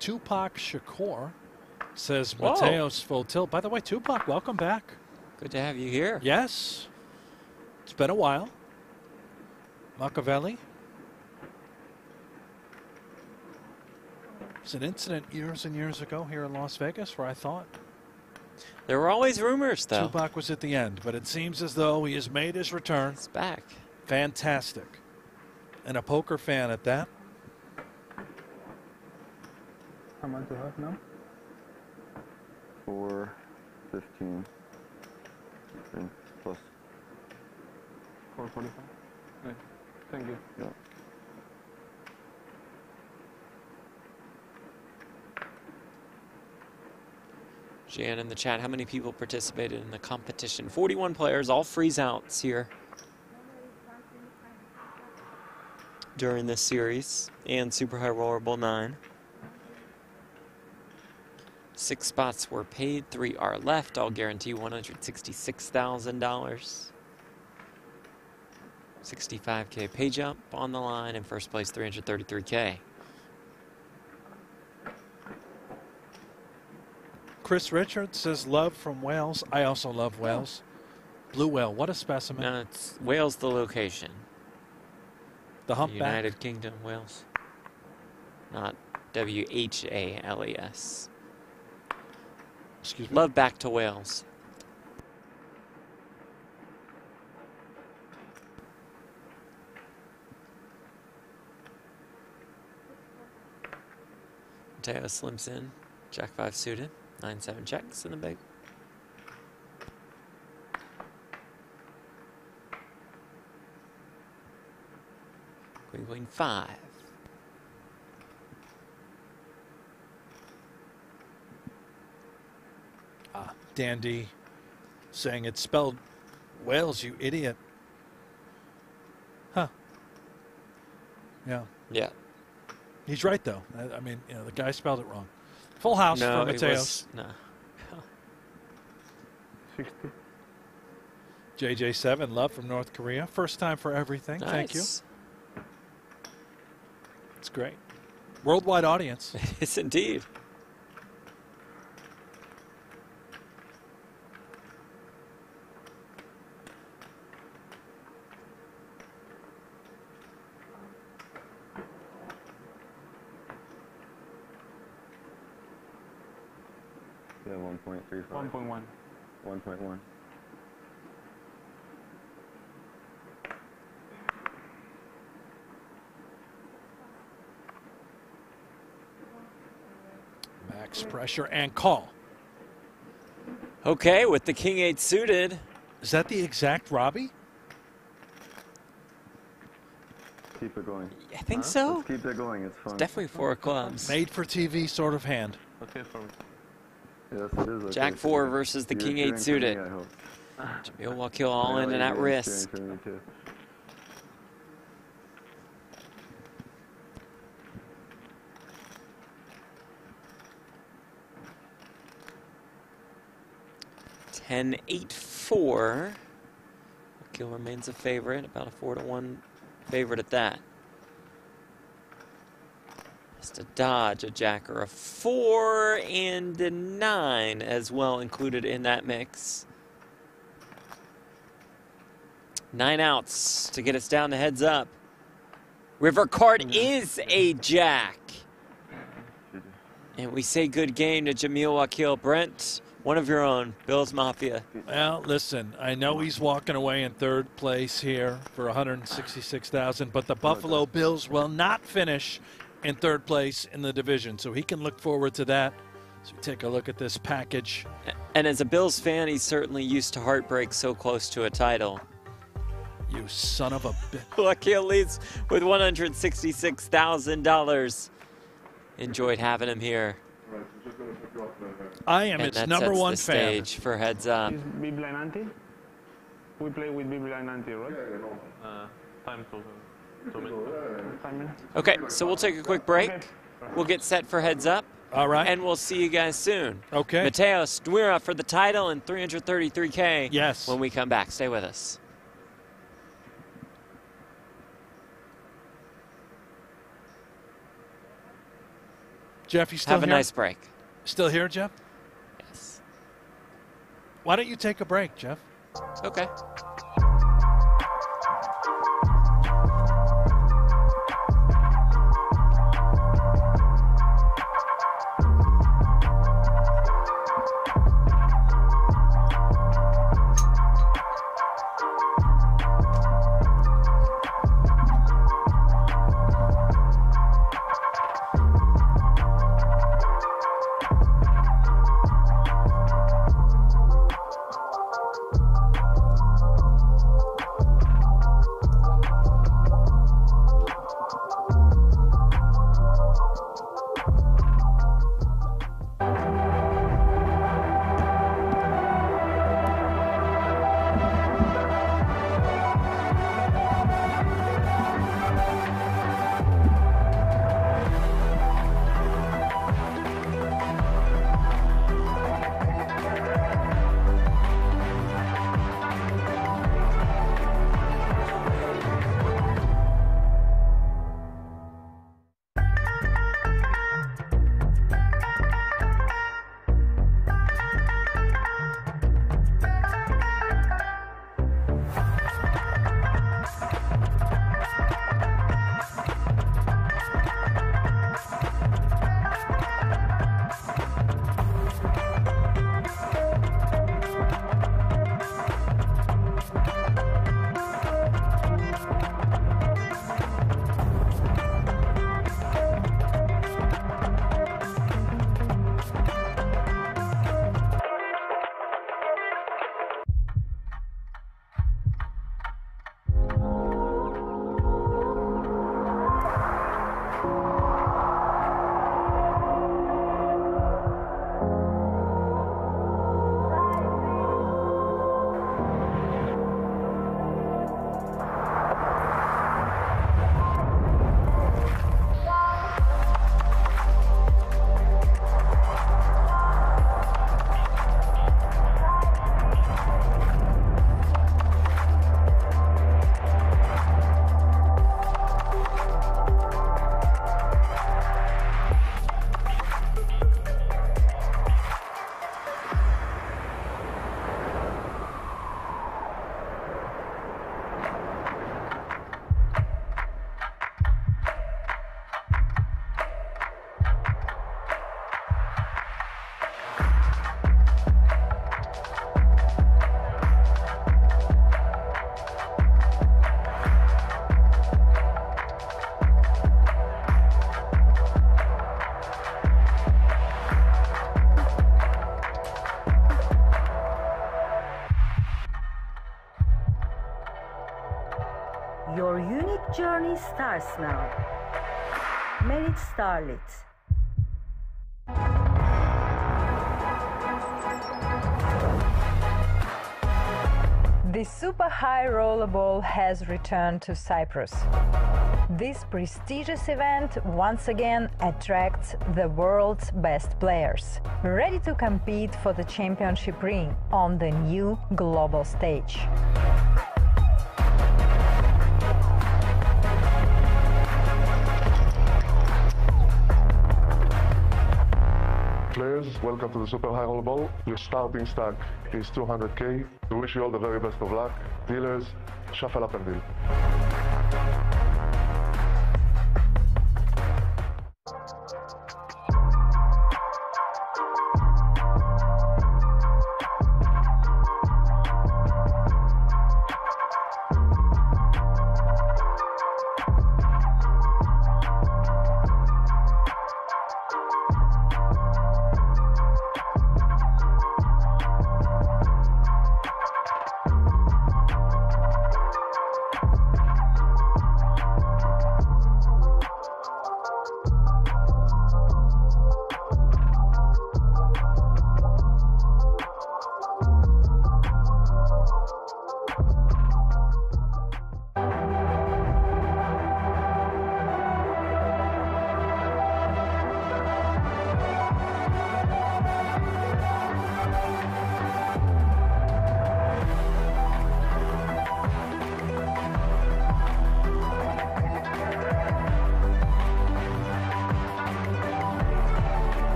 Tupac Shakur says Mateos full tilt. By the way, Tupac, welcome back. Good to have you here. Yes. It's been a while. Machiavelli. It's an incident years and years ago here in Las Vegas where I thought there were always rumors, though. Tupac was at the end, but it seems as though he has made his return. He's back. Fantastic. And a poker fan at that. How much do you have now? 415. Plus. 445. Right. Thank you. Yeah. Jan in the chat, how many people participated in the competition? 41 players, all freeze outs here during this series and Super High Roller Bowl 9. 6 spots were paid, 3 are left. All guarantee $166,000. 65K pay jump on the line, and first place $333K. Chris Richards says love from Wales. I also love Wales. Blue whale, what a specimen. No, it's Wales, the location. The humpback. United Kingdom, Wales. Not WHALES. Excuse me. Love back to Wales. Mateos slims in. Jack 5 suited. 9-7 checks in the big. Queen 5. Dandy saying it's spelled Wales, you idiot. Huh. Yeah. Yeah. He's right, though. I mean, you know, the guy spelled it wrong. Full house no, for Mateos. No. 60. JJ7, love from North Korea. First time for everything. Nice. Thank you. It's great. Worldwide audience. It is indeed. Yeah, 1.35. 1.1. 1.1. Max pressure and call. Okay, with the King 8 suited. Is that the exact Robbie? Keep it going. I think so. Let's keep it going. It's fun. It's definitely 4 clubs. Made for TV sort of hand. Okay for me. Yes, it is. Okay. Jack 4 versus the King 8 suited. Me, I hope. Jamil Wakil all in and at risk. For me too. Ten 8-4. Wakil remains a favorite, about a 4-1 favorite at that. Just a dodge, a jack, or a 4 and a 9 as well included in that mix. 9 outs to get us down to heads up. River card is a jack. And we say good game to Jamil Wakil. Brent, one of your own, Bills Mafia. Well, listen, I know he's walking away in third place here for $166,000, but the Buffalo Bills will not finish in third place in the division, so he can look forward to that. So take a look at this package. And as a Bills fan, he's certainly used to heartbreak so close to a title. You son of a bitch. Wakil leads with $166,000. Enjoyed having him here. I am and its that number sets one the fan. stage for heads up. Is B blind ante? We play with B blind ante, right? time till 2 minutes. 5 minutes. Okay, so we'll take a quick break. We'll get set for heads up. All right. And we'll see you guys soon. Okay. Mateos, Nouira for the title and 333K. Yes. When we come back. Stay with us. Jeff, you still Have a here? nice break. Still here, Jeff? Yes. Why don't you take a break, Jeff? Okay. Your unique journey starts now. Merit Starlet. The super high rollerball has returned to Cyprus. This prestigious event once again attracts the world's best players, ready to compete for the championship ring on the new global stage. Players, welcome to the Super High Rollerball. Your starting stack is 200K. We wish you all the very best of luck. Dealers, shuffle up and deal.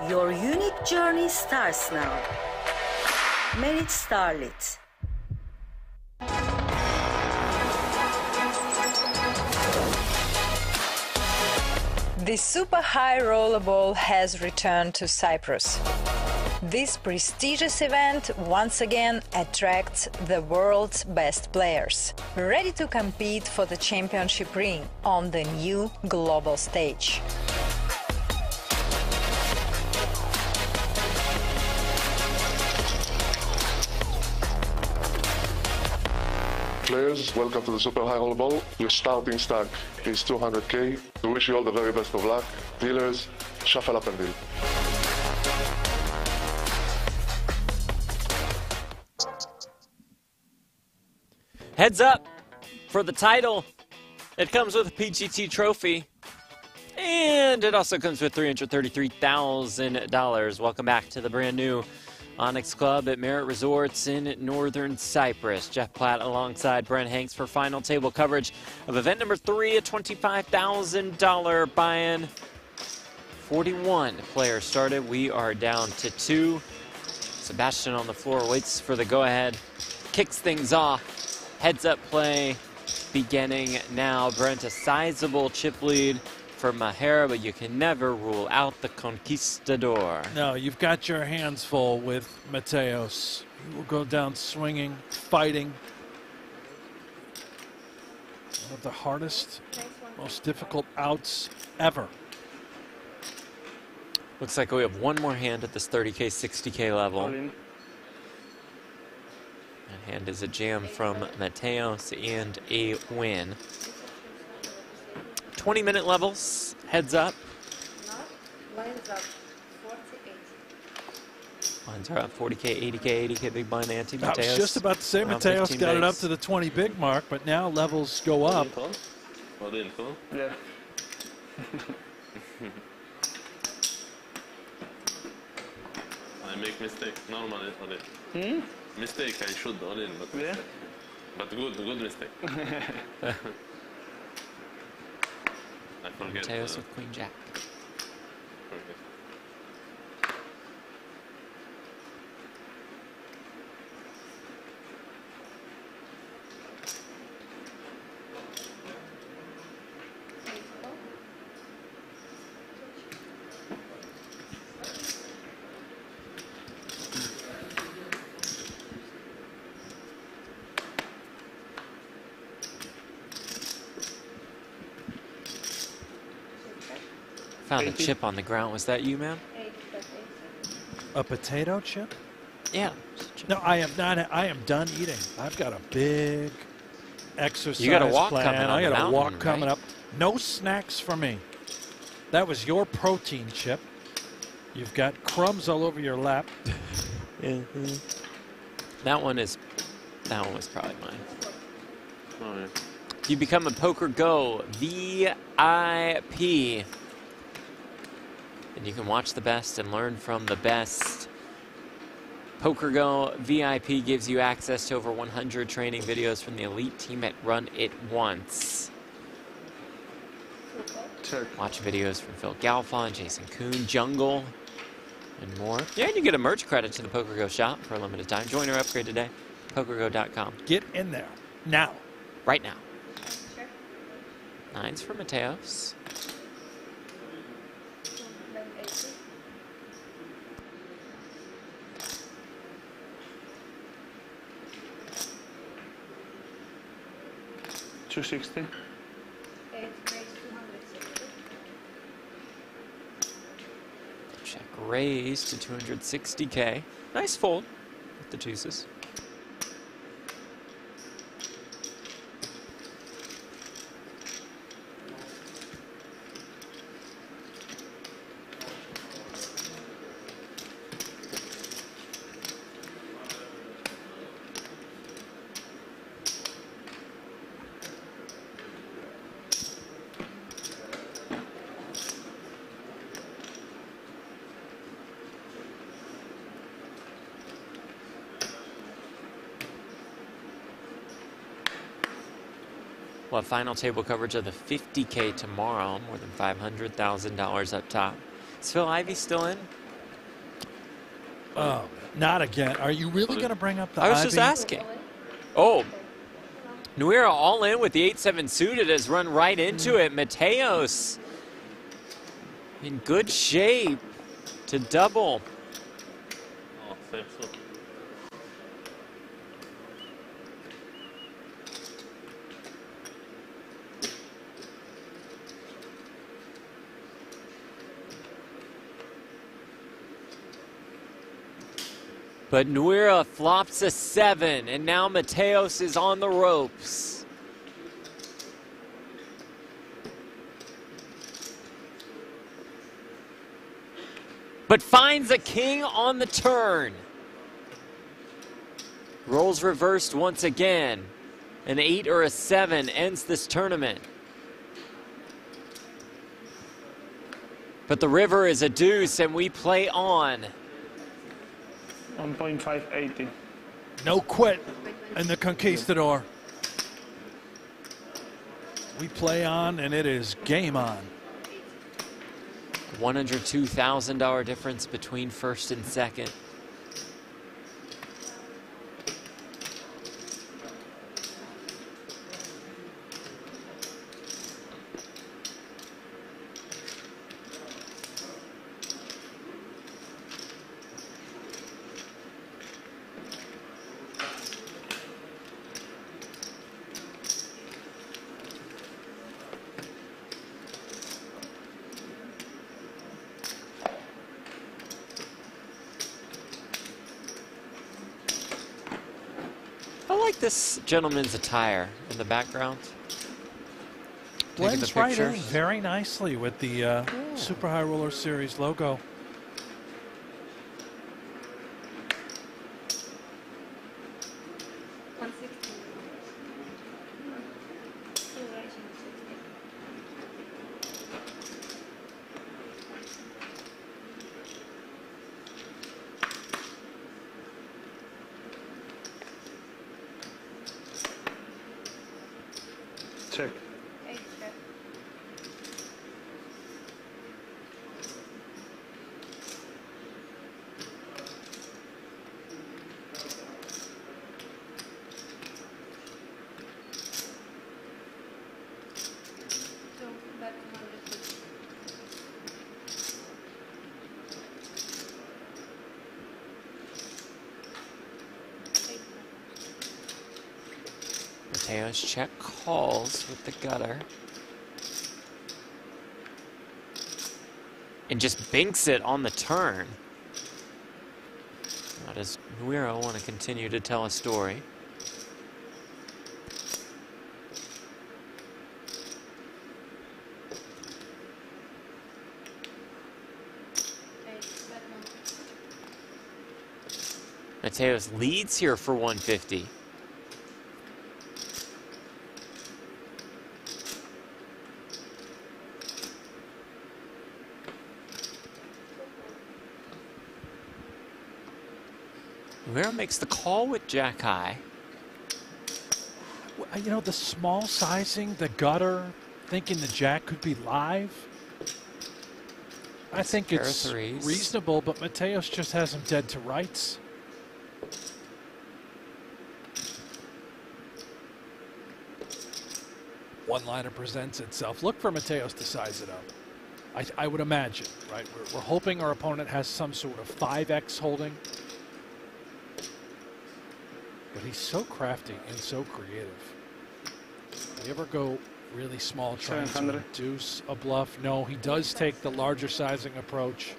Your unique journey starts now. Merit Starlit. The super high rollerball has returned to Cyprus. This prestigious event once again attracts the world's best players, ready to compete for the championship ring on the new global stage. Players, welcome to the Super High Rollerball. Your starting stack is 200K. We wish you all the very best of luck. Dealers, shuffle up and deal. Heads up for the title. It comes with a PGT trophy. And it also comes with $333,000. Welcome back to the brand new Onyx Club at Merit Resorts in Northern Cyprus. Jeff Platt alongside Brent Hanks for final table coverage of event number 3, a $25,000 buy-in. 41 players started. We are down to 2. Sebastian on the floor waits for the go-ahead. Kicks things off. Heads up play beginning now. Brent, a sizable chip lead for Maher, but you can never rule out the conquistador. No, you've got your hands full with Mateos. He will go down swinging, fighting. One of the hardest, most difficult outs ever. Looks like we have one more hand at this 30K, 60K level. That hand is a jam from Mateos and a win. 20-minute levels, heads up. Lines up 48. Lines are up 40K, 80K, 80K big blind ante. I was just about to say Mateos got it up to the 20 big mark, but now levels go up. Yeah. I make mistake normally all in. Mistake I should all in, but yeah. But good mistake. I forget. Mateos with Queen Jack. Forget. Found a chip on the ground. Was that you, ma'am? A potato chip? Yeah. No, I am not. I am done eating. I've got a big exercise You got a walk plan. coming on I the got a walk mountain, coming right? up. No snacks for me. That was your protein chip. You've got crumbs all over your lap. That one was probably mine. Oh, yeah. You become a pokergo VIP. And you can watch the best and learn from the best. pokergo VIP gives you access to over 100 training videos from the elite team at Run It Once. Watch videos from Phil Galfond, Jason Kuhn, Jungle, and more. Yeah, and you get a merch credit to the pokergo shop for a limited time. Join or upgrade today. pokergo.com. Get in there now. Right now. 9s for Mateos. $260. Check raise to 260K. Nice fold with the deuces. We'll have final table coverage of the 50K tomorrow, more than $500,000 up top. Is Phil Ivey still in? Oh, not again. Are you really going to bring up the I was IV? just asking. Oh, Nouira all in with the 8-7 suited has run right into it. Mateos in good shape to double. Oh, same slip. But Nouira flops a 7, and now Mateos is on the ropes. But finds a king on the turn. Rolls reversed once again. An 8 or a 7 ends this tournament. But the river is a deuce, and we play on. 1.580. No quit in the Conquistador. We play on, and it is game on. $102,000 difference between first and second. I like this gentleman's attire in the background. Taking the Blends right in pictures. very nicely with the Super High Roller Series logo. Check. Mateos check calls with the gutter. And just binks it on the turn. Now does Nouira want to continue to tell a story? Mateos leads here for 150. Nouira makes the call with Jack High. You know, the small sizing, the gutter, thinking the Jack could be live. I think it's reasonable, but Mateos just has him dead to rights. One-liner presents itself. Look for Mateos to size it up. I would imagine, right? We're hoping our opponent has some sort of 5x holding. But he's so crafty and so creative. Do you ever go really small trying to reduce a bluff? No, he does take the larger sizing approach.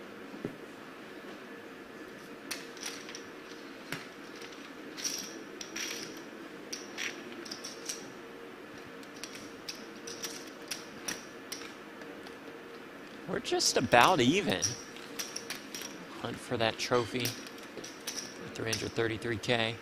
We're just about even. Hunt for that trophy. 333K.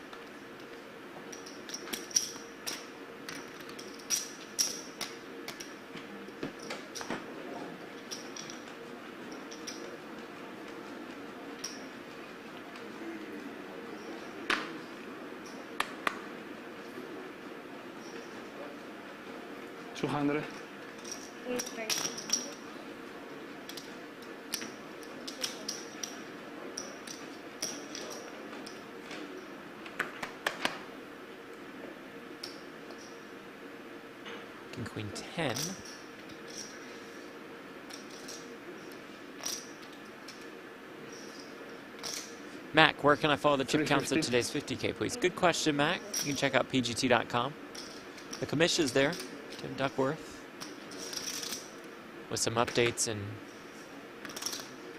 $200. King, Queen 10. Mac, where can I follow the chip counts at today's 50K, please? Good question, Mac. You can check out pgt.com. The commission's there, Tim Duckworth, with some updates and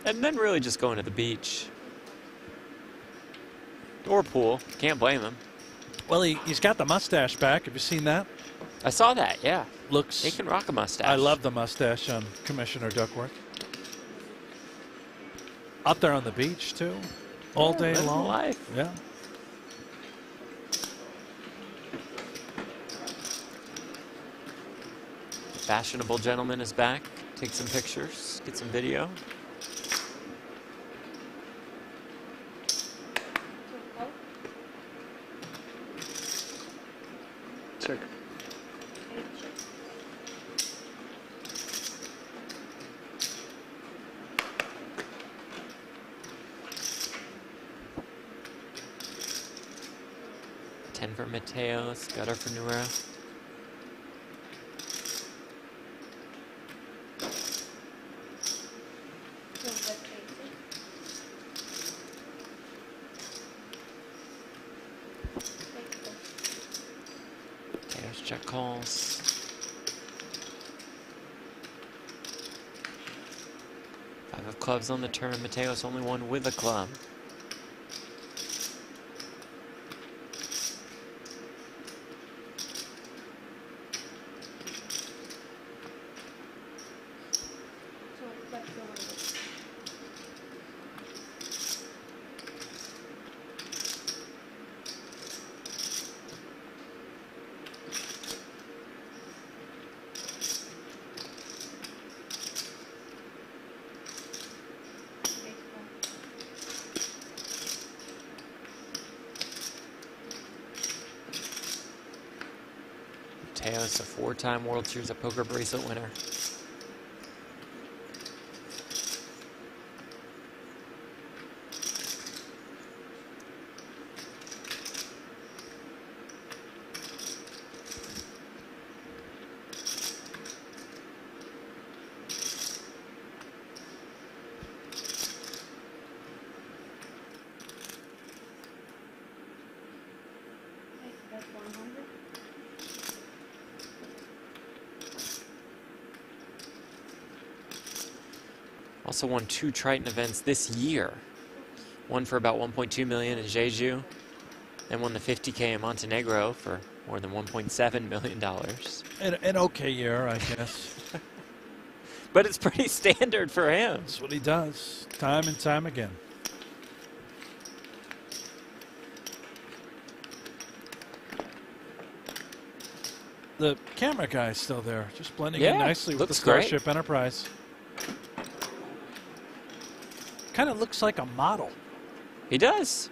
then really just going to the beach. Or pool. Can't blame him. Well, he's got the mustache back. Have you seen that? I saw that, yeah. Looks. He can rock a mustache. I love the mustache on Commissioner Duckworth. Out there on the beach, too. All day long. Life. Yeah. Fashionable gentleman is back. Take some pictures, get some video. Check. For Mateos, gutter for Nouira. Mateos check calls. 5 of clubs on the turn. Mateos only one with a club. Mateos, a 4-time World Series of Poker bracelet winner. Also won 2 Triton events this year. One for about 1.2 million in Jeju, and won the 50K in Montenegro for more than $1.7 million. An okay year, I guess. But it's pretty standard for him. That's what he does, time and time again. The camera guy's still there, just blending in nicely with the Starship Enterprise. Kind of looks like a model. He does.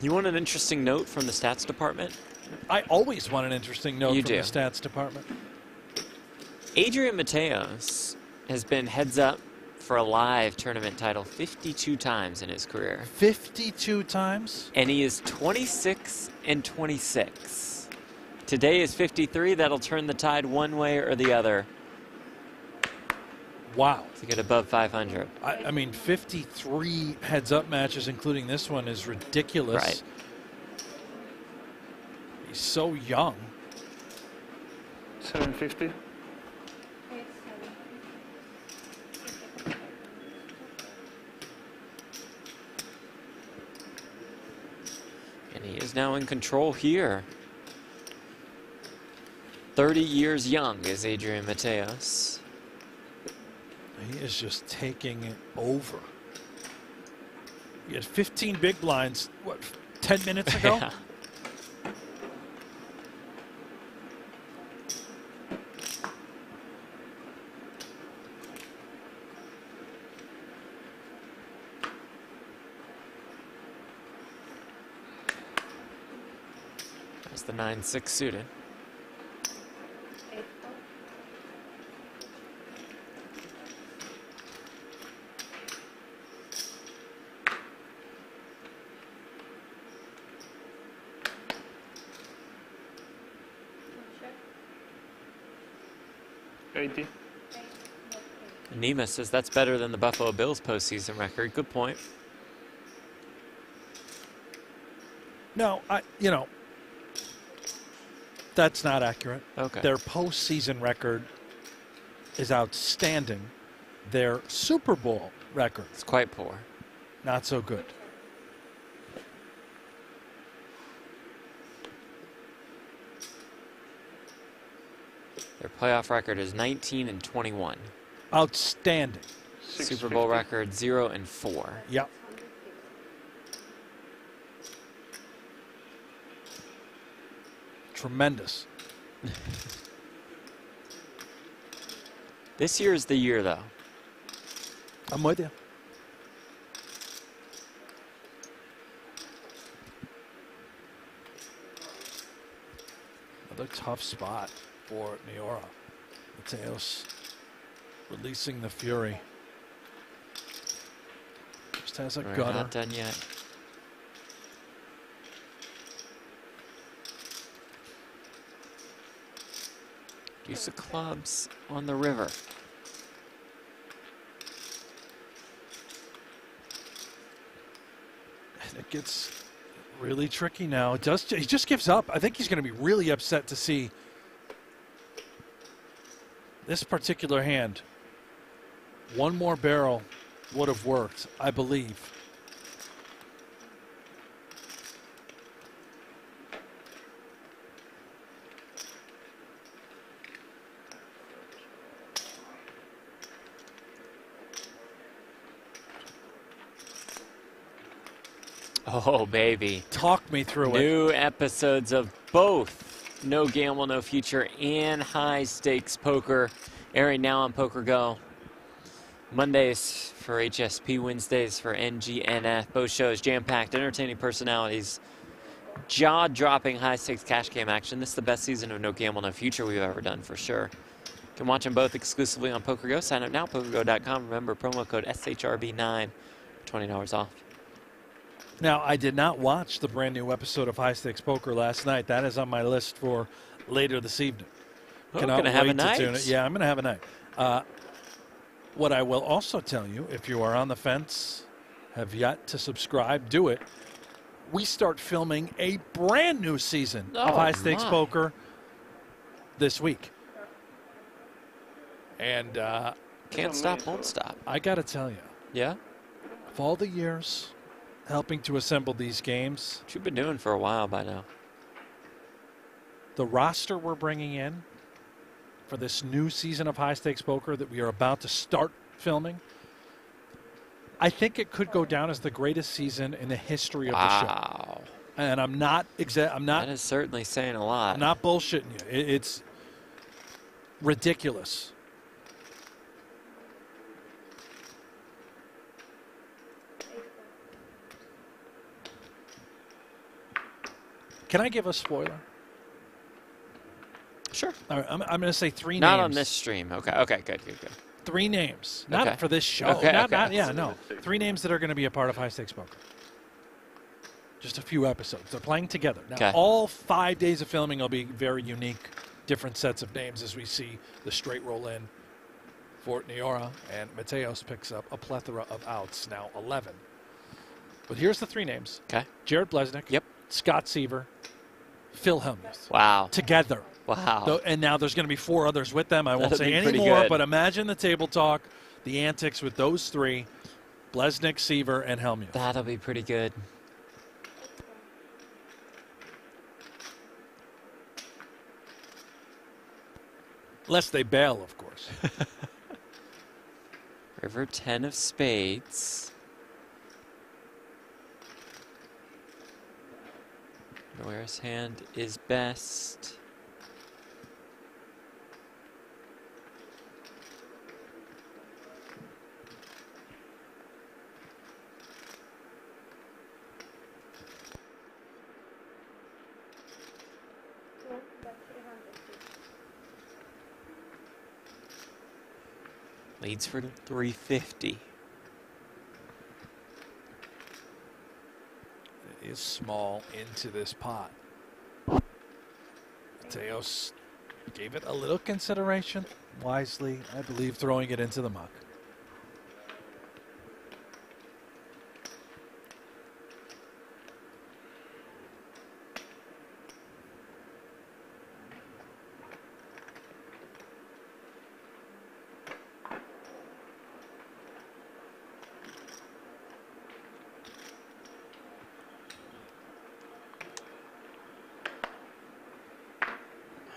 You want an interesting note from the stats department? I always want an interesting note from the stats department. Adrian Mateos has been heads up for a live tournament title 52 times in his career. 52 times? And he is 26 and 26. Today is 53. That'll turn the tide one way or the other. Wow. To get above 500. I mean, 53 heads-up matches, including this one, is ridiculous. Right. He's so young. 750. And he is now in control here. 30 years young is Adrian Mateos. He is just taking it over. He had 15 big blinds, what, 10 minutes ago? Yeah. That's the 9-6 suited. 80. Nima says that's better than the Buffalo Bills postseason record. Good point. No, that's not accurate. Okay. Their postseason record is outstanding. Their Super Bowl record It's quite poor. not so good. Their playoff record is 19-21. Outstanding. Super Bowl record 0-4. Yep. Tremendous. This year is the year, though. I'm with you. Another tough spot for Nouira. Mateos releasing the fury. Just has a We're gutter. not done yet. Use of clubs on the river. And it gets really tricky now. It does. He just gives up. I think he's going to be really upset to see this particular hand. One more barrel would have worked, I believe. Oh, baby. Talk me through it. New episodes of both No Gamble, No Future and High Stakes Poker airing now on pokergo. Mondays for HSP, Wednesdays for NGNF. Both shows jam-packed, entertaining personalities, jaw-dropping high-stakes cash game action. This is the best season of No Gamble, No Future we've ever done, for sure. You can watch them both exclusively on pokergo. Sign up now, pokergo.com. Remember, promo code SHRB9 for $20 off. Now, I did not watch the brand new episode of High Stakes Poker last night. That is on my list for later this evening. Gonna have a night. Tune it. Yeah, I'm going to have a night. What I will also tell you, if you are on the fence, have yet to subscribe, do it. We start filming a brand new season of High Stakes Poker this week. And can't stop, won't stop. I got to tell you. Yeah? Of all the years helping to assemble these games. What you've been doing for a while by now. The roster we're bringing in for this new season of High Stakes Poker that we are about to start filming, I think it could go down as the greatest season in the history of the show. And I'm not That is certainly saying a lot. I'm not bullshitting you. It's ridiculous. Can I give a spoiler? Sure. All right, I'm going to say three names. Not on this stream. Okay. Okay. Good. Three names. Okay. Not for this show. Okay, No. Three names that are going to be a part of High Stakes Poker. Just a few episodes. They're playing together. Now, all 5 days of filming will be very unique, different sets of names as we see the straight roll in. Fort Nouira and Mateos picks up a plethora of outs, now 11. But here's the three names. Okay. Jared Blesnick. Yep. Scott Seaver. Phil Hellmuth. Wow. Together. Wow. And now there's going to be four others with them. I won't That'll say be any pretty more, good. but imagine the table talk, the antics with those three, Blesnick, Seaver, and Hellmuth. That'll be pretty good. Unless they bail, of course. River 10 of spades. Nouira's hand is best. Leads for 350. It is small into this pot. Mateos Gave it a little consideration, wisely, I believe, throwing it into the muck.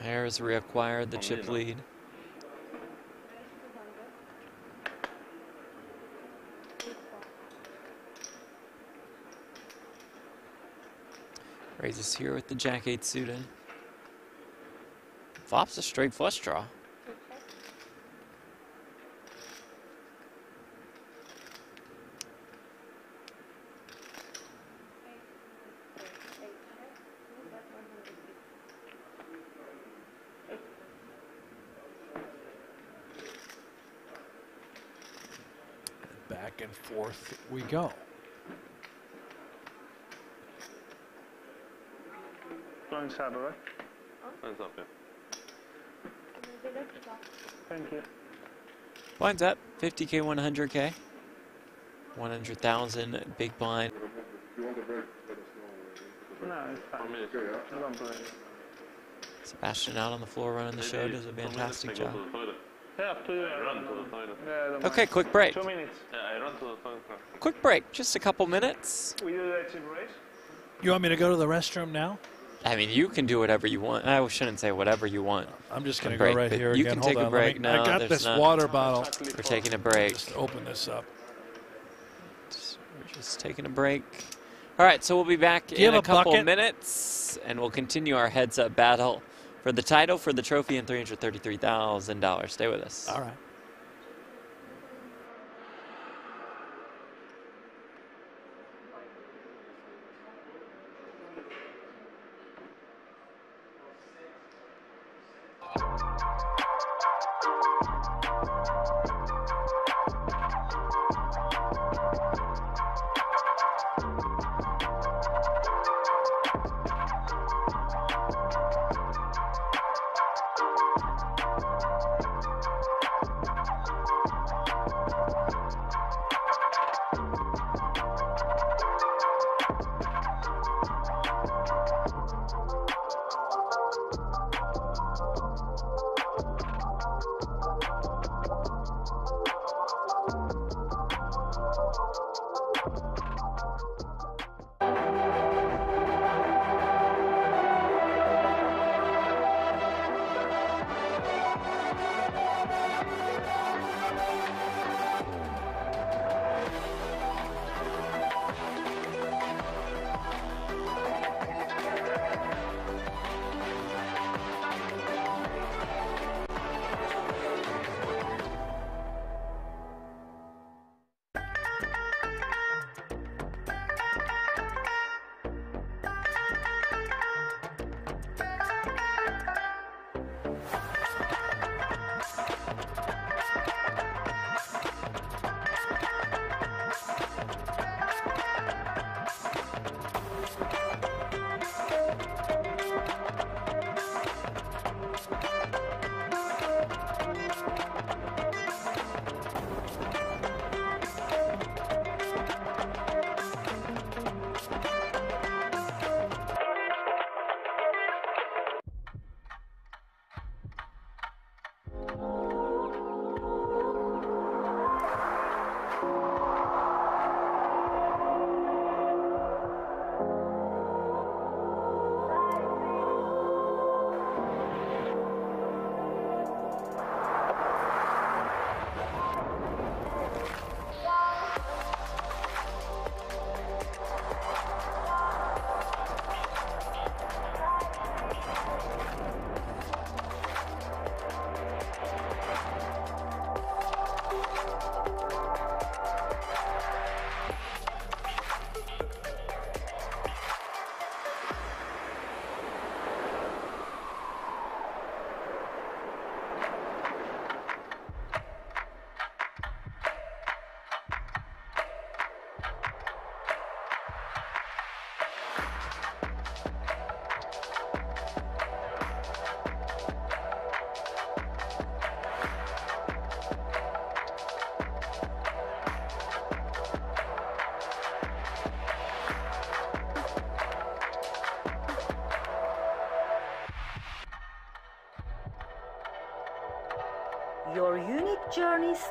Maher's reacquired the chip lead. Raises here with the Jack-8 suited. Flops a straight flush draw. Back and forth we go. Going sharp, right? Hands up, yeah. Thank you. Blinds up, 50K, 100K. 100,000 big blind. No, it's fine. Don't play. Sebastian out on the floor running the show, does a fantastic job. Yeah, up to you. I run to the toilet. Yeah, don't Okay, mind. quick break. 2 minutes. Yeah, I run to the toilet. Quick break, just a couple minutes. We do the chip race. You want me to go to the restroom now? I mean, you can do whatever you want. I shouldn't say whatever you want. I'm just going to Break, go right but here you again. can Hold take a on, break. I No, got there's this not. water bottle. We're taking a break. Just open this up. We're just taking a break. All right, so we'll be back Do you in have a a couple bucket? minutes, and we'll continue our heads-up battle for the title, for the trophy, and $333,000. Stay with us. All right.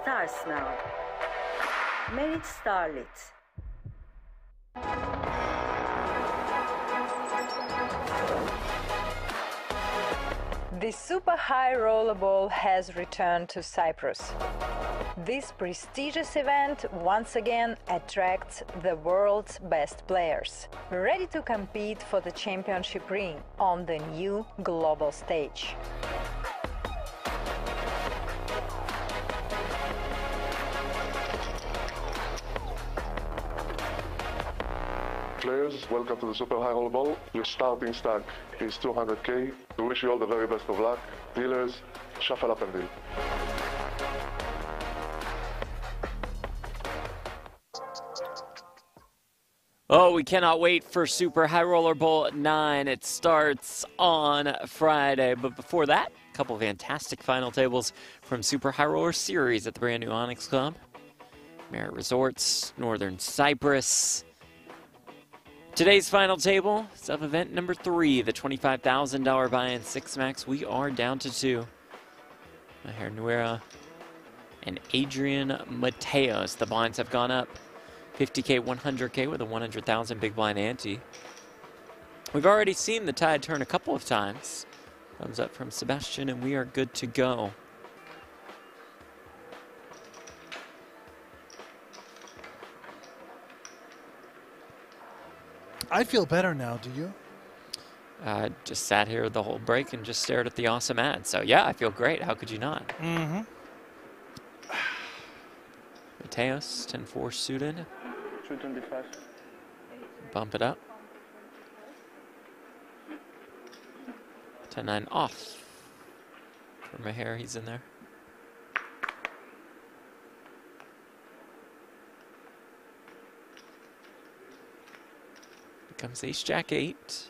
starts now. Merit Starlet. The super high rollerball has returned to Cyprus. This prestigious event once again attracts the world's best players, ready to compete for the championship ring on the new global stage. Players, welcome to the Super High Rollerball. Your starting stack is 200K. We wish you all the very best of luck. Dealers, shuffle up and deal. Oh, we cannot wait for Super High Roller Bowl 9. It starts on Friday. But before that, a couple fantastic final tables from Super High Roller Series at the brand new Onyx Club. Maher Resorts, Northern Cyprus. Today's final table is of event number 3, the $25,000 buy-in 6-max. We are down to 2. Maher Nouira and Adrian Mateos. The blinds have gone up. 50K, 100K with a 100,000 big blind ante. We've already seen the tide turn a couple of times. Thumbs up from Sebastian, and we are good to go. I feel better now, do you? Just sat here the whole break and just stared at the awesome ad. So yeah, I feel great. How could you not? Mm-hmm. Mateos, 10-4 suited. 225. Bump it up. 10-9 off. For Maher, he's in there. Comes Ace-Jack 8.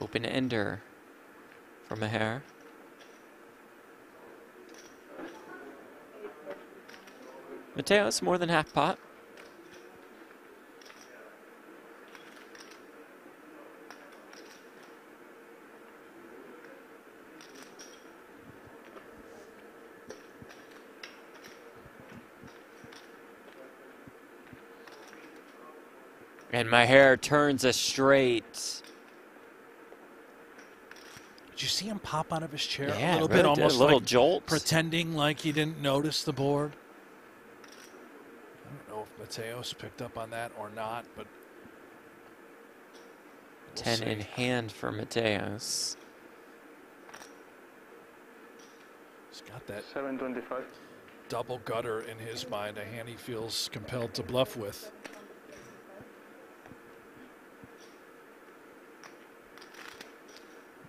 Open ender for Maher. Mateos, more than half pot. And Maher turns a straight. Did you see him pop out of his chair Yeah, a little really bit, almost a little like jolt, pretending like he didn't notice the board? I don't know if Mateos picked up on that or not, but 10 in hand for Mateos. He's got that 725. double gutter in his mind, a hand he feels compelled to bluff with.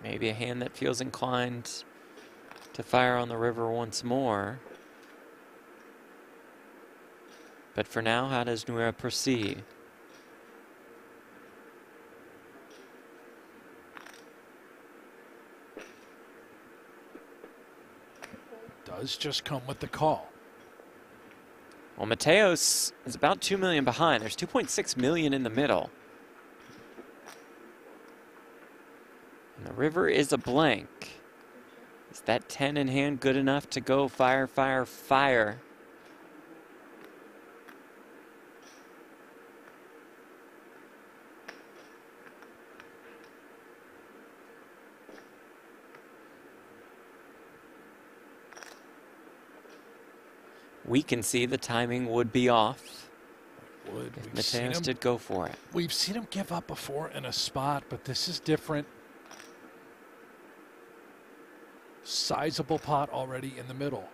Maybe a hand that feels inclined to fire on the river once more. But for now, how does Nouira proceed? Does just come with the call. Well, Mateos is about 2 million behind. There's 2.6 million in the middle. And the river is a blank. Is that 10 in hand good enough to go fire, fire, fire? We can see the timing would be off if Mateos did go for it. We've seen him give up before in a spot, but this is different. Sizable pot already in the middle.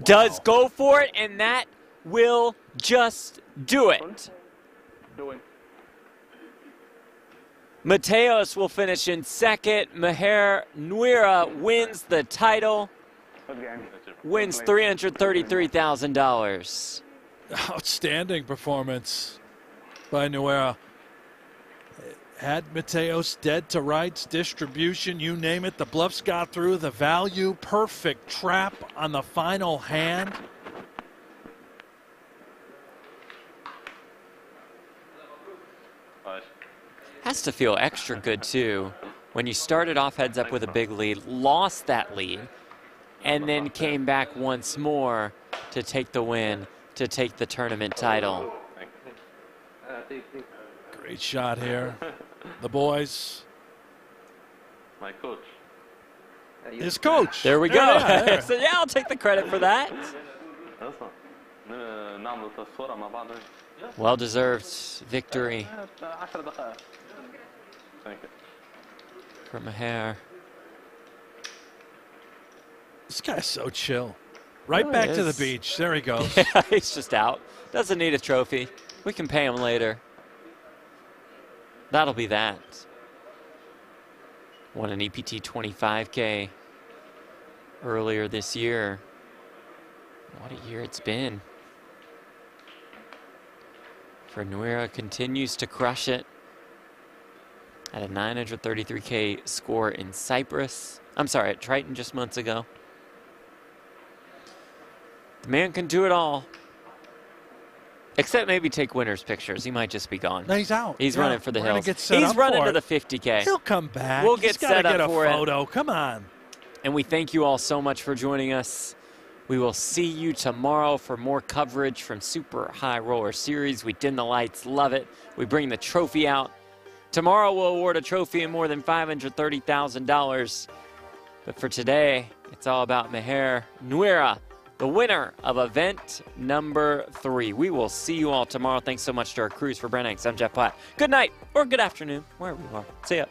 Does go for it, and that will just do it. Mateos will finish in second. Maher Nouira wins the title. Wins $333,000. Outstanding performance by Nouira. Had Mateos dead to rights, distribution, you name it. The bluffs got through. The value, perfect trap on the final hand. Has to feel extra good, too, when you started off heads up with a big lead, lost that lead, and then came back once more to take the win, to take the tournament title. Great shot here. The boys. My coach. His coach. There we go. Yeah. So, yeah, I'll take the credit for that. Well-deserved victory for Maher. This guy's so chill. Right back to the beach. There he goes. Yeah, he's just out. Doesn't need a trophy. We can pay him later. That'll be that. Won an EPT 25K earlier this year. What a year it's been. For Nouira, continues to crush it at a 933K score in Cyprus. I'm sorry, at Triton just months ago. The man can do it all. Except maybe take winner's pictures. He might just be gone. No, he's out. He's running for the hills. He's running to the 50K. He'll come back. We'll get set up for it. He's got to get a photo. Come on. And we thank you all so much for joining us. We will see you tomorrow for more coverage from Super High Roller Series. We dim the lights, love it. We bring the trophy out. Tomorrow we'll award a trophy and more than $530,000. But for today, it's all about Maher Nouira, the winner of event number 3. We will see you all tomorrow. Thanks so much to our crews. For Brent, I'm Jeff Platt. Good night or good afternoon, wherever you are. See ya.